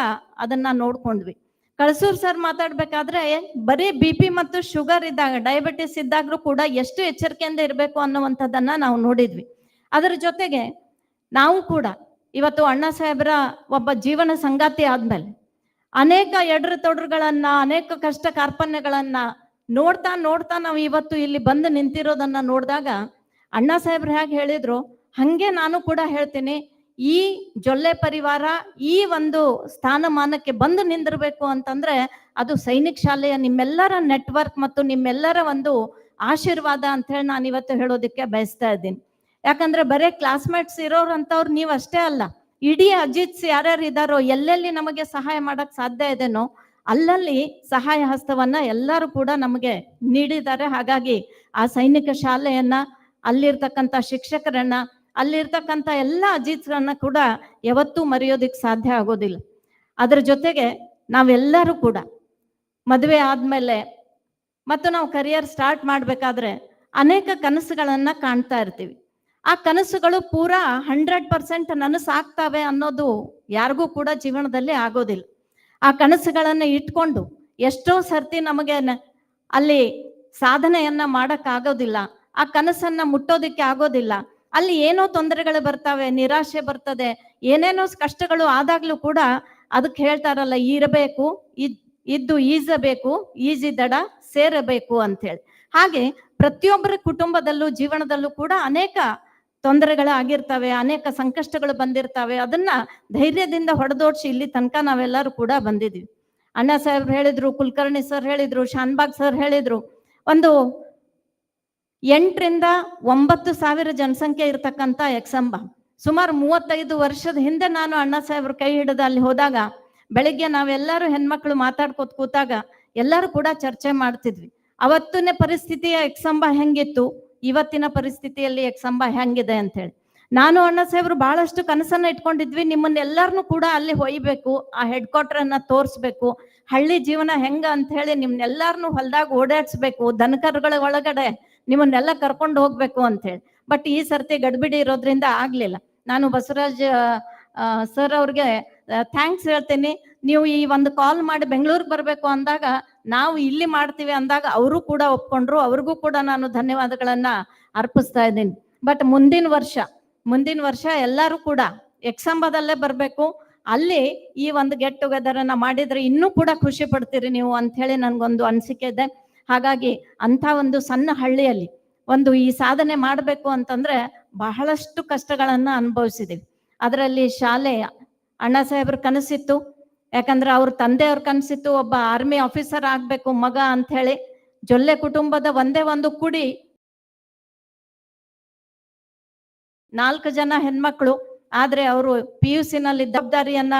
ಅದನ್ನ ನೋಡ್ಕೊಂಡ್ವಿ. ಕಳಸೂರ್ ಸರ್ ಮಾತಾಡ್ಬೇಕಾದ್ರೆ ಬರೀ BP ಮತ್ತು ಶುಗರ್ ಇದ್ದಾಗ, ಡಯಾಬಿಟಿಸ್ ಇದ್ದಾಗ್ಲೂ ಕೂಡ ಎಷ್ಟು ಎಚ್ಚರಿಕೆಯಿಂದ ಇರಬೇಕು ಅನ್ನುವಂಥದ್ದನ್ನ ನಾವು ನೋಡಿದ್ವಿ. ಅದರ ಜೊತೆಗೆ ನಾವು ಕೂಡ ಇವತ್ತು ಅಣ್ಣಾ ಸಾಹೇಬ್ರ ಒಬ್ಬ ಜೀವನ ಸಂಗಾತಿ ಆದ್ಮೇಲೆ ಅನೇಕ ಎಡರು ತೊಡರುಗಳನ್ನ, ಅನೇಕ ಕಷ್ಟ ಕಾರ್ಪಣ್ಯಗಳನ್ನ ನೋಡ್ತಾ ನೋಡ್ತಾ ನಾವು ಇವತ್ತು ಇಲ್ಲಿ ಬಂದು ನಿಂತಿರೋದನ್ನ ನೋಡಿದಾಗ ಅಣ್ಣಾ ಸಾಹೇಬ್ರು ಹೇಗೆ ಹೇಳಿದ್ರು ಹಂಗೆ ನಾನು ಕೂಡ ಹೇಳ್ತೀನಿ, ಈ ಜೊಲ್ಲೆ ಪರಿವಾರ ಈ ಒಂದು ಸ್ಥಾನಮಾನಕ್ಕೆ ಬಂದು ನಿಂದಿರ್ಬೇಕು ಅಂತಂದ್ರೆ ಅದು ಸೈನಿಕ್ ಶಾಲೆಯ ನಿಮ್ಮೆಲ್ಲರ ನೆಟ್ವರ್ಕ್ ಮತ್ತು ನಿಮ್ಮೆಲ್ಲರ ಒಂದು ಆಶೀರ್ವಾದ ಅಂತ ಹೇಳಿ ನಾನು ಇವತ್ತು ಹೇಳೋದಕ್ಕೆ ಬಯಸ್ತಾ ಇದ್ದೀನಿ. ಯಾಕಂದ್ರೆ ಬರೇ ಕ್ಲಾಸ್ಮೇಟ್ಸ್ ಇರೋರು ಅಂತವ್ರು ನೀವು ಅಷ್ಟೇ ಅಲ್ಲ, ಇಡೀ ಅಜಿತ್ಸ್ ಯಾರ್ಯಾರು ಇದ್ದಾರೋ ಎಲ್ಲೆಲ್ಲಿ ನಮಗೆ ಸಹಾಯ ಮಾಡಕ್ ಸಾಧ್ಯ ಇದೆನೋ ಅಲ್ಲಲ್ಲಿ ಸಹಾಯ ಹಸ್ತವನ್ನ ಎಲ್ಲರೂ ಕೂಡ ನಮಗೆ ನೀಡಿದ್ದಾರೆ. ಹಾಗಾಗಿ ಆ ಸೈನಿಕ ಶಾಲೆಯನ್ನ, ಅಲ್ಲಿರ್ತಕ್ಕಂಥ ಶಿಕ್ಷಕರನ್ನ, ಅಲ್ಲಿರ್ತಕ್ಕಂಥ ಎಲ್ಲ ಅಜಿತ್ಗಳನ್ನ ಕೂಡ ಯಾವತ್ತೂ ಮರೆಯೋದಿಕ್ ಸಾಧ್ಯ ಆಗೋದಿಲ್ಲ. ಅದ್ರ ಜೊತೆಗೆ ನಾವೆಲ್ಲರೂ ಕೂಡ ಮದುವೆ ಆದ್ಮೇಲೆ ಮತ್ತು ನಾವು ಕರಿಯರ್ ಸ್ಟಾರ್ಟ್ ಮಾಡ್ಬೇಕಾದ್ರೆ ಅನೇಕ ಕನಸುಗಳನ್ನ ಕಾಣ್ತಾ ಇರ್ತೀವಿ. ಆ ಕನಸುಗಳು ಪೂರಾ 100% ನನಸಾಗ್ತವೆ ಅನ್ನೋದು ಯಾರಿಗೂ ಕೂಡ ಜೀವನದಲ್ಲಿ ಆಗೋದಿಲ್ಲ. ಆ ಕನಸುಗಳನ್ನ ಇಟ್ಕೊಂಡು ಎಷ್ಟೋ ಸರ್ತಿ ನಮಗೆ ಅಲ್ಲಿ ಸಾಧನೆಯನ್ನ ಮಾಡಕ್ಕಾಗೋದಿಲ್ಲ, ಆ ಕನಸನ್ನ ಮುಟ್ಟೋದಿಕ್ಕೆ ಆಗೋದಿಲ್ಲ. ಅಲ್ಲಿ ಏನೋ ತೊಂದರೆಗಳು ಬರ್ತಾವೆ, ನಿರಾಶೆ ಬರ್ತದೆ, ಏನೇನೋ ಕಷ್ಟಗಳು ಆದಾಗ್ಲೂ ಕೂಡ ಅದಕ್ಕೆ ಹೇಳ್ತಾರಲ್ಲ, ಇರಬೇಕು, ಇದ್ದು ಈಜಬೇಕು, ಈಜಿದಡ ಸೇರಬೇಕು ಅಂತ ಹೇಳಿ. ಹಾಗೆ ಪ್ರತಿಯೊಬ್ಬರ ಕುಟುಂಬದಲ್ಲೂ ಜೀವನದಲ್ಲೂ ಕೂಡ ಅನೇಕ ತೊಂದರೆಗಳಾಗಿರ್ತವೆ, ಅನೇಕ ಸಂಕಷ್ಟಗಳು ಬಂದಿರ್ತವೆ. ಅದನ್ನ ಧೈರ್ಯದಿಂದ ಹೊಡೆದೋಡ್ಸಿ ಇಲ್ಲಿ ತನಕ ನಾವೆಲ್ಲರೂ ಕೂಡ ಬಂದಿದ್ವಿ. ಅಣ್ಣಾ ಸಾಹೇಬ್ರು ಹೇಳಿದ್ರು, ಕುಲಕರ್ಣಿ ಸರ್ ಹೇಳಿದ್ರು, ಶಾನ್ಬಾಗ್ ಸರ್ ಹೇಳಿದ್ರು, ಒಂದು 8,000 to 9,000 ಜನಸಂಖ್ಯೆ ಇರ್ತಕ್ಕಂಥ ಎಕ್ಸಂಬ. ಸುಮಾರು 35 ವರ್ಷದ ಹಿಂದೆ ನಾನು ಅಣ್ಣಾ ಸಾಹೇಬ್ರ ಕೈ ಹಿಡಿದು ಅಲ್ಲಿ ಹೋದಾಗ ಬೆಳಿಗ್ಗೆ ನಾವೆಲ್ಲರೂ ಹೆಣ್ಮಕ್ಳು ಮಾತಾಡ್ಕೋತ ಕೂತಾಗ ಎಲ್ಲರೂ ಕೂಡ ಚರ್ಚೆ ಮಾಡ್ತಿದ್ವಿ. ಅವತ್ತಿನ ಪರಿಸ್ಥಿತಿಯ ಎಕ್ಸಂಬ ಹೆಂಗಿತ್ತು, ಇವತ್ತಿನ ಪರಿಸ್ಥಿತಿಯಲ್ಲಿ ಎಕ್ಸಂಬ ಹೆಂಗಿದೆ ಅಂತ ಹೇಳಿ. ನಾನು ಅಣ್ಣಾ ಸಾಹೇಬ್ರು ಬಹಳಷ್ಟು ಕನಸನ್ನ ಇಟ್ಕೊಂಡಿದ್ವಿ, ನಿಮ್ಮನ್ನೆಲ್ಲರನ್ನು ಕೂಡ ಅಲ್ಲಿ ಒಯ್ಬೇಕು, ಆ ಹೆಡ್ ಕ್ವಾರ್ಟರ್ ಅನ್ನ ತೋರಿಸ್ಬೇಕು, ಹಳ್ಳಿ ಜೀವನ ಹೆಂಗ ಅಂತ ಹೇಳಿ ನಿಮ್ನೆಲ್ಲಾರನು ಹೊಲದಾಗ ಓಡಾಡ್ಸ್ಬೇಕು, ದನಕರುಗಳ ಒಳಗಡೆ ನಿಮ್ಮನ್ನೆಲ್ಲ ಕರ್ಕೊಂಡು ಹೋಗ್ಬೇಕು ಅಂತ ಹೇಳಿ. ಬಟ್ ಈ ಸರ್ತಿ ಗಡ್ಬಿಡಿ ಇರೋದ್ರಿಂದ ಆಗ್ಲಿಲ್ಲ. ನಾನು ಬಸವರಾಜ್ ಸರ್ ಅವ್ರಿಗೆ ಥ್ಯಾಂಕ್ಸ್ ಹೇಳ್ತೀನಿ. ನೀವು ಈ ಒಂದು ಕಾಲ್ ಮಾಡಿ ಬೆಂಗಳೂರಿಗೆ ಬರಬೇಕು ಅಂದಾಗ ನಾವು ಇಲ್ಲಿ ಮಾಡ್ತೀವಿ ಅಂದಾಗ ಅವರು ಕೂಡ ಒಪ್ಕೊಂಡ್ರು, ಅವ್ರಿಗೂ ಕೂಡ ನಾನು ಧನ್ಯವಾದಗಳನ್ನ ಅರ್ಪಿಸ್ತಾ ಇದ್ದೀನಿ. ಬಟ್ ಮುಂದಿನ ವರ್ಷ ಎಲ್ಲರೂ ಕೂಡ ಎಕ್ಸಂಬದಲ್ಲೇ ಬರಬೇಕು. ಅಲ್ಲಿ ಈ ಒಂದು ಗೆಟ್ ಟುಗೆದರ್ ಅನ್ನ ಮಾಡಿದ್ರೆ ಇನ್ನೂ ಕೂಡ ಖುಷಿ ಪಡ್ತೀರಿ ನೀವು ಅಂತ ಹೇಳಿ ನನ್ಗೊಂದು ಅನಿಸಿಕೆ ಇದೆ. ಹಾಗಾಗಿ ಅಂಥ ಒಂದು ಸಣ್ಣ ಹಳ್ಳಿಯಲ್ಲಿ ಒಂದು ಈ ಸಾಧನೆ ಮಾಡಬೇಕು ಅಂತಂದ್ರೆ ಬಹಳಷ್ಟು ಕಷ್ಟಗಳನ್ನ ಅನುಭವಿಸಿದೀವಿ. ಅದರಲ್ಲಿ ಶಾಲೆ ಅಣ್ಣಾ ಸಾಹೇಬ್ರ ಕನಸಿತ್ತು, ಯಾಕಂದ್ರೆ ಅವ್ರ ತಂದೆಯವ್ರ ಕನಸಿತ್ತು, ಒಬ್ಬ ಆರ್ಮಿ ಆಫೀಸರ್ ಆಗ್ಬೇಕು ಮಗ ಅಂತ ಹೇಳಿ. ಜೊಲ್ಲೆ ಕುಟುಂಬದ ಒಂದೇ ಒಂದು ಕುಡಿ 4 ಜನ ಹೆಣ್ಮಕ್ಳು. ಆದ್ರೆ ಅವರು PUC ನಲ್ಲಿ ಜವಾಬ್ದಾರಿಯನ್ನ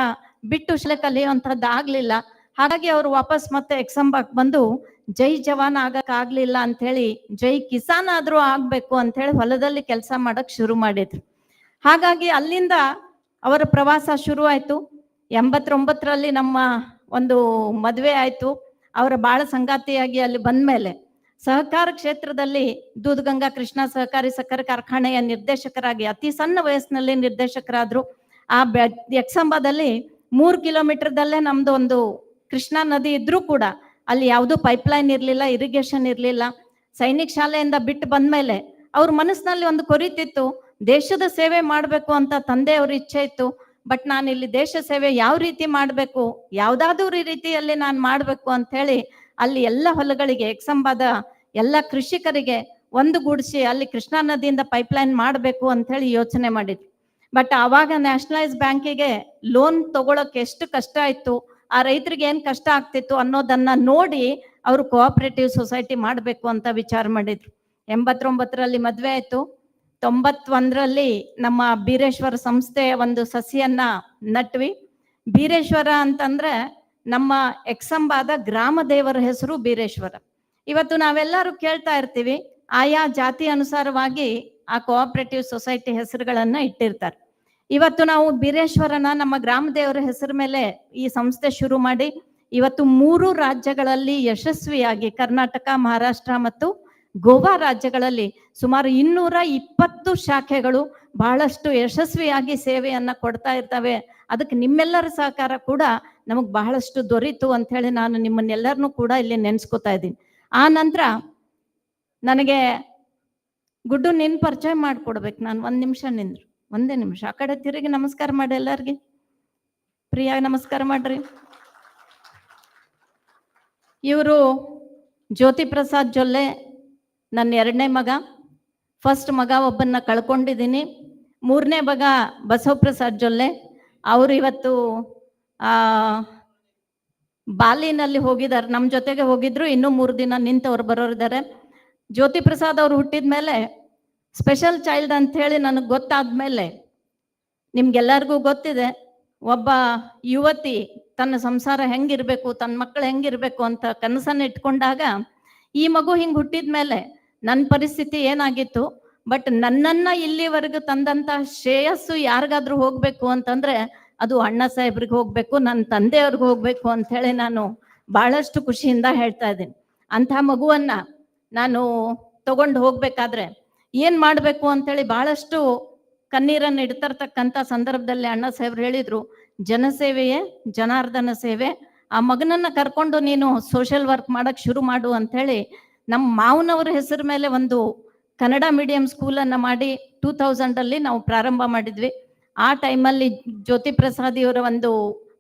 ಬಿಟ್ಟು ಶಾಲೆ ಕಲಿಯುವಂತಹದ್ದು ಆಗ್ಲಿಲ್ಲ. ಹಾಗಾಗಿ ಅವರು ವಾಪಸ್ ಮತ್ತೆ ಎಕ್ಸಂಬಾಕ್ ಬಂದು ಜೈ ಜವಾನ್ ಆಗಕ್ ಆಗ್ಲಿಲ್ಲ ಅಂತ ಹೇಳಿ ಜೈ ಕಿಸಾನ್ ಆದ್ರೂ ಆಗ್ಬೇಕು ಅಂತ ಹೇಳಿ ಹೊಲದಲ್ಲಿ ಕೆಲಸ ಮಾಡಕ್ ಶುರು ಮಾಡಿದ್ರು. ಹಾಗಾಗಿ ಅಲ್ಲಿಂದ ಅವರ ಪ್ರವಾಸ ಶುರು ಆಯ್ತು. 89ರಲ್ಲಿ ನಮ್ಮ ಒಂದು ಮದುವೆ ಆಯ್ತು. ಅವರ ಬಾಳ ಸಂಗಾತಿಯಾಗಿ ಅಲ್ಲಿ ಬಂದ್ಮೇಲೆ ಸಹಕಾರ ಕ್ಷೇತ್ರದಲ್ಲಿ ದೂಧಗಂಗಾ ಕೃಷ್ಣ ಸಹಕಾರಿ ಸಕ್ಕರೆ ಕಾರ್ಖಾನೆಯ ನಿರ್ದೇಶಕರಾಗಿ ಅತಿ ಸಣ್ಣ ವಯಸ್ಸಿನಲ್ಲಿ ನಿರ್ದೇಶಕರಾದ್ರು. ಆ ಎಕ್ಸಂಬದಲ್ಲಿ 3 ಕಿಲೋಮೀಟರ್ದಲ್ಲೇ ನಮ್ದು ಒಂದು ಕೃಷ್ಣಾ ನದಿ ಇದ್ರೂ ಕೂಡ ಅಲ್ಲಿ ಯಾವುದೂ ಪೈಪ್ಲೈನ್ ಇರಲಿಲ್ಲ, ಇರಿಗೇಷನ್ ಇರಲಿಲ್ಲ. ಸೈನಿಕ್ ಶಾಲೆಯಿಂದ ಬಿಟ್ಟು ಬಂದ್ಮೇಲೆ ಅವ್ರ ಮನಸ್ಸಿನಲ್ಲಿ ಒಂದು ಕೊರಿತಿತ್ತು, ದೇಶದ ಸೇವೆ ಮಾಡಬೇಕು ಅಂತ ತಂದೆಯವ್ರ ಇಚ್ಛೆ ಇತ್ತು. ಬಟ್ ನಾನು ಇಲ್ಲಿ ದೇಶ ಸೇವೆ ಯಾವ ರೀತಿ ಮಾಡಬೇಕು, ಯಾವ್ದಾದ್ರು ರೀತಿಯಲ್ಲಿ ನಾನು ಮಾಡಬೇಕು ಅಂತ ಹೇಳಿ ಅಲ್ಲಿ ಎಲ್ಲ ಹೊಲಗಳಿಗೆ ಎಕ್ಸಂಬಾದ ಎಲ್ಲ ಕೃಷಿಕರಿಗೆ ಒಂದುಗೂಡಿಸಿ ಅಲ್ಲಿ ಕೃಷ್ಣಾ ನದಿಯಿಂದ ಪೈಪ್ಲೈನ್ ಮಾಡಬೇಕು ಅಂತ ಹೇಳಿ ಯೋಚನೆ ಮಾಡಿದ್ರು. ಬಟ್ ಆವಾಗ ನ್ಯಾಷನಲೈಸ್ ಬ್ಯಾಂಕಿಗೆ ಲೋನ್ ತಗೊಳಕ್ ಎಷ್ಟು ಕಷ್ಟ ಆಯ್ತು, ಆ ರೈತರಿಗೆ ಏನ್ ಕಷ್ಟ ಆಗ್ತಿತ್ತು ಅನ್ನೋದನ್ನ ನೋಡಿ ಅವರು ಕೋಆಪರೇಟಿವ್ ಸೊಸೈಟಿ ಮಾಡಬೇಕು ಅಂತ ವಿಚಾರ ಮಾಡಿದ್ರು. 89ರಲ್ಲಿ ಮದ್ವೆ ಆಯ್ತು. 91ರಲ್ಲಿ ನಮ್ಮ ಬೀರೇಶ್ವರ ಸಂಸ್ಥೆಯ ಒಂದು ಸಸಿಯನ್ನ ನಟ್ವಿ. ಬೀರೇಶ್ವರ ಅಂತಂದ್ರೆ ನಮ್ಮ ಎಕ್ಸಂಬಾದ ಗ್ರಾಮ ದೇವರ ಹೆಸರು ಬೀರೇಶ್ವರ. ಇವತ್ತು ನಾವೆಲ್ಲರೂ ಕೇಳ್ತಾ ಇರ್ತೀವಿ, ಆಯಾ ಜಾತಿ ಅನುಸಾರವಾಗಿ ಆ ಕೋಆಪರೇಟಿವ್ ಸೊಸೈಟಿ ಹೆಸರುಗಳನ್ನ ಇಟ್ಟಿರ್ತಾರೆ. ಇವತ್ತು ನಾವು ಬೀರೇಶ್ವರನ ನಮ್ಮ ಗ್ರಾಮ ದೇವರ ಹೆಸರು ಮೇಲೆ ಈ ಸಂಸ್ಥೆ ಶುರು ಮಾಡಿ ಇವತ್ತು 3 ರಾಜ್ಯಗಳಲ್ಲಿ ಯಶಸ್ವಿಯಾಗಿ ಕರ್ನಾಟಕ, ಮಹಾರಾಷ್ಟ್ರ ಮತ್ತು ಗೋವಾ ರಾಜ್ಯಗಳಲ್ಲಿ ಸುಮಾರು 220 ಶಾಖೆಗಳು ಬಹಳಷ್ಟು ಯಶಸ್ವಿಯಾಗಿ ಸೇವೆಯನ್ನ ಕೊಡ್ತಾ ಇರ್ತವೆ. ಅದಕ್ಕೆ ನಿಮ್ಮೆಲ್ಲರ ಸಹಕಾರ ಕೂಡ ನಮಗ್ ಬಹಳಷ್ಟು ದೊರೀತು ಅಂತ ಹೇಳಿ ನಾನು ನಿಮ್ಮನ್ನೆಲ್ಲರನ್ನೂ ಕೂಡ ಇಲ್ಲಿ ನೆನ್ಸ್ಕೊತಾ ಇದ್ದೀನಿ. ಆ ನಂತರ ನನಗೆ ಗುಡ್ಡು ನಿನ್ ಪರಿಚಯ ಮಾಡ್ಕೊಡ್ಬೇಕು. ನಾನು ಒಂದೇ ನಿಮಿಷ ಆ ಕಡೆ ತಿರುಗಿ ನಮಸ್ಕಾರ ಮಾಡಿ ಎಲ್ಲರಿಗೆ. ಪ್ರಿಯಾ ನಮಸ್ಕಾರ ಮಾಡ್ರಿ. ಇವರು ಜ್ಯೋತಿ ಪ್ರಸಾದ್ ಜೊಲ್ಲೆ ನನ್ನ 2ನೇ ಮಗ. ಫಸ್ಟ್ ಮಗ ಒಬ್ಬನ್ನ ಕಳ್ಕೊಂಡಿದ್ದೀನಿ. 3ನೇ ಮಗ ಬಸವಪ್ರಸಾದ್ ಜೊಲ್ಲೆ. ಅವರು ಇವತ್ತು ಬಾಲಿನಲ್ಲಿ ಹೋಗಿದ್ದಾರೆ, ನಮ್ಮ ಜೊತೆಗೆ ಹೋಗಿದ್ರು. ಇನ್ನೂ 3 ದಿನ ನಿಂತವ್ರು ಬರೋರಿದ್ದಾರೆ. ಜ್ಯೋತಿ ಪ್ರಸಾದ್ ಅವ್ರು ಹುಟ್ಟಿದ ಮೇಲೆ ಸ್ಪೆಷಲ್ ಚೈಲ್ಡ್ ಅಂತ ಹೇಳಿ ನನಗೆ ಗೊತ್ತಾದ್ಮೇಲೆ, ನಿಮ್ಗೆಲ್ಲರಿಗೂ ಗೊತ್ತಿದೆ, ಒಬ್ಬ ಯುವತಿ ತನ್ನ ಸಂಸಾರ ಹೆಂಗಿರ್ಬೇಕು, ತನ್ನ ಮಕ್ಕಳು ಹೆಂಗಿರ್ಬೇಕು ಅಂತ ಕನಸನ್ನ ಇಟ್ಕೊಂಡಾಗ ಈ ಮಗು ಹಿಂಗ್ ಹುಟ್ಟಿದ್ಮೇಲೆ ನನ್ನ ಪರಿಸ್ಥಿತಿ ಏನಾಗಿತ್ತು. ಬಟ್ ನನ್ನನ್ನ ಇಲ್ಲಿವರೆಗೂ ತಂದಂತ ಶ್ರೇಯಸ್ಸು ಯಾರಿಗಾದ್ರೂ ಹೋಗ್ಬೇಕು ಅಂತಂದ್ರೆ ಅದು ಅಣ್ಣಾ ಸಾಹೇಬ್ರಿಗೆ ಹೋಗ್ಬೇಕು, ನನ್ನ ತಂದೆಯವ್ರಿಗೆ ಹೋಗ್ಬೇಕು ಅಂತ ಹೇಳಿ ನಾನು ಬಹಳಷ್ಟು ಖುಷಿಯಿಂದ ಹೇಳ್ತಾ ಇದ್ದೀನಿ. ಅಂಥ ಮಗುವನ್ನ ನಾನು ತಗೊಂಡು ಹೋಗ್ಬೇಕಾದ್ರೆ ಏನ್ ಮಾಡ್ಬೇಕು ಅಂತೇಳಿ ಬಹಳಷ್ಟು ಕಣ್ಣೀರನ್ನು ಇಡ್ತಿರ್ತಕ್ಕಂಥ ಸಂದರ್ಭದಲ್ಲಿ ಅಣ್ಣಾ ಸಾಹೇಬ್ರು ಹೇಳಿದ್ರು, ಜನಸೇವೆಯೇ ಜನಾರ್ದನ ಸೇವೆ. ಆ ಮಗನನ್ನ ಕರ್ಕೊಂಡು ನೀನು ಸೋಷಿಯಲ್ ವರ್ಕ್ ಮಾಡಕ್ ಶುರು ಮಾಡು ಅಂತ ಹೇಳಿ ನಮ್ಮ ಮಾವನವ್ರ ಹೆಸರು ಮೇಲೆ ಒಂದು ಕನ್ನಡ ಮೀಡಿಯಂ ಸ್ಕೂಲನ್ನು ಮಾಡಿ 2000 ನಾವು ಪ್ರಾರಂಭ ಮಾಡಿದ್ವಿ. ಆ ಟೈಮಲ್ಲಿ ಜ್ಯೋತಿ ಪ್ರಸಾದ್ ಇವರ ಒಂದು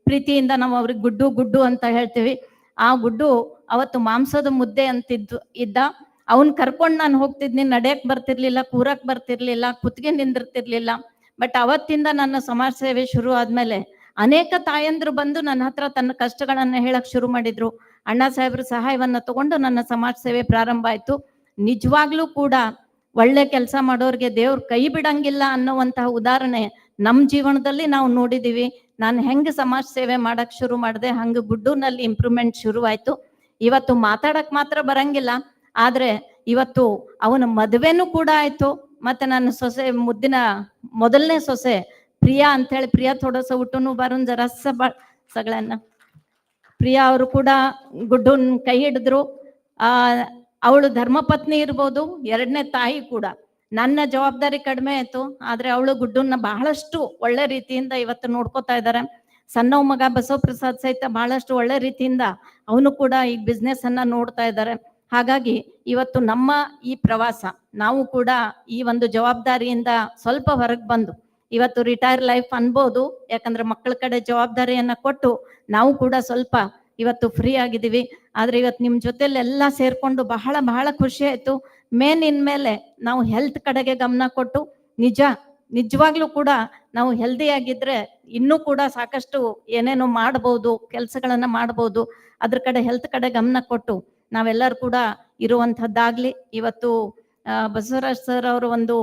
ಪ್ರೀತಿಯಿಂದ ನಾವು ಅವ್ರಿಗೆ ಗುಡ್ಡು ಗುಡ್ಡು ಅಂತ ಹೇಳ್ತೀವಿ. ಆ ಗುಡ್ಡು ಅವತ್ತು ಮಾಂಸದ ಮುದ್ದೆ ಇದ್ದ. ಅವನ್ ಕರ್ಕೊಂಡು ನಾನು ಹೋಗ್ತಿದ್ನಿ, ನಡೆಯಕ್ ಬರ್ತಿರ್ಲಿಲ್ಲ, ಕೂರಕ್ ಬರ್ತಿರ್ಲಿಲ್ಲ, ಕುತ್ತಿಗೆ ನಿಂದಿರ್ತಿರ್ಲಿಲ್ಲ. ಬಟ್ ಅವತ್ತಿಂದ ನನ್ನ ಸಮಾಜ ಸೇವೆ ಶುರು ಆದ್ಮೇಲೆ ಅನೇಕ ತಾಯಂದ್ರು ಬಂದು ನನ್ನ ಹತ್ರ ತನ್ನ ಕಷ್ಟಗಳನ್ನ ಹೇಳಕ್ ಶುರು ಮಾಡಿದ್ರು. ಅಣ್ಣಾ ಸಾಹೇಬ್ರ ಸಹಾಯವನ್ನ ತಗೊಂಡು ನನ್ನ ಸಮಾಜ ಸೇವೆ ಪ್ರಾರಂಭ ಆಯ್ತು. ನಿಜವಾಗ್ಲೂ ಕೂಡ ಒಳ್ಳೆ ಕೆಲಸ ಮಾಡೋರ್ಗೆ ದೇವ್ರ ಕೈ ಬಿಡಂಗಿಲ್ಲ ಅನ್ನುವಂತಹ ಉದಾಹರಣೆ ನಮ್ಮ ಜೀವನದಲ್ಲಿ ನಾವು ನೋಡಿದೀವಿ. ನಾನು ಹೆಂಗೆ ಸಮಾಜ ಸೇವೆ ಮಾಡಕ್ ಶುರು ಮಾಡಿದೆ, ಹಂಗೆ ಗುಡ್ಡುನಲ್ಲಿ ಇಂಪ್ರೂವ್ಮೆಂಟ್ ಶುರುವಾಯ್ತು. ಇವತ್ತು ಮಾತಾಡಕ್ ಮಾತ್ರ ಬರಂಗಿಲ್ಲ, ಆದ್ರೆ ಇವತ್ತು ಅವನ ಮದುವೆನೂ ಕೂಡ ಆಯ್ತು. ಮತ್ತೆ ನನ್ನ ಸೊಸೆ, ಮುದ್ದಿನ ಮೊದಲನೇ ಸೊಸೆ ಪ್ರಿಯಾ ಅಂತ ಹೇಳಿ, ಪ್ರಿಯಾ ಥೋಡಸ ಹುಟ್ಟುನು ಬರೋನ್ ಜರಸ ಸಗಳನ್ನ ಪ್ರಿಯಾ ಅವರು ಕೂಡ ಗುಡ್ಡನ್ ಕೈ ಹಿಡಿದ್ರು. ಅವಳು ಧರ್ಮಪತ್ನಿ ಇರ್ಬೋದು, ಎರಡನೇ ತಾಯಿ ಕೂಡ. ನನ್ನ ಜವಾಬ್ದಾರಿ ಕಡಿಮೆ ಆಯ್ತು, ಆದ್ರೆ ಅವಳು ಗುಡ್ಡನ್ನ ಬಹಳಷ್ಟು ಒಳ್ಳೆ ರೀತಿಯಿಂದ ಇವತ್ತು ನೋಡ್ಕೋತಾ ಇದ್ದಾರೆ. ಸಣ್ಣವ್ ಮಗ ಬಸವ ಪ್ರಸಾದ್ ಸಹಿತ ಬಹಳಷ್ಟು ಒಳ್ಳೆ ರೀತಿಯಿಂದ ಅವನು ಕೂಡ ಈ ಬಿಸ್ನೆಸ್ ಅನ್ನ ನೋಡ್ತಾ ಇದ್ದಾರೆ. ಹಾಗಾಗಿ ಇವತ್ತು ನಮ್ಮ ಈ ಪ್ರವಾಸ, ನಾವು ಕೂಡ ಈ ಒಂದು ಜವಾಬ್ದಾರಿಯಿಂದ ಸ್ವಲ್ಪ ಹೊರಗೆ ಬಂದು ಇವತ್ತು ರಿಟೈರ್ ಲೈಫ್ ಅನ್ಬೋದು, ಯಾಕಂದ್ರೆ ಮಕ್ಕಳ ಕಡೆ ಜವಾಬ್ದಾರಿಯನ್ನ ಕೊಟ್ಟು ನಾವು ಕೂಡ ಸ್ವಲ್ಪ ಇವತ್ತು ಫ್ರೀ ಆಗಿದ್ದೀವಿ. ಆದ್ರೆ ಇವತ್ತು ನಿಮ್ ಜೊತೆಲಿ ಎಲ್ಲ ಸೇರ್ಕೊಂಡು ಬಹಳ ಬಹಳ ಖುಷಿ ಆಯ್ತು. ಮೇನ್ ಇನ್ಮೇಲೆ ನಾವು ಹೆಲ್ತ್ ಕಡೆಗೆ ಗಮನ ಕೊಟ್ಟು, ನಿಜವಾಗ್ಲೂ ಕೂಡ ನಾವು ಹೆಲ್ದಿ ಆಗಿದ್ರೆ ಇನ್ನೂ ಕೂಡ ಸಾಕಷ್ಟು ಏನೇನೋ ಮಾಡ್ಬೋದು, ಕೆಲಸಗಳನ್ನ ಮಾಡ್ಬೋದು. ಅದ್ರ ಕಡೆ ಹೆಲ್ತ್ ಕಡೆ ಗಮನ ಕೊಟ್ಟು ನಾವೆಲ್ಲರೂ ಕೂಡ ಇರುವಂತಹದ್ದಾಗ್ಲಿ. ಇವತ್ತು ಬಸವರಾಜ್ ಸರ್ ಅವರು ಒಂದು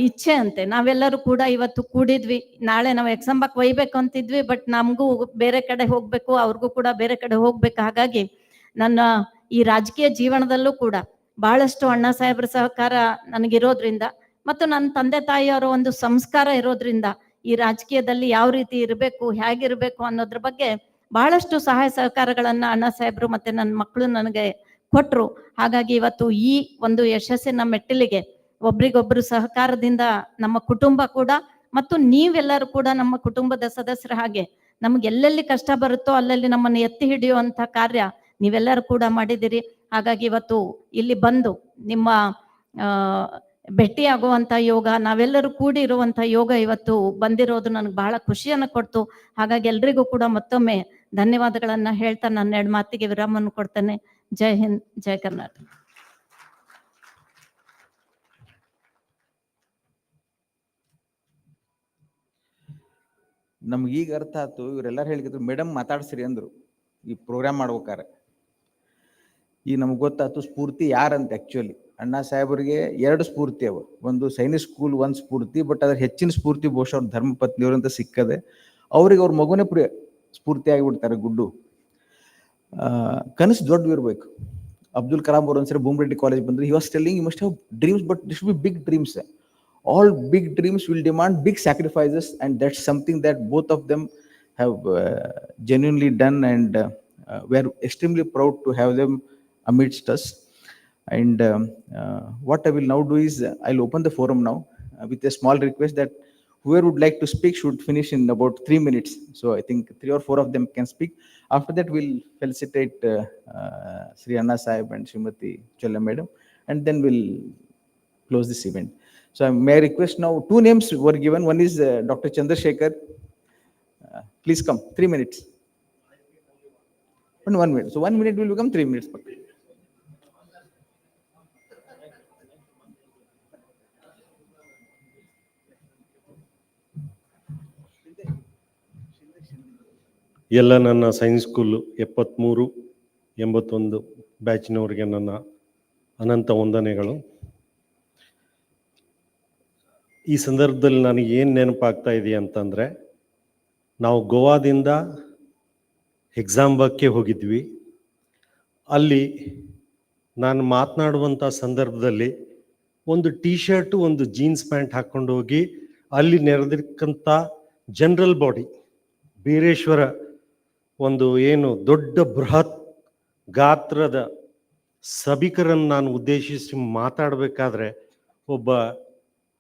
ಇಚ್ಛೆ ಅಂತೆ, ನಾವೆಲ್ಲರೂ ಕೂಡ ಇವತ್ತು ಕೂಡಿದ್ವಿ. ನಾಳೆ ನಾವು ಎಕ್ಸಾಂಬಕ್ ಒಯ್ಬೇಕು ಅಂತಿದ್ವಿ, ಬಟ್ ನಮಗೂ ಬೇರೆ ಕಡೆ ಹೋಗ್ಬೇಕು, ಅವ್ರಿಗೂ ಕೂಡ ಬೇರೆ ಕಡೆ ಹೋಗ್ಬೇಕು. ಹಾಗಾಗಿ ನನ್ನ ಈ ರಾಜಕೀಯ ಜೀವನದಲ್ಲೂ ಕೂಡ ಬಹಳಷ್ಟು ಅಣ್ಣಾ ಸಾಹೇಬ್ರ ಸಹಕಾರ ನನಗಿರೋದ್ರಿಂದ ಮತ್ತು ನನ್ನ ತಂದೆ ತಾಯಿಯವರ ಒಂದು ಸಂಸ್ಕಾರ ಇರೋದ್ರಿಂದ ಈ ರಾಜಕೀಯದಲ್ಲಿ ಯಾವ ರೀತಿ ಇರಬೇಕು, ಹೇಗಿರ್ಬೇಕು ಅನ್ನೋದ್ರ ಬಗ್ಗೆ ಬಹಳಷ್ಟು ಸಹಾಯ ಸಹಕಾರಗಳನ್ನ ಅಣ್ಣಾ ಸಾಹೇಬ್ರು ಮತ್ತೆ ನನ್ನ ಮಕ್ಕಳು ನನಗೆ ಕೊಟ್ರು. ಹಾಗಾಗಿ ಇವತ್ತು ಈ ಒಂದು ಯಶಸ್ಸಿನ ಮೆಟ್ಟಿಲಿಗೆ ಒಬ್ರಿಗೊಬ್ರು ಸಹಕಾರದಿಂದ ನಮ್ಮ ಕುಟುಂಬ ಕೂಡ ಮತ್ತು ನೀವೆಲ್ಲರೂ ಕೂಡ ನಮ್ಮ ಕುಟುಂಬದ ಸದಸ್ಯರ ಹಾಗೆ ನಮ್ಗೆ ಎಲ್ಲೆಲ್ಲಿ ಕಷ್ಟ ಬರುತ್ತೋ ಅಲ್ಲಲ್ಲಿ ನಮ್ಮನ್ನು ಎತ್ತಿ ಹಿಡಿಯುವಂತ ಕಾರ್ಯ ನೀವೆಲ್ಲರೂ ಕೂಡ ಮಾಡಿದಿರಿ. ಹಾಗಾಗಿ ಇವತ್ತು ಇಲ್ಲಿ ಬಂದು ನಿಮ್ಮ ಭೇಟಿಯಾಗುವಂತ ಯೋಗ, ನಾವೆಲ್ಲರೂ ಕೂಡಿ ಇರುವಂತ ಯೋಗ ಇವತ್ತು ಬಂದಿರೋದು ನನಗೆ ಬಹಳ ಖುಷಿಯನ್ನು ಕೊಡ್ತು. ಹಾಗಾಗಿ ಎಲ್ರಿಗೂ ಕೂಡ ಮತ್ತೊಮ್ಮೆ ಧನ್ಯವಾದಗಳನ್ನ ಹೇಳ್ತಾ ನನ್ನ 2 ಮಾತಿಗೆ ವಿರಾಮವನ್ನು ಕೊಡ್ತೇನೆ. ಜೈ ಹಿಂದ್, ಜೈ ಕರ್ನಾಟಕ. ನಮ್ಗೆ ಈಗ ಅರ್ಥ ಆಯ್ತು, ಇವರೆಲ್ಲರೂ ಹೇಳಿದ್ರು ಮೇಡಮ್ ಮಾತಾಡ್ಸ್ರಿ ಅಂದ್ರು ಈ ಪ್ರೋಗ್ರಾಮ್ ಮಾಡ್ಬೇಕಾರೆ. ಈಗ ನಮ್ಗೆ ಗೊತ್ತಾಯ್ತು ಸ್ಫೂರ್ತಿ ಯಾರಂತ. ಆಕ್ಚುಲಿ ಅಣ್ಣಾ ಸಾಹೇಬರಿಗೆ 2 ಸ್ಫೂರ್ತಿ ಅವ. ಒಂದು ಸೈನಿಕ್ ಸ್ಕೂಲ್ 1 ಸ್ಫೂರ್ತಿ, ಬಟ್ ಅದ್ರ ಹೆಚ್ಚಿನ ಸ್ಫೂರ್ತಿ ಬಹುಶಃ ಅವ್ರ ಧರ್ಮಪತ್ನಿಯವರಂತ ಸಿಕ್ಕದೆ. ಅವ್ರಿಗೆ ಅವ್ರ ಮಗುನೇ ಸ್ಫೂರ್ತಿ ಆಗಿಬಿಡ್ತಾರೆ. ಗುಡ್ಡು ಕನಸು ದೊಡ್ಡವಿರ್ಬೇಕು. ಅಬ್ದುಲ್ ಕಲಾಂ ಅವರು ಒಂದ್ಸರಿ ಬೂಮ್ರೆಡ್ಡಿ ಕಾಲೇಜ್ ಬಂದ್ರೆ he was telling you must have dreams, but this should be big dreams. All big dreams will demand big sacrifices, and that's something that both of them have genuinely done, and we are extremely proud to have them amidst us. And what I will now do is I'll open the forum now with a small request that whoever would like to speak should finish in about 3 minutes. So I think 3 or 4 of them can speak. After that we'll felicitate Sri Annasaheb and Srimati Jolle madam, and then we'll close this event. So may I request now, 2 names were given. One is Dr. Chandrasekhar. Please come, 3 minutes. 1 minute. So 1 minute will become 3 minutes. ಎಲ್ಲ ನನ್ನ science school 73, 81 ಬ್ಯಾಚಿನವರಿಗೆ ನನ್ನ ಅನಂತ ವಂದನೆಗಳು. ಈ ಸಂದರ್ಭದಲ್ಲಿ ನನಗೆ ಏನು ನೆನಪಾಗ್ತಾ ಇದೆ ಅಂತಂದರೆ, ನಾವು ಗೋವಾದಿಂದ ಎಕ್ಸಾಂಬಕ್ಕೆ ಹೋಗಿದ್ವಿ. ಅಲ್ಲಿ ನಾನು ಮಾತನಾಡುವಂಥ ಸಂದರ್ಭದಲ್ಲಿ ಒಂದು ಟೀ ಶರ್ಟು, ಒಂದು ಜೀನ್ಸ್ ಪ್ಯಾಂಟ್ ಹಾಕ್ಕೊಂಡು ಹೋಗಿ ಅಲ್ಲಿ ನೆರೆದಿರ್ತಕ್ಕಂಥ ಜನರಲ್ ಬಾಡಿ ಬೀರೇಶ್ವರ ಒಂದು ಏನು ದೊಡ್ಡ ಬೃಹತ್ ಗಾತ್ರದ ಸಭಿಕರನ್ನು ನಾನು ಉದ್ದೇಶಿಸಿ ಮಾತಾಡಬೇಕಾದ್ರೆ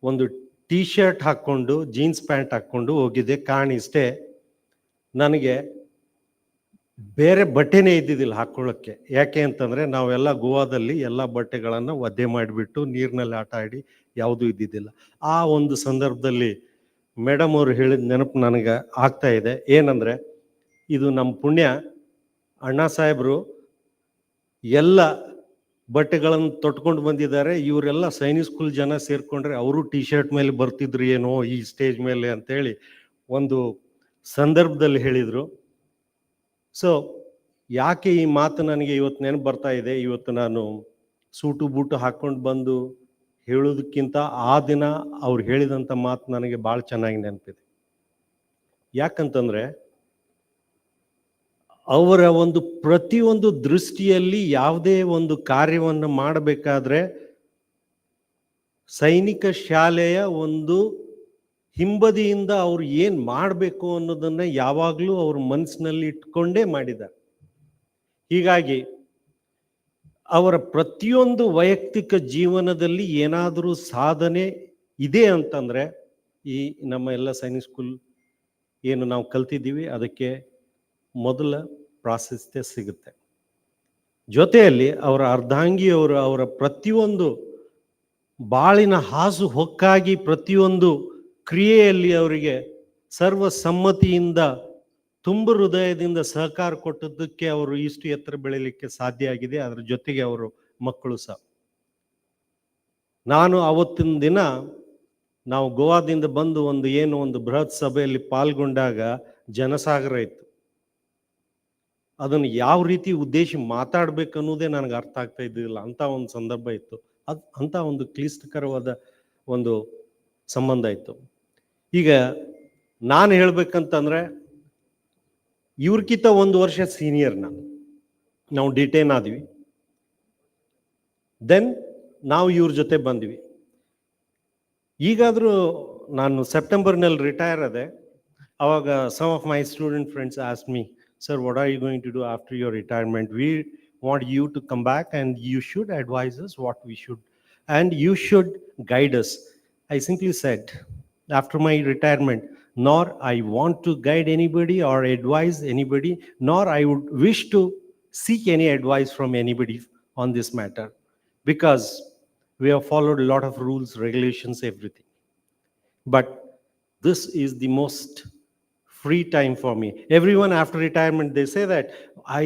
ಒಂದು ಟೀ ಶರ್ಟ್ ಹಾಕ್ಕೊಂಡು ಜೀನ್ಸ್ ಪ್ಯಾಂಟ್ ಹಾಕ್ಕೊಂಡು ಹೋಗಿದ್ದೆ. ಕಾರಣ ಇಷ್ಟೇ, ನನಗೆ ಬೇರೆ ಬಟ್ಟೆನೇ ಇದ್ದಿದ್ದಿಲ್ಲ ಹಾಕ್ಕೊಳ್ಳೋಕ್ಕೆ. ಯಾಕೆ ಅಂತಂದರೆ ನಾವೆಲ್ಲ ಗೋವಾದಲ್ಲಿ ಎಲ್ಲ ಬಟ್ಟೆಗಳನ್ನು ಒದ್ದೆ ಮಾಡಿಬಿಟ್ಟು ನೀರಿನಲ್ಲಿ ಆಟ ಆಡಿ ಯಾವುದೂ ಇದ್ದಿದ್ದಿಲ್ಲ. ಆ ಒಂದು ಸಂದರ್ಭದಲ್ಲಿ ಮೇಡಮ್ ಅವರು ಹೇಳಿದ ನೆನಪು ನನಗೆ ಆಗ್ತಾ ಇದೆ. ಏನಂದರೆ, ಇದು ನಮ್ಮ ಪುಣ್ಯ, ಅಣ್ಣಾ ಸಾಹೇಬರು ಎಲ್ಲ ಬಟ್ಟೆಗಳನ್ನು ತೊಟ್ಕೊಂಡು ಬಂದಿದ್ದಾರೆ. ಇವರೆಲ್ಲ ಸೈನಿಕ್ ಸ್ಕೂಲ್ ಜನ ಸೇರಿಕೊಂಡ್ರೆ ಅವರು ಟೀ ಶರ್ಟ್ ಮೇಲೆ ಬರ್ತಿದ್ರು ಏನೋ ಈ ಸ್ಟೇಜ್ ಮೇಲೆ ಅಂತೇಳಿ ಒಂದು ಸಂದರ್ಭದಲ್ಲಿ ಹೇಳಿದರು. ಸೊ ಯಾಕೆ ಈ ಮಾತು ನನಗೆ ಇವತ್ತು ನೆನಪು ಬರ್ತಾ ಇದೆ, ಇವತ್ತು ನಾನು ಸೂಟು ಬೂಟು ಹಾಕ್ಕೊಂಡು ಬಂದು ಹೇಳೋದಕ್ಕಿಂತ ಆ ದಿನ ಅವ್ರು ಹೇಳಿದಂಥ ಮಾತು ನನಗೆ ಭಾಳ ಚೆನ್ನಾಗಿ ನೆನಪಿದೆ. ಯಾಕಂತಂದರೆ ಅವರ ಒಂದು ಪ್ರತಿಯೊಂದು ದೃಷ್ಟಿಯಲ್ಲಿ ಯಾವುದೇ ಒಂದು ಕಾರ್ಯವನ್ನು ಮಾಡಬೇಕಾದ್ರೆ ಸೈನಿಕ ಶಾಲೆಯ ಒಂದು ಹಿಂಬದಿಯಿಂದ ಅವ್ರು ಏನು ಮಾಡಬೇಕು ಅನ್ನೋದನ್ನು ಯಾವಾಗಲೂ ಅವ್ರ ಮನಸ್ಸಿನಲ್ಲಿ ಇಟ್ಕೊಂಡೇ ಮಾಡಿದ್ದಾರೆ. ಹೀಗಾಗಿ ಅವರ ಪ್ರತಿಯೊಂದು ವೈಯಕ್ತಿಕ ಜೀವನದಲ್ಲಿ ಏನಾದರೂ ಸಾಧನೆ ಇದೆ ಅಂತಂದರೆ ಈ ನಮ್ಮ ಎಲ್ಲ ಸೈನಿಕ್ ಸ್ಕೂಲ್ ಏನು ನಾವು ಕಲ್ತಿದ್ದೀವಿ ಅದಕ್ಕೆ ಮೊದಲ ಪ್ರಾಶಸ್ತ್ಯ ಸಿಗುತ್ತೆ. ಜೊತೆಯಲ್ಲಿ ಅವರ ಅರ್ಧಾಂಗಿಯವರು ಅವರ ಪ್ರತಿಯೊಂದು ಬಾಳಿನ ಹಾಸು ಹೊಕ್ಕಾಗಿ ಪ್ರತಿಯೊಂದು ಕ್ರಿಯೆಯಲ್ಲಿ ಅವರಿಗೆ ಸರ್ವಸಮ್ಮತಿಯಿಂದ ತುಂಬ ಹೃದಯದಿಂದ ಸಹಕಾರ ಕೊಟ್ಟದ್ದಕ್ಕೆ ಅವರು ಇಷ್ಟು ಎತ್ತರ ಬೆಳೀಲಿಕ್ಕೆ ಸಾಧ್ಯ ಆಗಿದೆ. ಅದರ ಜೊತೆಗೆ ಅವರು ಮಕ್ಕಳು ಸಹ. ನಾನು ಅವತ್ತಿನ ದಿನ ನಾವು ಗೋವಾದಿಂದ ಬಂದು ಒಂದು ಬೃಹತ್ ಸಭೆಯಲ್ಲಿ ಪಾಲ್ಗೊಂಡಾಗ ಜನಸಾಗರ ಇತ್ತು. ಅದನ್ನು ಯಾವ ರೀತಿ ಉದ್ದೇಶ ಮಾತಾಡಬೇಕು ಅನ್ನೋದೇ ನನಗೆ ಅರ್ಥ ಆಗ್ತಾ ಇದ್ದಿಲ್ಲ. ಅಂಥ ಒಂದು ಸಂದರ್ಭ ಇತ್ತು. ಅಂಥ ಒಂದು ಕ್ಲಿಷ್ಟಕರವಾದ ಒಂದು ಸಂಬಂಧ ಇತ್ತು. ಈಗ ನಾನು ಹೇಳ್ಬೇಕಂತಂದರೆ ಇವ್ರಿಗಿಂತ 1 ವರ್ಷ ಸೀನಿಯರ್ ನಾವು ಡಿಟೇನ್ ಆದ್ವಿ. ದೆನ್ ನಾವು ಇವ್ರ ಜೊತೆ ಬಂದ್ವಿ. ಈಗಾದರೂ ನಾನು ಸೆಪ್ಟೆಂಬರ್ನಲ್ಲಿ ರಿಟೈರ್ ಆದೆ. ಅವಾಗ some of my student friends ask me, sir, what are you going to do after your retirement? We want you to come back and you should advise us what we should, and you should guide us. I simply said, after my retirement, nor I want to guide anybody or advise anybody, nor I would wish to seek any advice from anybody on this matter, because we have followed a lot of rules, regulations, everything. But this is the most free time for me. Everyone after retirement, they say that I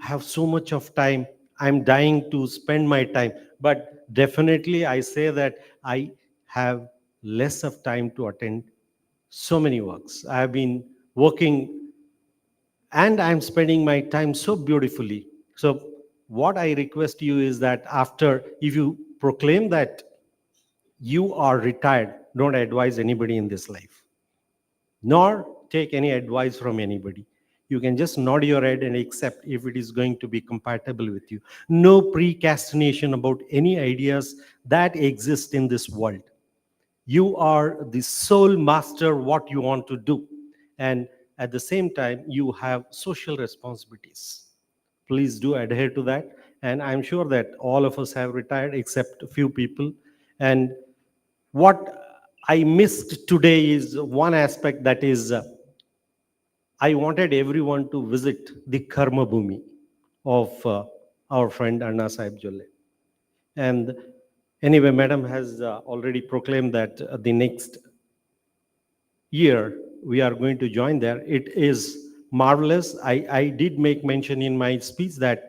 have so much of time, I'm dying to spend my time. But definitely I say that I have less of time to attend so many works. I have been working and I'm spending my time so beautifully. So what I request you is that after, if you proclaim that you are retired, don't advise anybody in this life, nor take any advice from anybody. You can just nod your head and accept if it is going to be compatible with you. No procrastination about any ideas that exist in this world. You are the sole master what you want to do, and at the same time you have social responsibilities. Please do adhere to that, and I'm sure that all of us have retired except a few people. And what I missed today is one aspect, that is I wanted everyone to visit the Karma Bhumi of our friend Annasaheb Jolle. And anyway, Madam has already proclaimed that the next year we are going to join there. It is marvelous. I did make mention in my speech that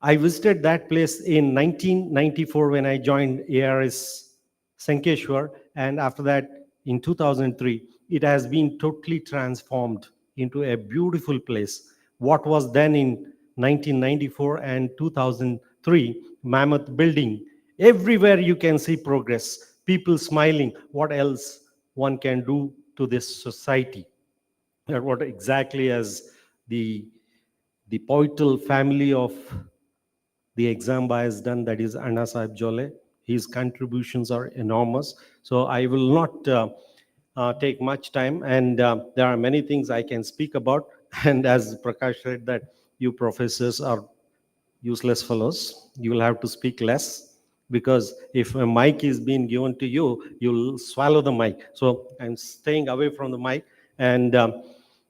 I visited that place in 1994 when I joined ARS Sankeshwar, and after that in 2003 it has been totally transformed into a beautiful place. What was then in 1994 and 2003 mammoth building, everywhere you can see progress, people smiling. What else one can do to this society? And what exactly as the poetal family of the Examba has done, that is Annasaheb Jolle. His contributions are enormous. So I will not take much time, and there are many things I can speak about. And as Prakash said, that you professors are useless fellows. You will have to speak less. because if a mic is being given to you, you'll swallow the mic. So I'm staying away from the mic, and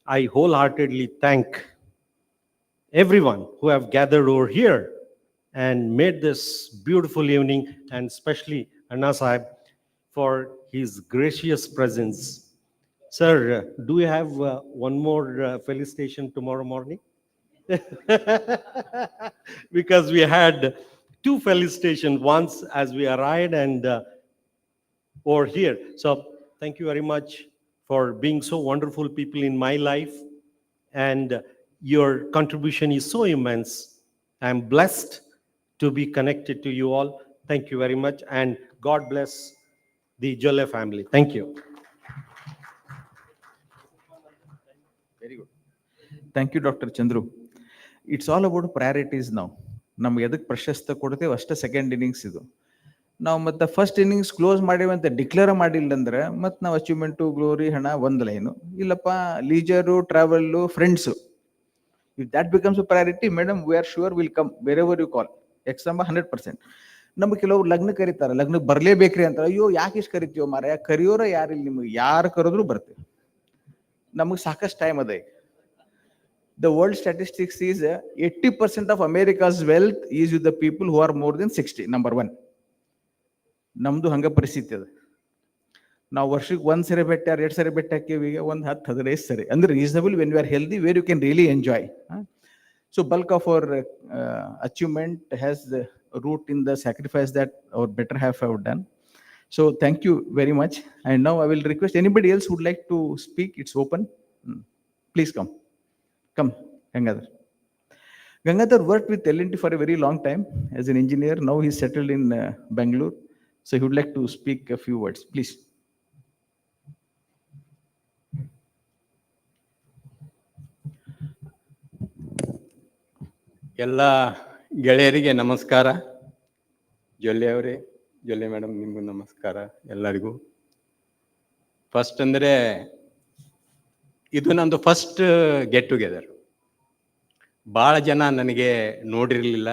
I wholeheartedly thank everyone who have gathered over here and made this beautiful evening, and especially Annasaheb for his gracious presence. Sir, do we have one more felicitation tomorrow morning? Because we had two felicitations, once as we arrived and over here. So thank you very much for being so wonderful people in my life, and your contribution is so immense. I'm blessed to be connected to you all. Thank you very much, and God bless the Jolle family. Thank you. Very good. Thank you, Dr. Chandru. It's all about priorities now. ನಮ್ಗೆ ಎದಕ್ಕೆ ಪ್ರಶಸ್ತಿ ಕೊಡ್ತೇವೆ ಅಷ್ಟೇ second innings ಇದು. ನಾವು ಮತ್ತೆ first innings close ಮಾಡಿವಿ ಅಂತ ಡಿಕ್ಲೇರ್ ಮಾಡಿಲ್ಲ ಅಂದ್ರೆ ಮತ್ತೆ ನಾವು ಅಚೀವ್ಮೆಂಟು, ಗ್ಲೋರಿ, ಹಣ ಒಂದು ಲೈನು, ಇಲ್ಲಪ್ಪ leisure, travel, friends. If that becomes a priority, madam we are sure will come wherever you call. ಎಕ್ಸಾಂಬ 100%. ನಮ್ಗೆ ಕೆಲವರು ಲಗ್ನ ಕರೀತಾರೆ, ಲಗ್ನಕ್ಕೆ ಬರಲೇಬೇಕ್ರಿ ಅಂತಾರೆ. ಅಯ್ಯೋ ಯಾಕೆ ಇಷ್ಟು ಕರಿತೀವೋ ಮಾರಾಯ, ಕರಿಯೋರ ಯಾರಿಲ್ಲ, ನಿಮ್ಗೆ ಯಾರು ಕರೆದ್ರು ಬರ್ತೀವಿ. ನಮಗೆ ಸಾಕಷ್ಟು ಟೈಮ್ ಅದ. The world statistics is 80% of America's wealth is with the people who are more than 60, number one. ನಮ್ದು ಹಂಗ ಪರಿಸ್ಥಿತಿ ಅದ. ನಾವು ವರ್ಷಕ್ಕೆ ಒಂದ್ ಸರಿ ಬೆಟ್ಟ, 2 ಸರಿ ಬೆಟ್ಟ ಹಾಕೀವಿ, ಈಗ ಒಂದು 10-15 ಸರಿ. ಅಂದ್ರೆ reasonable when you are healthy, where you can really enjoy. So bulk of our achievement has root in the sacrifice that our better half have done. So thank you very much. And now I will request anybody else who would like to speak. It's open. Please come. Come, Gangadhar. Gangadhar worked with L&T for a very long time as an engineer. Now he's settled in Bangalore. So he would like to speak a few words. Please. ಎಲ್ಲ ಗೆಳೆಯರಿಗೆ ನಮಸ್ಕಾರ. ಜೊಲ್ಲೆ ಅವರೇ, Jolle madam, ನಿಮಗೂ ನಮಸ್ಕಾರ ಎಲ್ಲರಿಗೂ. First ಅಂದರೆ ಇದು ನಂದು first get together. ಭಾಳ ಜನ ನನಗೆ ನೋಡಿರಲಿಲ್ಲ,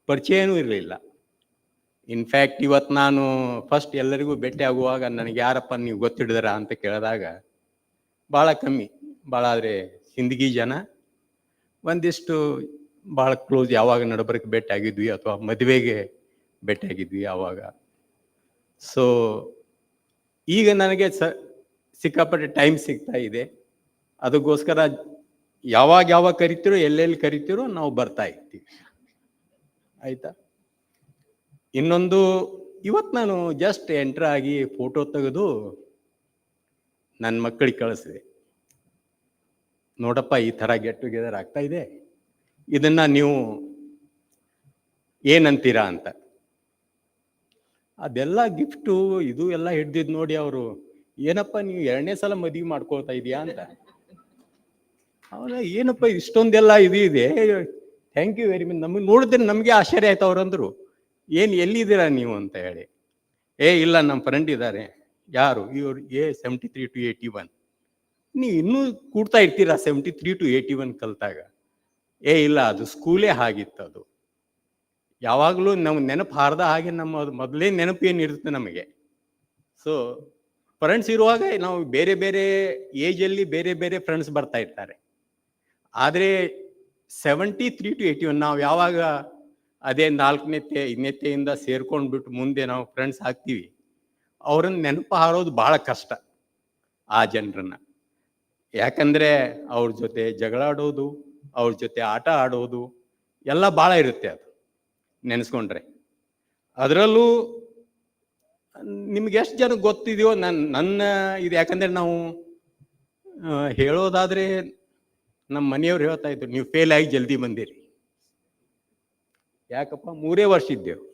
ಪರಿಚಯನೂ ಇರಲಿಲ್ಲ. ಇನ್ಫ್ಯಾಕ್ಟ್ ಇವತ್ತು ನಾನು ಫಸ್ಟ್ ಎಲ್ಲರಿಗೂ ಭೇಟಿ ಆಗುವಾಗ ನನಗೆ ಯಾರಪ್ಪ ನೀವು ಗೊತ್ತಿಡಿದಾರ ಅಂತ ಕೇಳಿದಾಗ ಭಾಳ ಕಮ್ಮಿ. ಭಾಳ ಆದರೆ ಸಿಂದಗಿ ಜನ, ಒಂದಿಷ್ಟು ಭಾಳ ಕ್ಲೋಸ್, ಯಾವಾಗ ನಡಬರ್ಕ್ ಭೇಟಿ ಆಗಿದ್ವಿ ಅಥವಾ ಮದುವೆಗೆ ಭೇಟಿ ಆಗಿದ್ವಿ ಆವಾಗ. ಸೊ ಈಗ ನನಗೆ ಸಿಕ್ಕಾಪಟ್ಟೆ ಟೈಮ್ ಸಿಗ್ತಾ ಇದೆ. ಅದಕ್ಕೋಸ್ಕರ ಯಾವಾಗ ಕರಿತೀರೋ, ಎಲ್ಲೆಲ್ಲಿ ಕರಿತೀರೋ ನಾವು ಬರ್ತಾ ಇರ್ತೀವಿ. ಆಯ್ತಾ? ಇನ್ನೊಂದು, ಇವತ್ತು ನಾನು ಜಸ್ಟ್ ಎಂಟ್ರ್ ಆಗಿ ಫೋಟೋ ತೆಗೆದು ನನ್ನ ಮಕ್ಕಳಿಗೆ ಕಳಿಸಿದೆ. ನೋಡಪ್ಪ, ಈ ಥರ ಗೆಟ್ ಟುಗೆದರ್ ಆಗ್ತಾ ಇದೆ, ಇದನ್ನ ನೀವು ಏನಂತೀರಾ ಅಂತ. ಅದೆಲ್ಲ ಗಿಫ್ಟು ಇದು ಎಲ್ಲ ಹಿಡ್ದಿದ್ದು ನೋಡಿ ಅವರು, ಏನಪ್ಪ ನೀವು 2ನೇ ಸಲ ಮದುವೆ ಮಾಡ್ಕೊಳ್ತಾ ಇದೀಯಾ ಅಂತ. ಅವನ ಏನಪ್ಪ ಇಷ್ಟೊಂದೆಲ್ಲ ಇದು ಇದೆ, ಥ್ಯಾಂಕ್ ಯು ವೆರಿ ಮಚ್. ನಮಗೆ ನೋಡಿದ್ರೆ ನಮಗೆ ಆಶ್ಚರ್ಯ ಆಯ್ತು. ಅವರಂದ್ರು, ಏನು ಎಲ್ಲಿದ್ದೀರಾ ನೀವು ಅಂತ ಹೇಳಿ. ಇಲ್ಲ, ನಮ್ಮ ಫ್ರೆಂಡ್ ಇದ್ದಾರೆ. ಯಾರು? ಇವ್ರು 73 to 81. ನೀವು ಇನ್ನೂ ಕೂಡ್ತಾ ಇರ್ತೀರಾ 73 to 81 ಕಲ್ತಾಗ? ಇಲ್ಲ, ಅದು ಸ್ಕೂಲೇ ಹಾಗಿತ್ತು. ಅದು ಯಾವಾಗಲೂ ನಾವು ನೆನಪು ಹಾರ್ದ ಹಾಗೆ ನಮ್ಮ ಮೊದಲೇ ನೆನಪು ಏನಿರುತ್ತೆ ನಮಗೆ. ಸೊ ಫ್ರೆಂಡ್ಸ್ ಇರುವಾಗ ನಾವು ಬೇರೆ ಬೇರೆ ಏಜಲ್ಲಿ ಬೇರೆ ಬೇರೆ ಫ್ರೆಂಡ್ಸ್ ಬರ್ತಾ ಇರ್ತಾರೆ. ಆದರೆ 73 to 81 ನಾವು ಯಾವಾಗ ಅದೇ 4ನೇತೆ 5ನೇತೆಯಿಂದ ಸೇರ್ಕೊಂಡ್ಬಿಟ್ಟು ಮುಂದೆ ನಾವು ಫ್ರೆಂಡ್ಸ್ ಆಗ್ತೀವಿ, ಅವ್ರನ್ನ ನೆನಪು ಹಾರೋದು ಭಾಳ ಕಷ್ಟ ಆ ಜನರನ್ನ. ಯಾಕಂದರೆ ಅವ್ರ ಜೊತೆ ಜಗಳಾಡೋದು, ಅವ್ರ ಜೊತೆ ಆಟ ಆಡೋದು ಎಲ್ಲ ಭಾಳ ಇರುತ್ತೆ. ಅದು ನೆನೆಸ್ಕೊಂಡ್ರೆ. ಅದರಲ್ಲೂ ನಿಮ್ಗೆ ಎಷ್ಟು ಜನಕ್ಕೆ ಗೊತ್ತಿದೆಯೋ ನನ್ನ ಇದು, ಯಾಕಂದರೆ ನಾವು ಹೇಳೋದಾದರೆ ನಮ್ಮ ಮನೆಯವ್ರು ಹೇಳ್ತಾ ಇದ್ರು, ನೀವು ಫೇಲ್ ಆಗಿ ಜಲ್ದಿ ಬಂದಿರಿ. ಯಾಕಪ್ಪ? 3 ವರ್ಷ ಇದ್ದೇವು.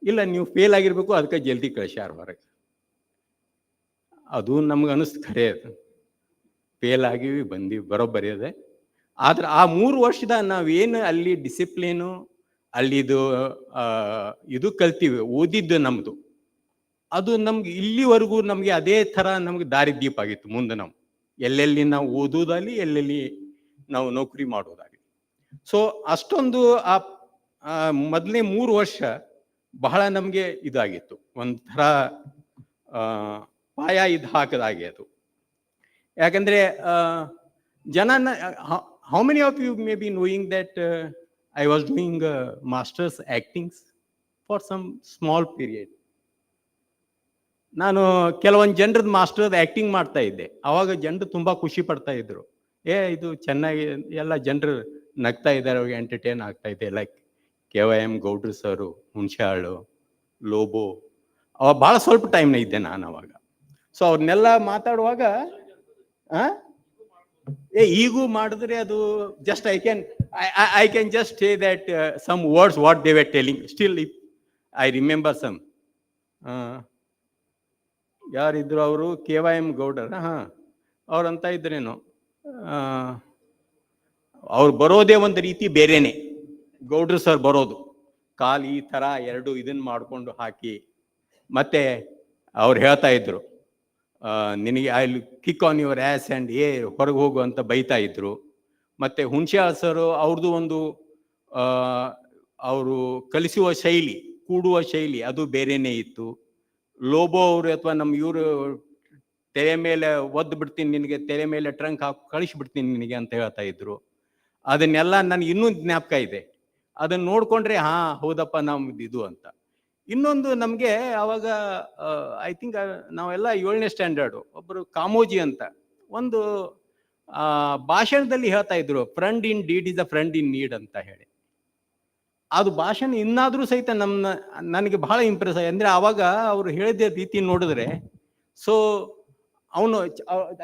ಇಲ್ಲ, ನೀವು ಫೇಲ್ ಆಗಿರ್ಬೇಕು, ಅದಕ್ಕೆ ಜಲ್ದಿ ಕಳಿಸ್ಯಾರ ಹೊರಗೆ. ಅದು ನಮ್ಗೆ ಅನಿಸ್ತು, ಖರೆ ಅದು ಫೇಲ್ ಆಗಿವಿ, ಬಂದೀವಿ, ಬರೋಬ್ಬರಿ ಅದೇ. ಆದ್ರೆ ಆ 3 ವರ್ಷದ ನಾವೇನು ಅಲ್ಲಿ ಡಿಸಿಪ್ಲಿನು, ಅಲ್ಲಿದು ಇದು ಕಲ್ತೀವಿ, ಓದಿದ್ದು ನಮ್ಮದು, ಅದು ನಮ್ಗೆ ಇಲ್ಲಿವರೆಗೂ ನಮಗೆ ಅದೇ ಥರ ನಮ್ಗೆ ದಾರಿ ದೀಪ ಆಗಿತ್ತು. ಮುಂದೆ ನಾವು ಎಲ್ಲೆಲ್ಲಿ ನಾವು ಓದೋದಾಗಲಿ, ಎಲ್ಲೆಲ್ಲಿ ನಾವು ನೌಕರಿ ಮಾಡೋದಾಗಲಿ. ಸೊ ಅಷ್ಟೊಂದು ಆ ಮೊದಲನೇ 3 ವರ್ಷ ಬಹಳ ನಮಗೆ ಇದಾಗಿತ್ತು, ಒಂಥರ ಪಾಯ ಇದು ಹಾಕದಾಗೆ ಅದು. ಯಾಕಂದರೆ ಜನನ how many of you may be knowing that I was doing masters actings for some small period. ನಾನು ಕೆಲವೊಂದು ಜನರದ್ದು ಮಾಸ್ಟರ್ದು ಆ್ಯಕ್ಟಿಂಗ್ ಮಾಡ್ತಾ ಇದ್ದೆ. ಆವಾಗ ಜನರು ತುಂಬ ಖುಷಿ ಪಡ್ತಾ ಇದ್ರು. ಇದು ಚೆನ್ನಾಗಿ ಎಲ್ಲ ಜನರು ನಗ್ತಾ ಇದ್ದಾರೆ, ಅವ್ರಿಗೆ ಎಂಟರ್ಟೈನ್ ಆಗ್ತಾ ಇದೆ. ಲೈಕ್ KYM ಗೌಡ್ರು ಸರು, ಹುಣಸೆಹಾಳು, ಲೋಬೋ, ಅವಾಗ ಭಾಳ ಸ್ವಲ್ಪ ಟೈಮ್ನ ಇದ್ದೆ ನಾನು ಅವಾಗ. ಸೊ ಅವ್ರನ್ನೆಲ್ಲ ಮಾತಾಡುವಾಗ ಈಗೂ ಮಾಡಿದ್ರೆ ಅದು just I can just say that some words what they were telling. Still if I remember some. ಯಾರಿದ್ರು ಅವರು, KYM ಗೌಡರ, ಅವ್ರಂತ ಇದ್ರೇನು, ಅವ್ರು ಬರೋದೇ ಒಂದು ರೀತಿ ಬೇರೆನೆ. ಗೌಡ್ರು ಸರ್ ಬರೋದು ಕಾಲು ಈ ಥರ ಎರಡು ಇದನ್ನು ಮಾಡಿಕೊಂಡು ಹಾಕಿ, ಮತ್ತೆ ಅವ್ರು ಹೇಳ್ತಾ ಇದ್ರು, ನಿನಗೆ I kick on your as and ಹೊರಗೆ ಹೋಗು ಅಂತ ಬೈತಾ ಇದ್ರು. ಮತ್ತು ಹುಣಸೆಹಾಳ್ ಸರು ಅವ್ರದ್ದು ಒಂದು ಅವರು ಕಲಿಸುವ ಶೈಲಿ, ಕೂಡುವ ಶೈಲಿ ಅದು ಬೇರೆಯೇ ಇತ್ತು. ಲೋಬೋ ಅವರು ಅಥವಾ ನಮ್ಮ ಇವರು ತೆರೆ ಮೇಲೆ ಒದ್ದು ಬಿಡ್ತೀನಿ ನಿನಗೆ, ತೆರೆ ಮೇಲೆ ಟ್ರಂಕ್ ಹಾಕಿ ಕಳಿಸ್ಬಿಡ್ತೀನಿ ನಿನಗೆ ಅಂತ ಹೇಳ್ತಾ ಇದ್ರು. ಅದನ್ನೆಲ್ಲ ನನಗೆ ಇನ್ನೂ ಜ್ಞಾಪಕ ಇದೆ. ಅದನ್ನು ನೋಡಿಕೊಂಡ್ರೆ ಹೌದಪ್ಪ ನಮ್ದು ಇದು ಅಂತ. ಇನ್ನೊಂದು ನಮಗೆ ಆವಾಗ ಐ ಥಿಂಕ್ ನಾವೆಲ್ಲ 7ನೇ ಸ್ಟ್ಯಾಂಡರ್ಡು, ಒಬ್ಬರು ಕಾಮೋಜಿ ಅಂತ ಒಂದು ಭಾಷಣದಲ್ಲಿ ಹೇಳ್ತಾ ಇದ್ರು, friend in deed is a friend in need ಅಂತ ಹೇಳಿ. ಅದು ಭಾಷಣ ಇನ್ನಾದರೂ ಸಹಿತ ನನಗೆ ಬಹಳ ಇಂಪ್ರೆಸ್ ಆಗಿ, ಅಂದರೆ ಆವಾಗ ಅವರು ಹೇಳಿದ ರೀತಿ ನೋಡಿದ್ರೆ, ಸೊ ಅವನು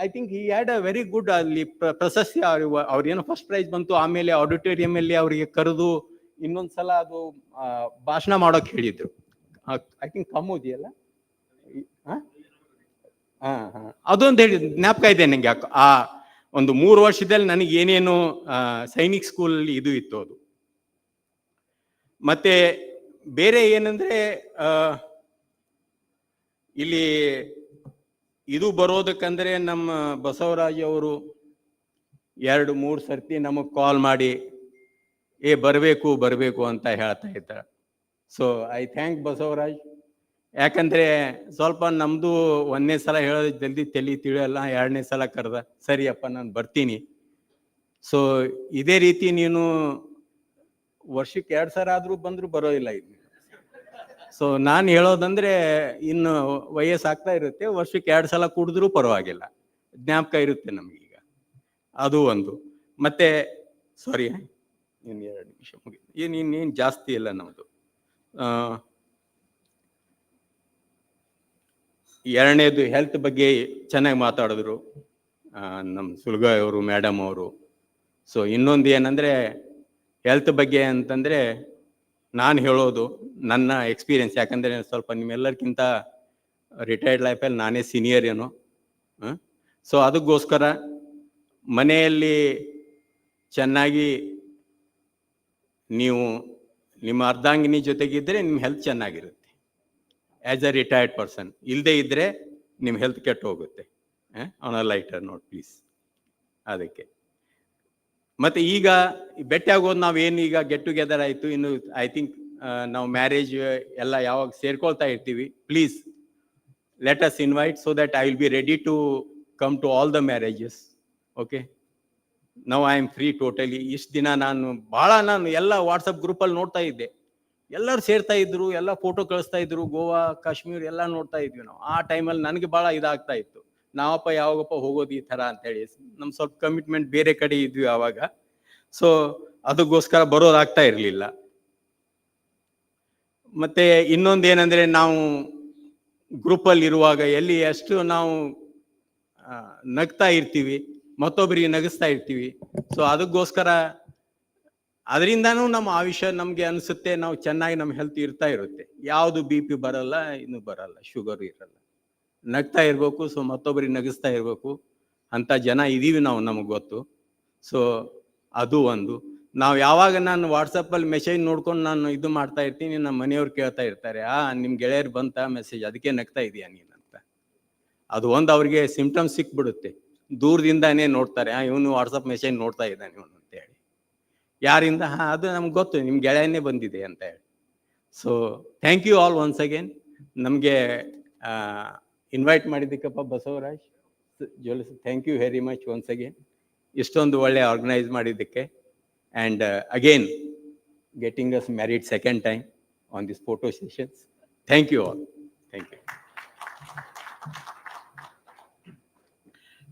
I think he had a very good ಅಲ್ಲಿ ಪ್ರಶಸ್ತಿ. ಅವ್ರೇನೋ ಫಸ್ಟ್ ಪ್ರೈಸ್ ಬಂತು. ಆಮೇಲೆ ಆಡಿಟೋರಿಯಮಲ್ಲಿ ಅವರಿಗೆ ಕರೆದು ಇನ್ನೊಂದು ಸಲ ಅದು ಭಾಷಣ ಮಾಡೋಕೆ ಹೇಳಿದ್ರು. ಐ ಥಿಂಕ್ ಕಾಮೋಜಿ ಅಲ್ಲ, ಅದೊಂದು ಹೇಳಿ ಜ್ಞಾಪಕ ಇದೆ ನನಗೆ. ಆ ಒಂದು 3 ವರ್ಷದಲ್ಲಿ ನನಗೆ ಏನೇನು ಸೈನಿಕ್ ಸ್ಕೂಲಲ್ಲಿ ಇದು ಇತ್ತು ಅದು. ಮತ್ತೆ ಬೇರೆ ಏನಂದ್ರೆ ಇಲ್ಲಿ ಇದು ಬರೋದಕ್ಕಂದ್ರೆ ನಮ್ಮ ಬಸವರಾಜ್ ಅವರು 2-3 ಸರ್ತಿ ನಮಗೆ ಕಾಲ್ ಮಾಡಿ ಬರಬೇಕು ಬರಬೇಕು ಅಂತ ಹೇಳ್ತಾ ಇದ್ದಾರೆ. So I thank Basavaraj. ಯಾಕಂದ್ರೆ ಸ್ವಲ್ಪ ನಮ್ದು 1ನೇ ಸಲ ಹೇಳೋದು ಜಲ್ದಿ ತಲೆ ತಿಳಿಯಲ್ಲ, 2ನೇ ಸಲ ಕರೆದ, ಸರಿಯಪ್ಪ ನಾನು ಬರ್ತೀನಿ. ಸೊ ಇದೇ ರೀತಿ ನೀನು ವರ್ಷಕ್ಕೆ 2 ಸಲ ಆದ್ರೂ ಬಂದ್ರು ಬರೋದಿಲ್ಲ ಇದು. ಸೊ ನಾನು ಹೇಳೋದಂದ್ರೆ, ಇನ್ನು ವಯಸ್ಸಾಗ್ತಾ ಇರುತ್ತೆ, ವರ್ಷಕ್ಕೆ 2 ಸಲ ಕುಡಿದ್ರೂ ಪರವಾಗಿಲ್ಲ, ಜ್ಞಾಪಕ ಇರುತ್ತೆ ನಮಗೀಗ. ಅದು ಒಂದು. ಮತ್ತೆ ಸಾರಿ, ಇನ್ನು 2 ನಿಮಿಷ ಮುಗಿದು, ಇನ್ನೇನು ಜಾಸ್ತಿ ಇಲ್ಲ ನಮ್ಮದು. 2ನೇದು ಹೆಲ್ತ್ ಬಗ್ಗೆ ಚೆನ್ನಾಗಿ ಮಾತಾಡಿದ್ರು ನಮ್ಮ ಸುಲ್ಗಾಯ್ ಅವರು, ಮೇಡಮ್ ಅವರು. ಸೊ ಇನ್ನೊಂದು ಏನಂದರೆ ಹೆಲ್ತ್ ಬಗ್ಗೆ ಅಂತಂದರೆ ನಾನು ಹೇಳೋದು ನನ್ನ ಎಕ್ಸ್ಪೀರಿಯನ್ಸ್. ಯಾಕಂದರೆ ಸ್ವಲ್ಪ ನಿಮ್ಮೆಲ್ಲರಿಗಿಂತ ರಿಟೈರ್ಡ್ ಲೈಫಲ್ಲಿ ನಾನೇ ಸೀನಿಯರ್ ಏನೋ. ಸೊ ಅದಕ್ಕೋಸ್ಕರ ಮನೆಯಲ್ಲಿ ಚೆನ್ನಾಗಿ ನೀವು ನಿಮ್ಮ ಅರ್ಧಾಂಗಿನಿ ಜೊತೆಗಿದ್ದರೆ ನಿಮ್ಮ ಹೆಲ್ತ್ ಚೆನ್ನಾಗಿರುತ್ತೆ ಆ್ಯಸ್ ಎ ರಿಟೈರ್ಡ್ ಪರ್ಸನ್. ಇಲ್ಲದೇ ಇದ್ದರೆ ನಿಮ್ಮ ಹೆಲ್ತ್ ಕೆಟ್ಟು ಹೋಗುತ್ತೆ. On a lighter note please. ಅದಕ್ಕೆ ಮತ್ತು ಈಗ ಭೇಟಿ ಆಗೋದು ನಾವೇನು, ಈಗ ಗೆಟ್ ಟುಗೆದರ್ ಆಯಿತು, ಇನ್ನು ಐ ಥಿಂಕ್ ನಾವು ಮ್ಯಾರೇಜ್ ಎಲ್ಲ ಯಾವಾಗ ಸೇರ್ಕೊಳ್ತಾ ಇರ್ತೀವಿ, please let us invite so that I will be ready to come to all the marriages. Okay, now I am free totally. ಇಷ್ಟು ದಿನ ನಾನು ಎಲ್ಲ ವಾಟ್ಸಪ್ ಗ್ರೂಪಲ್ಲಿ ನೋಡ್ತಾ ಇದ್ದೆ, ಎಲ್ಲರೂ ಸೇರ್ತಾ ಇದ್ರು, ಎಲ್ಲ ಫೋಟೋ ಕಳಿಸ್ತಾ ಇದ್ರು, ಗೋವಾ, ಕಾಶ್ಮೀರ್ ಎಲ್ಲ ನೋಡ್ತಾ ಇದ್ವಿ ನಾವು. ಆ ಟೈಮಲ್ಲಿ ನನಗೆ ಭಾಳ ಇದಾಗ್ತಾ ಇತ್ತು, ನಾವಪ್ಪ ಯಾವಾಗಪ್ಪ ಹೋಗೋದು ಈ ಥರ ಅಂತೇಳಿ. ನಮ್ಮ ಸ್ವಲ್ಪ ಕಮಿಟ್ಮೆಂಟ್ ಬೇರೆ ಕಡೆ ಇದ್ವಿ ಆವಾಗ. ಸೊ ಅದಕ್ಕೋಸ್ಕರ ಬರೋದಾಗ್ತಾ ಇರಲಿಲ್ಲ. ಮತ್ತೆ ಇನ್ನೊಂದು ಏನಂದರೆ, ನಾವು ಗ್ರೂಪಲ್ಲಿ ಇರುವಾಗ ಎಲ್ಲಿ ಎಷ್ಟು ನಾವು ನಗ್ತಾ ಇರ್ತೀವಿ, ಮತ್ತೊಬ್ಬರಿಗೆ ನಗಿಸ್ತಾ ಇರ್ತೀವಿ. ಸೊ ಅದಕ್ಕೋಸ್ಕರ ಅದರಿಂದನೂ ನಮ್ಮ ಆಯುಷ್ಯ ನಮಗೆ ಅನಿಸುತ್ತೆ, ನಾವು ಚೆನ್ನಾಗಿ ನಮ್ಮ ಹೆಲ್ತ್ ಇರ್ತಾ ಇರುತ್ತೆ. ಯಾವುದು BP ಬರಲ್ಲ, ಇನ್ನೂ ಬರಲ್ಲ, ಶುಗರು ಇರಲ್ಲ. ನಗ್ತಾ ಇರಬೇಕು. ಸೊ ಮತ್ತೊಬ್ಬರಿಗೆ ನಗಿಸ್ತಾ ಇರಬೇಕು. ಅಂಥ ಜನ ಇದ್ದೀವಿ ನಾವು, ನಮಗೆ ಗೊತ್ತು. ಸೊ ಅದು ಒಂದು. ನಾವು ಯಾವಾಗ ನಾನು ವಾಟ್ಸಪ್ಪಲ್ಲಿ ಮೆಸೇಜ್ ನೋಡ್ಕೊಂಡು ನಾನು ಇದು ಮಾಡ್ತಾ ಇರ್ತೀನಿ, ನಮ್ಮ ಮನೆಯವ್ರು ಕೇಳ್ತಾ ಇರ್ತಾರೆ, ನಿಮ್ಮ ಗೆಳೆಯರು ಬಂತ ಮೆಸೇಜ್, ಅದಕ್ಕೆ ನಗ್ತಾ ಇದೀಯಾ ನೀನಂತ. ಅದು ಒಂದು ಅವ್ರಿಗೆ ಸಿಂಪ್ಟಮ್ಸ್ ಸಿಕ್ಬಿಡುತ್ತೆ. ದೂರದಿಂದಾನೇ ನೋಡ್ತಾರೆ, ಇವನು ವಾಟ್ಸಪ್ ಮೆಸೇಜ್ ನೋಡ್ತಾ ಇದ್ದಾನೆ ಇವನು ಅಂತೇಳಿ. ಯಾರಿಂದ? ಅದು ನಮ್ಗೆ ಗೊತ್ತು, ನಿಮ್ಮ ಗೆಳೆಯನೇ ಬಂದಿದೆ ಅಂತ ಹೇಳಿ. So thank you all once again. ನಮಗೆ ಇನ್ವೈಟ್ ಮಾಡಿದ್ದಕ್ಕಪ್ಪ Basavaraj Jolle, thank you very much once again. ಇಷ್ಟೊಂದು ಒಳ್ಳೆ ಆರ್ಗನೈಸ್ ಮಾಡಿದ್ದಕ್ಕೆ. And again getting us married second time on this photo sessions. Thank you all. Thank you.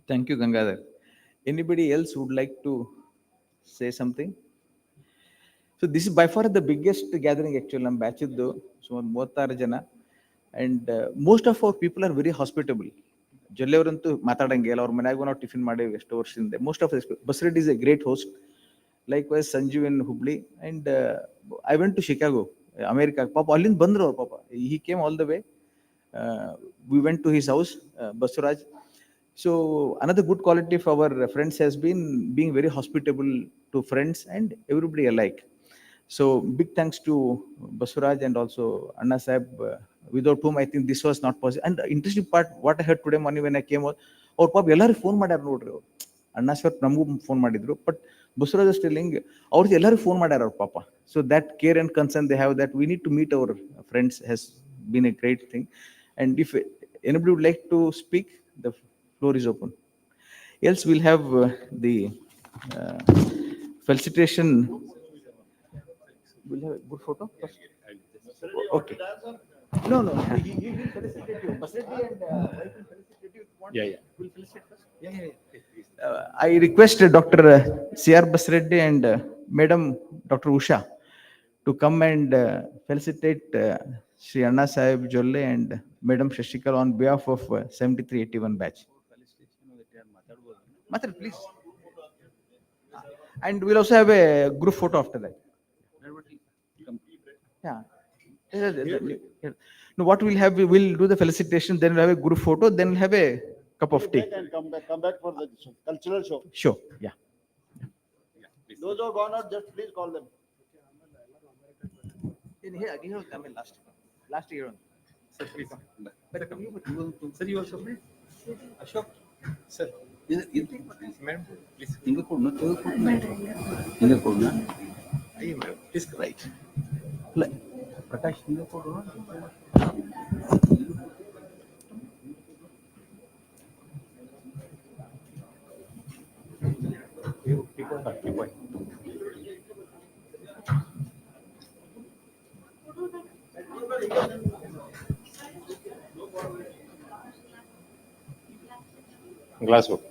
Thank you, Gangadhar. Anybody else would like to say something? So this is by far the biggest gathering actually. ನಮ್ಮ batch ಇದ್ದು ಸುಮಾರು 36 ಜನ. And most of our people are very hospitable. Jolle ಅವರಂತೂ ಮಾತಾಡಂಗೆ ಇಲ್ಲ. ಅವ್ರ ಮನ್ಯಾಗೂ ನಾವು tiffin ಮಾಡೇವಿ ಎಷ್ಟೋ ವರ್ಷದಿಂದ. Most of Basareddy is a great host. Likewise Sanjeev in Hubli. And I went to Chicago, America. ಪಾಪ ಅಲ್ಲಿಂದ ಬಂದ್ರು ಅವ್ರು ಪಾಪ. He came all the way. We went to his house, Basuraj. So another good quality of our friends has been being very hospitable to friends and everybody alike. So big thanks to Basuraj and also Annasaheb, without whom I think this was not possible. And the interesting part, what I heard today morning when I came out, ಅವ್ರ ಪಾಪ ಎಲ್ಲರೂ phone ಮಾಡ್ಯಾರ ನೋಡ್ರಿ. ಅವ್ರು ಅಣ್ಣಾಶ್ವರ್ ನಮಗೂ phone ಮಾಡಿದ್ರು. But Basavaraj ಸ್ಟಿಲ್ಲಿಂಗ್ ಅವ್ರಿಗೆ ಎಲ್ಲರೂ ಫೋನ್ ಮಾಡ್ಯಾರ ಅವ್ರ ಪಾಪ. So that care and concern they have, that we need to meet our friends, has been a great thing. And if anybody would like to speak, the floor is open. Else we'll have the felicitation. We'll have a good photo first. Okay. No. He will felicitate you. Basretti and wife will felicitate you. Yeah. We'll felicitate first. Yeah. I request Dr. C.R. Basreddy and Madam Dr. Usha to come and felicitate Sri Annasaheb Jolle and Madam Shashikal on behalf of 7381 batch. Matar, please. And we'll also have a group photo after that. Yeah. No, what we'll have, we'll do the felicitation, then we'll have a group photo, then we'll have a cup of tea. And come back for the cultural show. Sure. Yeah. Those who have gone out, just please call them. In here, I mean, last year. Sir, please come. Sir, you also please. Ashok. Sir. Madam, please. Please, right. Prakash, glass book.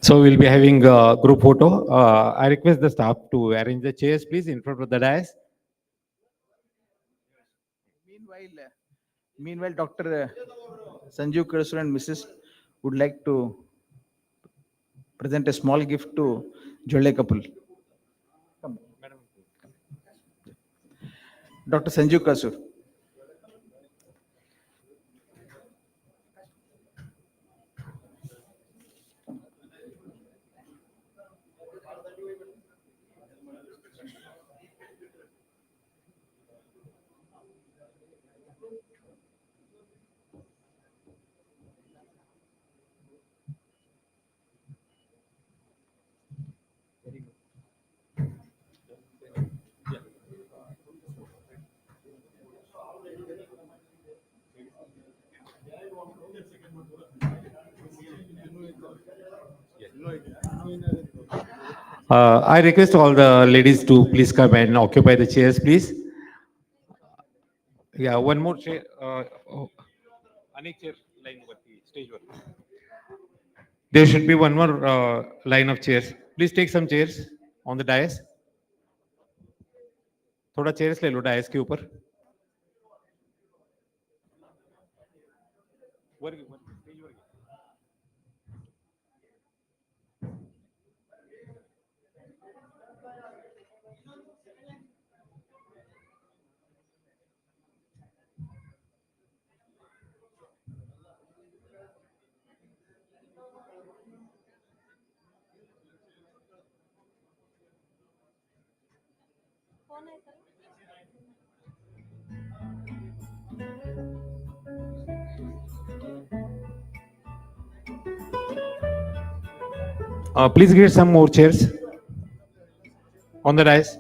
So we'll be having a group photo. I request the staff to arrange the chairs, please, in front of the dais. Meanwhile, Dr. Sanjeev Kursur and Mrs. would like to present a small gift to Jolle couple. Come, madam. Dr. Sanjeev Kursur. I request all the ladies to please come and occupy the chairs, please. Yeah, one more chair. Anek chair line over the stage one. There should be one more line of chairs. Please take some chairs on the dais. थोड़ा chairs ले लो dais के ऊपर. Please get some more chairs on the dais.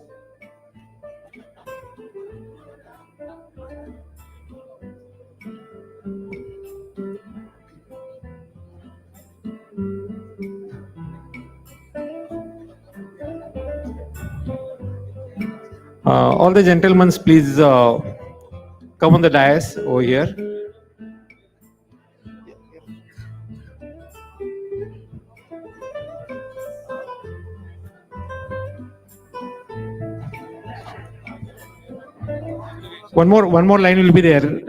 All the gentlemen, please come on the dais over here. One more line will be there.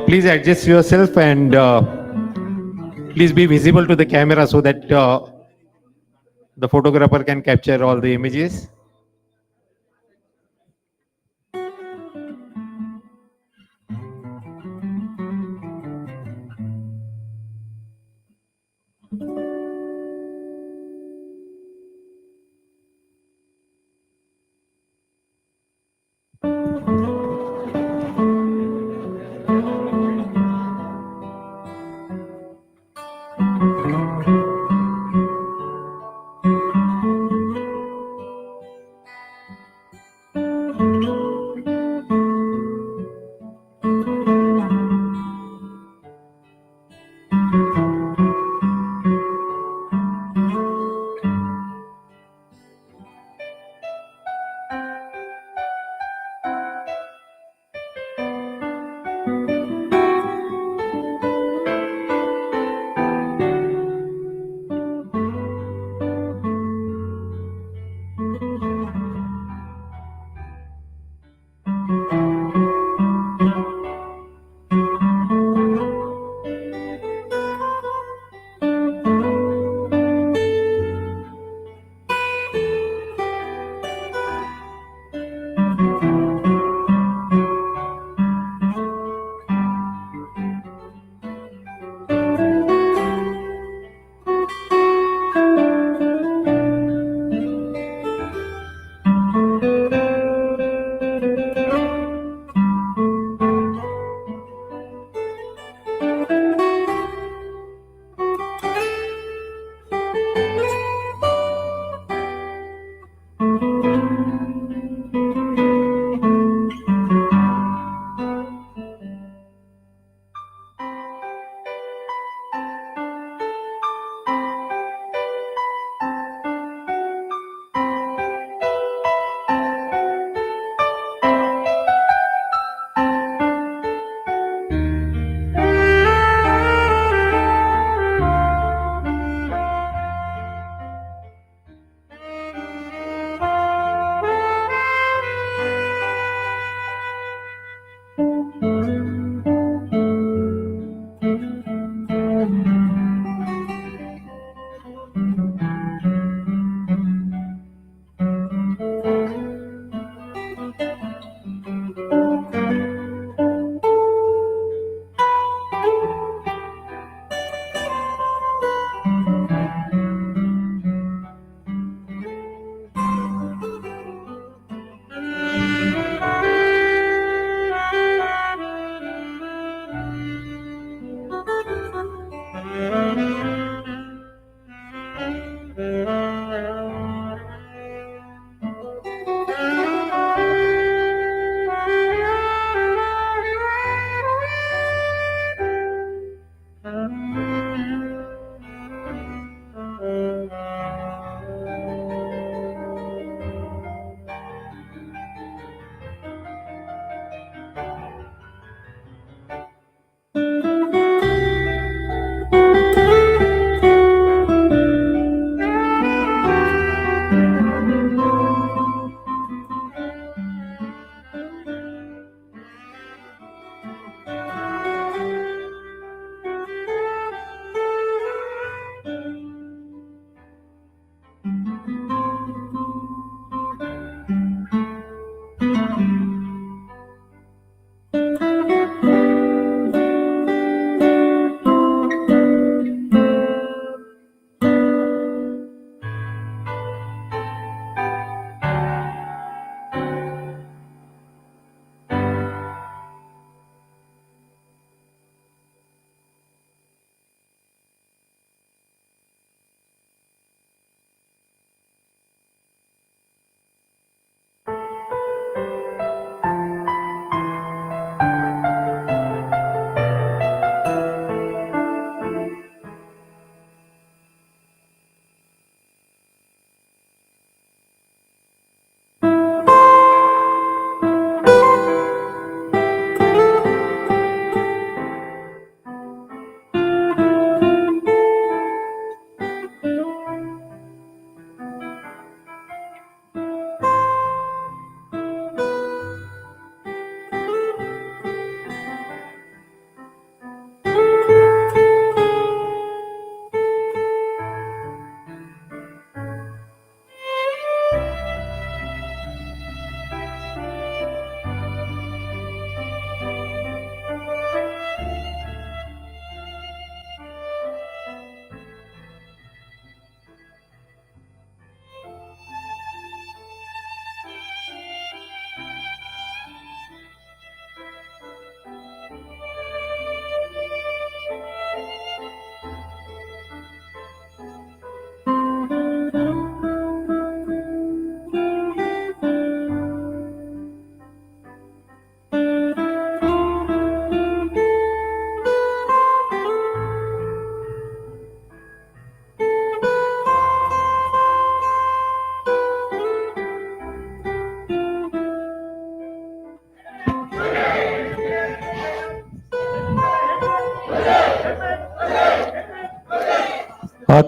Please adjust yourself and please be visible to the camera so that the photographer can capture all the images.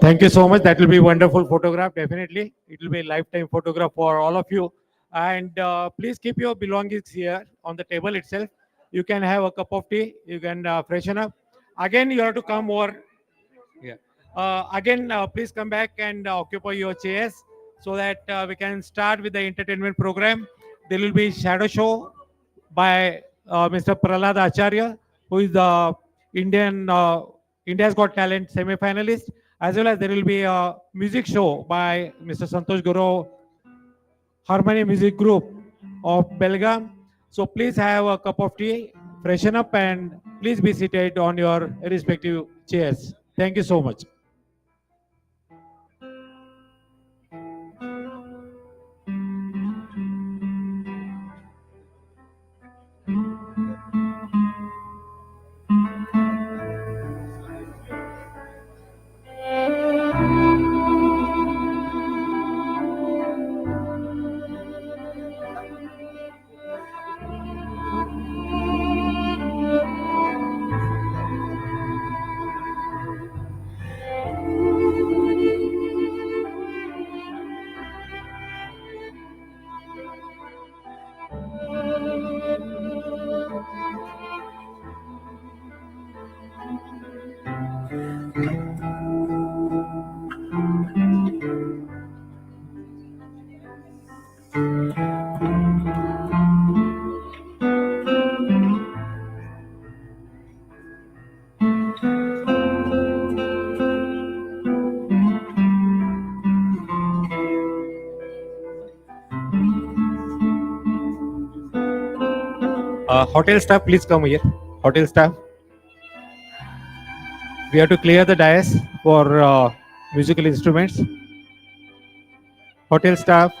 Thank you so much. That will be wonderful photograph. Definitely, it will be a lifetime photograph for all of you. And please keep your belongings here on the table itself. You can have a cup of tea. You can freshen up. Again, you have to come over. Yeah. Again, please come back and occupy your chairs so that we can start with the entertainment program. There will be shadow show by Mr. Prahlad Acharya, who is the India's Got Talent semi-finalist, as well as there will be a music show by Mr. Santosh Guru, Harmony Music Group of Belgaum. So please have a cup of tea, freshen up, and please be seated on your respective chairs. Thank you so much. Hotel staff, please come here. Hotel staff. We have to clear the dais for musical instruments. Hotel staff.